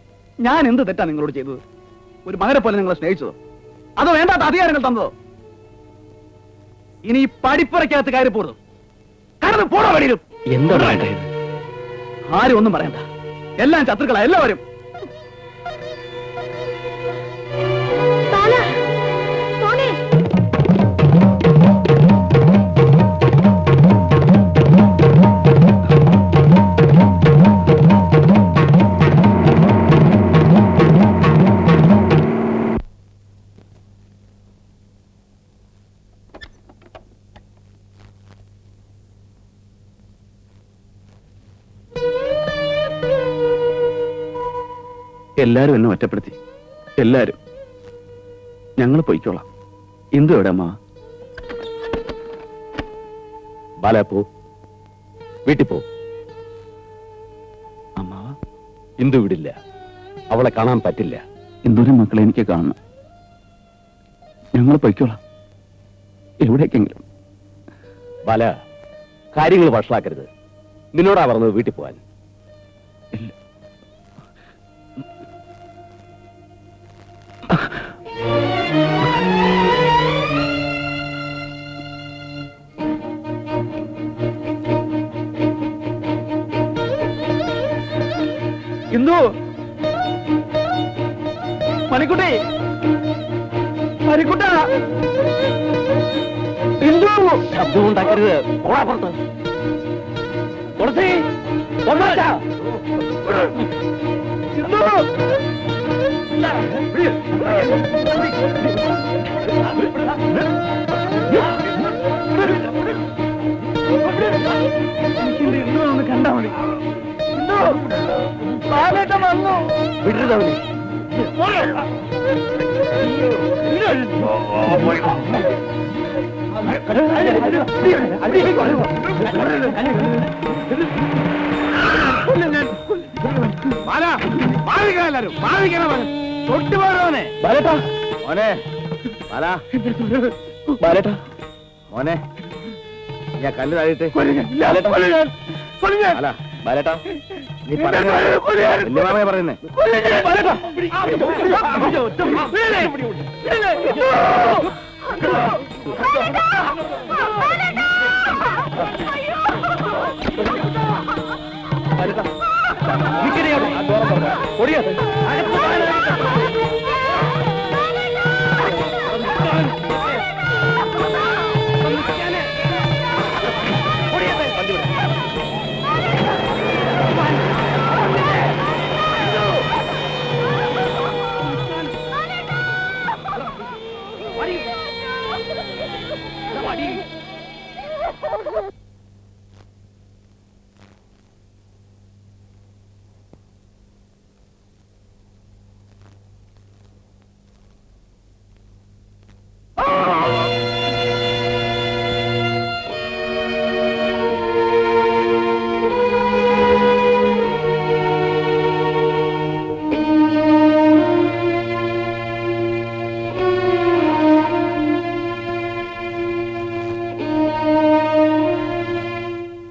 ഞാൻ എന്ത് തെറ്റാ നിങ്ങളോട് ചെയ്തത്? ഒരു മകനെ പോലെ നിങ്ങളെ സ്നേഹിച്ചതോ? അതോ വേണ്ടാത്ത അധികാരങ്ങൾ തന്നതോ? ഇനി ഈ പഠിപ്പുരക്കകത്ത് കയറി പോരുത്. കടന്ന് പോണോ വഴിയിലും. എന്താണ് വേണ്ട ഇത്? ആരും ഒന്നും പറയണ്ട, എല്ലാം ശത്രുക്കളാ എല്ലാവരും. എല്ലാരും എന്നെ ഒറ്റപ്പെടുത്തി. എല്ലാരും. ഞങ്ങൾ പൊയ്ക്കോളാം. ഇന്ദു എവിടെ അമ്മ? ബാല പോ, വീട്ടിൽ പോ. അമ്മ, ഇന്ദു വിടില്ല. അവളെ കാണാൻ പറ്റില്ല. ഇന്ദുവിന്റെ മക്കളെ എനിക്ക് കാണണം. ഞങ്ങൾ പൊയ്ക്കോളാം, എവിടേക്കെങ്കിലും. ബാല, കാര്യങ്ങൾ വഷളാക്കരുത്. നിന്നോടാ പറഞ്ഞത് വീട്ടിൽ പോവാൻ. ഇല്ല. ഇന്ദു, മണിക്കുട്ടി, മണിക്കുട്ട, ഇന്ദു, ശബ്ദം ഉണ്ടാക്കരുത്. ഓടാപ്പുറത്ത് കൊടുത്തി ഇന്ദു. ഒന്ന് കണ്ടാ മതി. ഇന്ദു, ബാലേട്ടൻ വന്നു. വിടരുതവനെ. മോനെ, ഞാൻ കല്ല് താഴത്തെ ബാലേട്ടാ, നീ പറയുന്നേ പറയുന്നേ.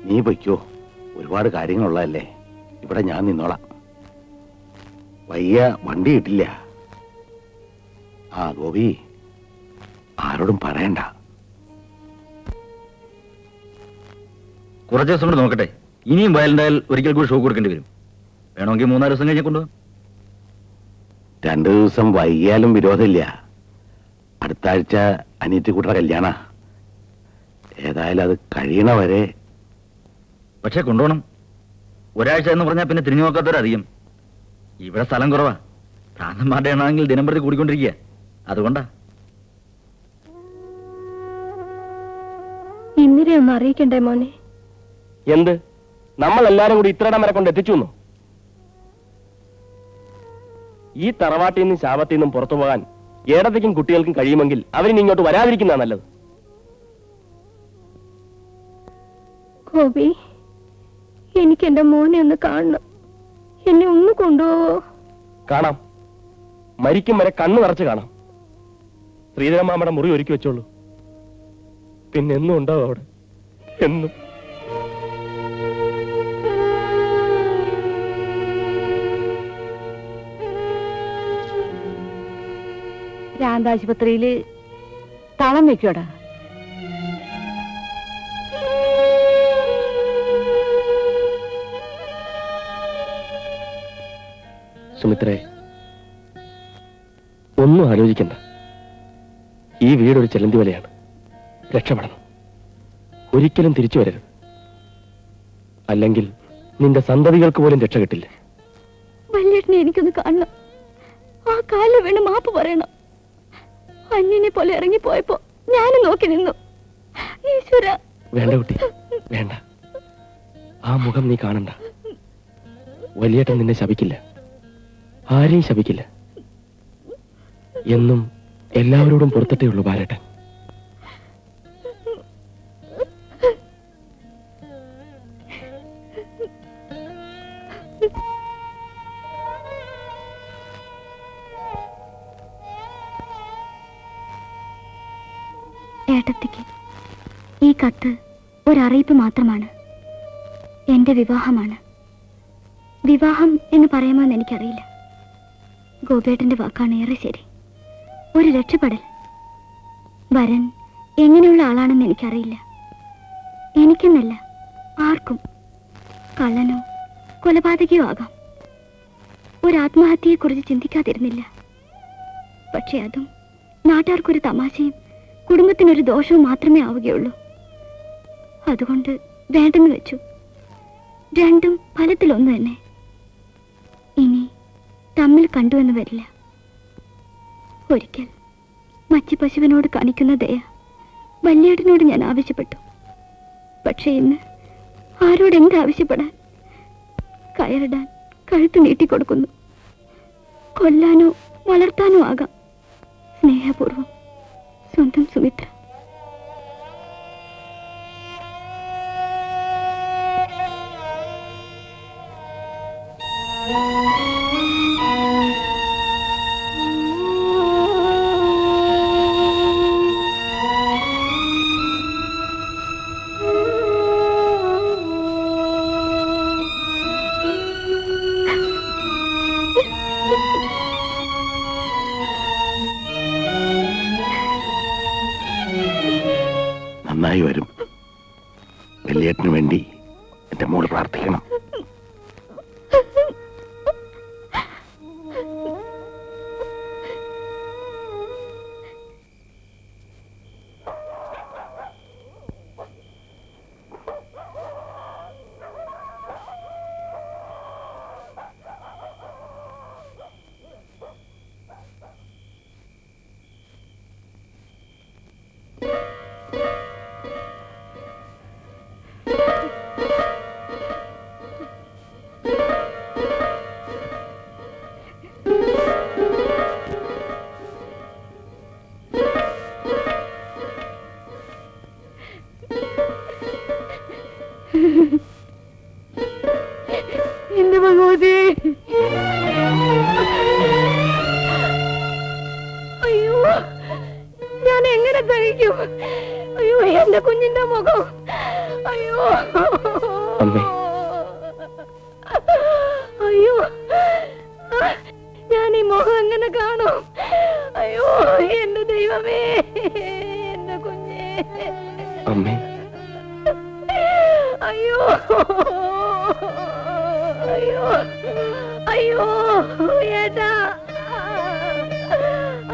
നീ പൊയ്ക്കോ, ഒരുപാട് കാര്യങ്ങളുള്ളതല്ലേ. ഇവിടെ ഞാൻ നിന്നോളാം. വയ്യ, വണ്ടി കിട്ടില്ല. ആ ഗോപി, ആരോടും പറയണ്ട. കുറച്ച് ദിവസം കൊണ്ട് നോക്കട്ടെ. ഇനിയും വയലുണ്ടായാൽ ഒരിക്കൽ കൂടി ഷോ കൊടുക്കേണ്ടി വരും. വേണമെങ്കിൽ 3-4 ദിവസം കഴിഞ്ഞ് കൊണ്ടുപോകാം. 2 ദിവസം വൈകിയാലും വിരോധമില്ല. അടുത്ത ആഴ്ച അനിയത്തിക്കുട്ടയുടെ കല്യാണ. ഏതായാലും അത് കഴിയണവരെ. പക്ഷെ കൊണ്ടുപോകണം. ഒരാഴ്ച എന്ന് പറഞ്ഞാൽ പിന്നെ തിരിഞ്ഞു നോക്കാത്തവരധികം. ഇവിടെ സ്ഥലം കുറവാ. ഭ്രാന്തന്മാരുടെ എണ്ണാണെങ്കിൽ ദിനം പ്രതി കൂടിക്കൊണ്ടിരിക്കുക. അതുകൊണ്ടാ. ഇന്ദിരെ ഒന്ന് അറിയിക്കണ്ടേ മോനെ? എന്ത്? നമ്മൾ എല്ലാരും കൂടി ഇത്രയിടം വരെ കൊണ്ട് എത്തിച്ചു. ഈ തറവാട്ടിൽ നിന്നും ശാപത്തിൽ നിന്നും പുറത്തു പോകാൻ ഏടത്തേക്കും കുട്ടികൾക്കും കഴിയുമെങ്കിൽ അവരിനി ഇങ്ങോട്ട് വരാതിരിക്കുന്നതാ നല്ലത്. ഗോപി, എനിക്ക് എന്റെ മോനെ ഒന്ന് കാണണം. എന്നെ ഒന്ന് കൊണ്ടുപോവോ? കാണാം. മരിക്കും വരെ കണ്ണു നിറച്ച് കാണാം. ശ്രീധരമാമയുടെ മുറി ഒരുക്കി വെച്ചോളൂ. പിന്നെ എന്നും ഉണ്ടാവും അവിടെ, എന്നും. ഭ്രാന്താശുപത്രിയില് തളം വെക്കോടാ. സുമിത്രേ, ഒന്നും ആലോചിക്കണ്ട. ഈ വീടൊരു ചെലന്തി വലയാണ്. രക്ഷപ്പെടണം. ഒരിക്കലും തിരിച്ചു വരരുത്. അല്ലെങ്കിൽ നിന്റെ സന്തതികൾക്ക് പോലും രക്ഷ കിട്ടില്ല. വല്യേട്ടനെ എനിക്കൊന്ന് കാണണം. ആ കാലിൽ വീണ് മാപ്പ് പറയണം. അന്യനെ പോലെ ഇറങ്ങിപ്പോയപ്പോ ഞാനും നോക്കി നിന്നു. ഈശ്വര. വേണ്ട കുട്ടി, വേണ്ട. ആ മുഖം നീ കാണണ്ട. വലിയേട്ടൻ നിന്നെ ശപിക്കില്ല. ആരെയും ശപിക്കില്ല. എന്നും എല്ലാവരോടും പുറത്തിട്ടേ ഉള്ളൂ ബാലേട്ടൻ. ഏട്ടത്തിക്ക് ഈ കത്ത് ഒരറിയിപ്പ് മാത്രമാണ്. എന്റെ വിവാഹമാണ്. വിവാഹം എന്ന് പറയാമെന്ന് എനിക്കറിയില്ല. ഗോപേട്ടന്റെ വാക്കാണ് ഏറെ ശരി. ഒരു രക്ഷപ്പെടൽ. വരൻ എങ്ങനെയുള്ള ആളാണെന്ന് എനിക്കറിയില്ല. എനിക്കെന്നല്ല, ആർക്കും. കള്ളനോ കൊലപാതകയോ ആകാം. ഒരു ആത്മഹത്യയെക്കുറിച്ച് ചിന്തിക്കാതിരുന്നില്ല. പക്ഷെ അതും നാട്ടുകാർക്കൊരു തമാശയും കുടുംബത്തിനൊരു ദോഷവും മാത്രമേ ആവുകയുള്ളൂ. അതുകൊണ്ട് വേണ്ടെന്ന് വെച്ചു. രണ്ടും ഫലത്തിലൊന്നു തന്നെ. ഇനി തമ്മിൽ കണ്ടുവെന്ന് വരില്ല. ഒരിക്കൽ മച്ചി പശുവിനോട് കാണിക്കുന്ന ദയ വല്യേട്ടനോട് ഞാൻ ആവശ്യപ്പെട്ടു. പക്ഷെ ഇന്ന് ആരോട് എന്താവശ്യപ്പെടാൻ? കയറിടാൻ കഴുത്ത് നീട്ടിക്കൊടുക്കുന്നു. കൊല്ലാനോ വളർത്താനോ ആകാം. സ്നേഹപൂർവം, സ്വന്തം സുമിത്ര. നന്നായി വരും. വലിയേട്ടന് വേണ്ടി എന്റെ മോള് പ്രാർത്ഥിക്കണം. എന്റെ ഭഗവതി, അയ്യോ, ഞാൻ എങ്ങനെ കഴിക്കും? അയ്യോ, എന്റെ കുഞ്ഞിന്റെ മുഖം. അയ്യോ, അയ്യോ, ഞാൻ ഈ മുഖം എങ്ങനെ കാണും? അയ്യോ, എന്റെ ദൈവമേ, എന്റെ കുഞ്ഞേ. അമ്മേ, അയ്യോ, അയ്യോ, അയ്യോ, ഏട്ടാ.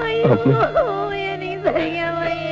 അയ്യോ, എനിക്ക് സഹിക്കാൻ വയ്യ.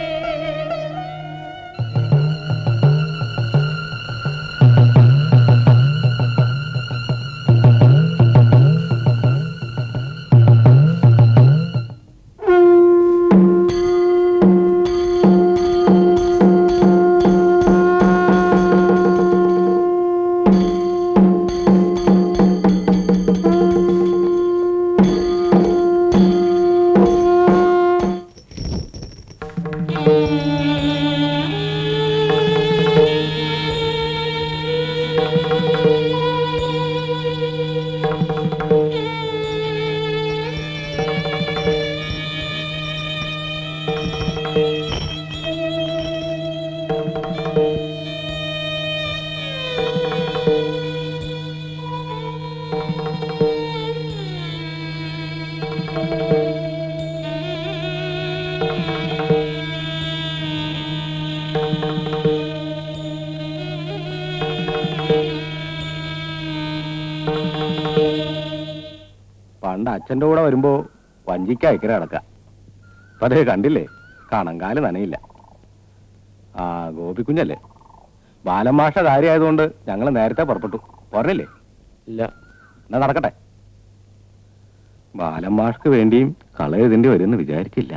പണ്ട് അച്ഛൻ്റെ കൂടെ വരുമ്പോ വഞ്ചിക്ക് അയക്കര കിടക്ക. അപ്പൊ അതേ കണ്ടില്ലേ, കണങ്കാല് നനയില്ല. ആ ഗോപിക്കുഞ്ഞല്ലേ, ബാലമാഷ കാര്യമായതുകൊണ്ട് ഞങ്ങൾ നേരത്തെ പുറപ്പെട്ടു. പോരല്ലേ? ഇല്ല. എന്നാ നടക്കട്ടെ. ബാലമാഷ്ക്ക് വേണ്ടിയും കളയെഴുതേണ്ടി വരുമെന്ന് വിചാരിച്ചില്ല.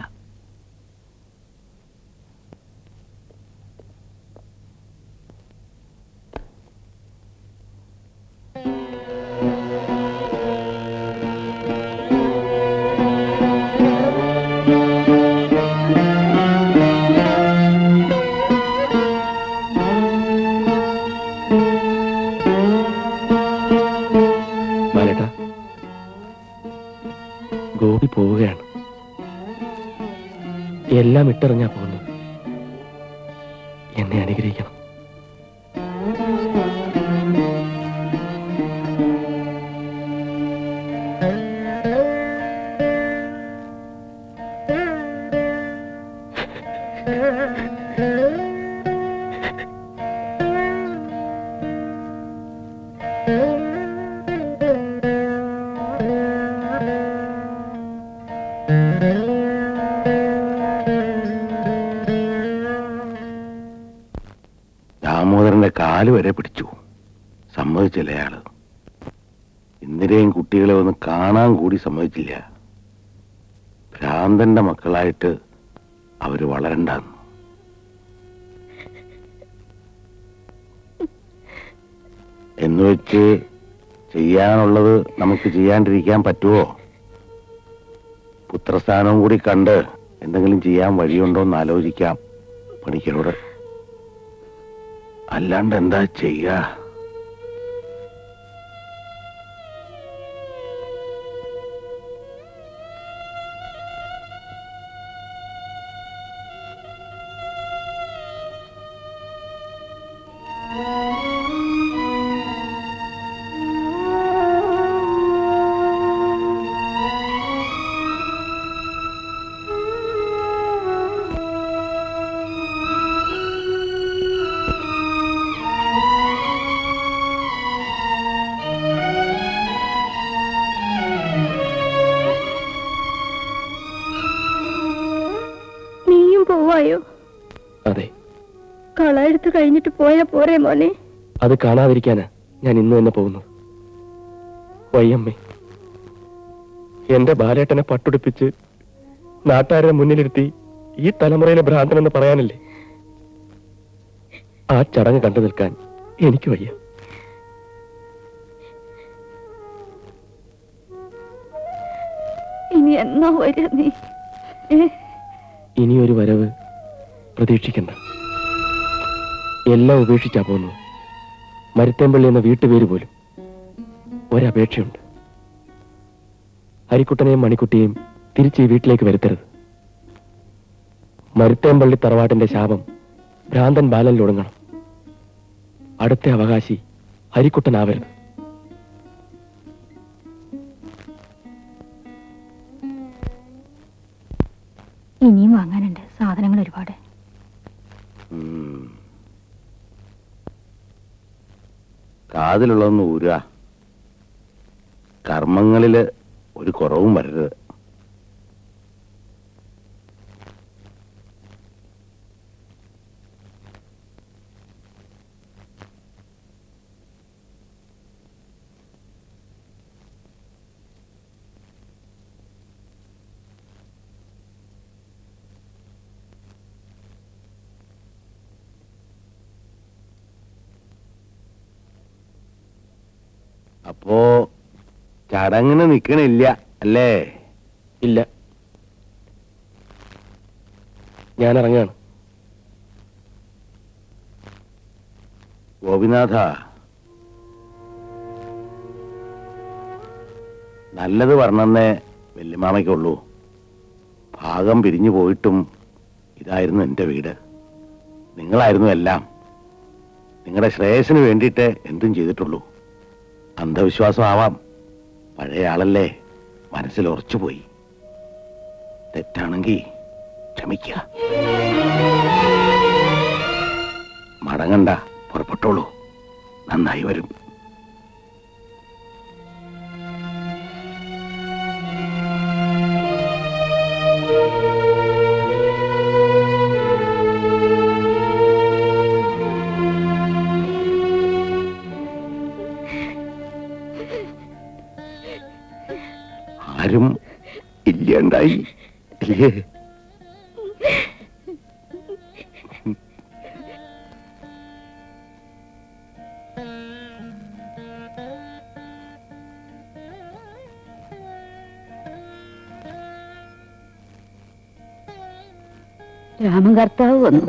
ഗോപി പോവുകയാണ്. എല്ലാം ഇട്ടെറിഞ്ഞാ പോകുന്നു. എന്നെ അനുഗ്രഹിക്കണം. ദാമോദരന്റെ കാല് വരെ പിടിച്ചു. സമ്മതിച്ചില്ല അയാള്. ഇന്ദിരയും കുട്ടികളെ ഒന്ന് കാണാൻ കൂടി സമ്മതിച്ചില്ല. ഭ്രാന്തന്റെ മക്കളായിട്ട് അവര് വളരണ്ടെന്ന്. എന്നുവെച്ച് ചെയ്യാനുള്ളത് നമുക്ക് ചെയ്യാണ്ടിരിക്കാൻ പറ്റുമോ? പുത്രസ്ഥാനവും കൂടി കണ്ട് എന്തെങ്കിലും ചെയ്യാൻ വഴിയുണ്ടോ എന്ന് ആലോചിക്കാം പണിക്കരോട്. അല്ലാണ്ട് എന്താ ചെയ്യാ? പോവായോ? അതെ. കള എടുത്ത് കഴിഞ്ഞിട്ട് പോയാ പോരെ മോനെ? അത് കാണാതിരിക്കാനാ ഞാൻ ഇന്ന് തന്നെ പോകുന്നത്. വയ്യമ്മേ, എന്റെ ബാലേട്ടനെ പട്ടുടിപ്പിച്ച് നാട്ടുകാരുടെ മുന്നിലിരുത്തി ഈ തലമുറയിലെ ഭ്രാന്തനെന്ന് പറയാനല്ലേ? ആ ചടങ്ങ് കണ്ടു നിൽക്കാൻ എനിക്ക് വയ്യ. ഇനി എന്നോ വരാ നീ? ഇനിയൊരു വരവ് പ്രതീക്ഷിക്കണ്ട. എല്ലാം ഉപേക്ഷിച്ചാ പോകുന്നു. മരുത്തേമ്പള്ളി എന്ന വീട്ടുപേര് പോലും. ഒരപേക്ഷയുണ്ട്. ഹരിക്കുട്ടനെയും മണിക്കുട്ടിയെയും തിരിച്ച് ഈ വീട്ടിലേക്ക് വരുത്തരുത്. മരുത്തേമ്പള്ളി തറവാട്ടിന്റെ ശാപം ഭ്രാന്തൻ ബാലനിൽ ഒടുങ്ങണം. അടുത്ത അവകാശി ഹരിക്കുട്ടനാവരുത്. ഇനിയും വാങ്ങാനുണ്ട് സാധനങ്ങൾ ഒരുപാട്. കാതിലുള്ളതൊന്ന് ഊരുക. കർമ്മങ്ങളില് ഒരു കുറവും വരരുത്. അപ്പോ ചടങ്ങിന് നിക്കണില്ല അല്ലേ? ഇല്ല, ഞാൻ ഇറങ്ങാണ്. ഗോപിനാഥ, നല്ലത് പറഞ്ഞെന്നേ വല്യമാമയ്ക്കുള്ളൂ. ഭാഗം പിരിഞ്ഞു പോയിട്ടും ഇതായിരുന്നു എന്റെ വീട്. നിങ്ങളായിരുന്നു എല്ലാം. നിങ്ങളുടെ ശ്രേയസിന് വേണ്ടിയിട്ട് എന്തും ചെയ്തിട്ടുള്ളൂ. അന്ധവിശ്വാസമാവാം. പഴയ ആളല്ലേ, മനസ്സിൽ ഉറച്ചുപോയി. തെറ്റാണെങ്കിൽ ക്ഷമിക്കുക. മടങ്ങണ്ട, പുറപ്പെട്ടോളൂ. നന്നായി വരും. കരയണ്ടായി ഇല്ലേ? രാമൻ കർത്താവ് വന്നു.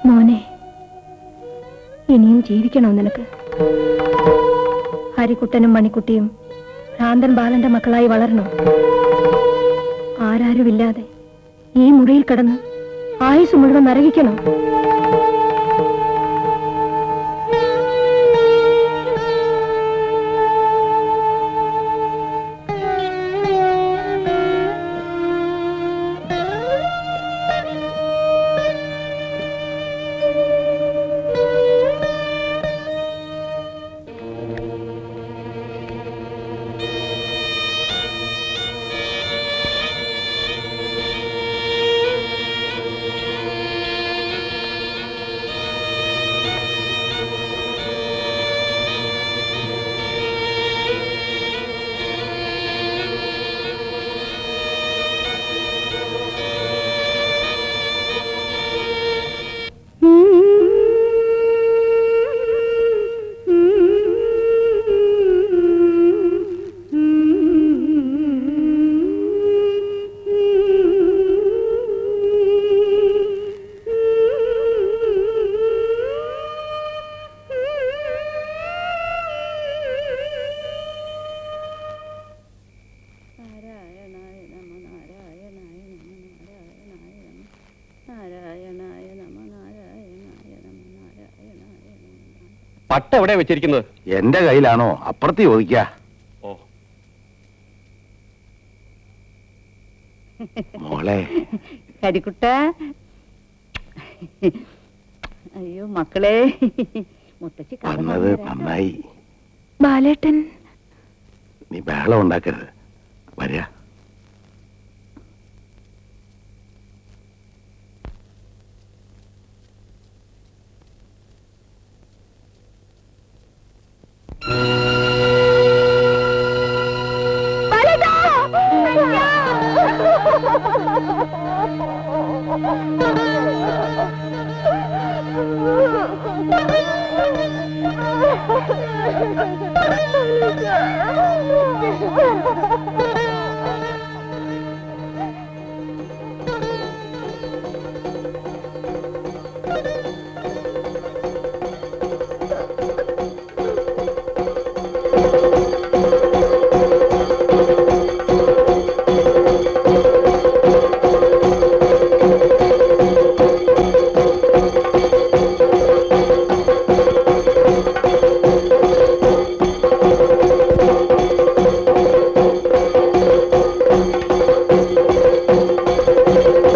മോനെ, ഇനിയും ജീവിക്കണോ നിനക്ക്? ഹരിക്കുട്ടനും മണിക്കുട്ടിയും ഭ്രാന്തൻ ബാലന്റെ മക്കളായി വളരണോ? ആരാരുമില്ലാതെ ഈ മുറിയിൽ കിടന്ന് ആയുസ് മുഴുവൻ നരകിക്കണോ? പട്ട എവിടെയാ വെച്ചിരിക്കുന്നത്? എന്റെ കയ്യിലാണോ? അപ്പുറത്ത് ചോദിക്ക. ഓ, മോളെ. ഹരിക്കുട്ട, അയ്യോ മക്കളെ, മുത്തച്ഛി വന്നത് നന്നായി. ബാലേട്ടൻ, നീ ബഹളം ഉണ്ടാക്കരുത്. വരാ. Oh,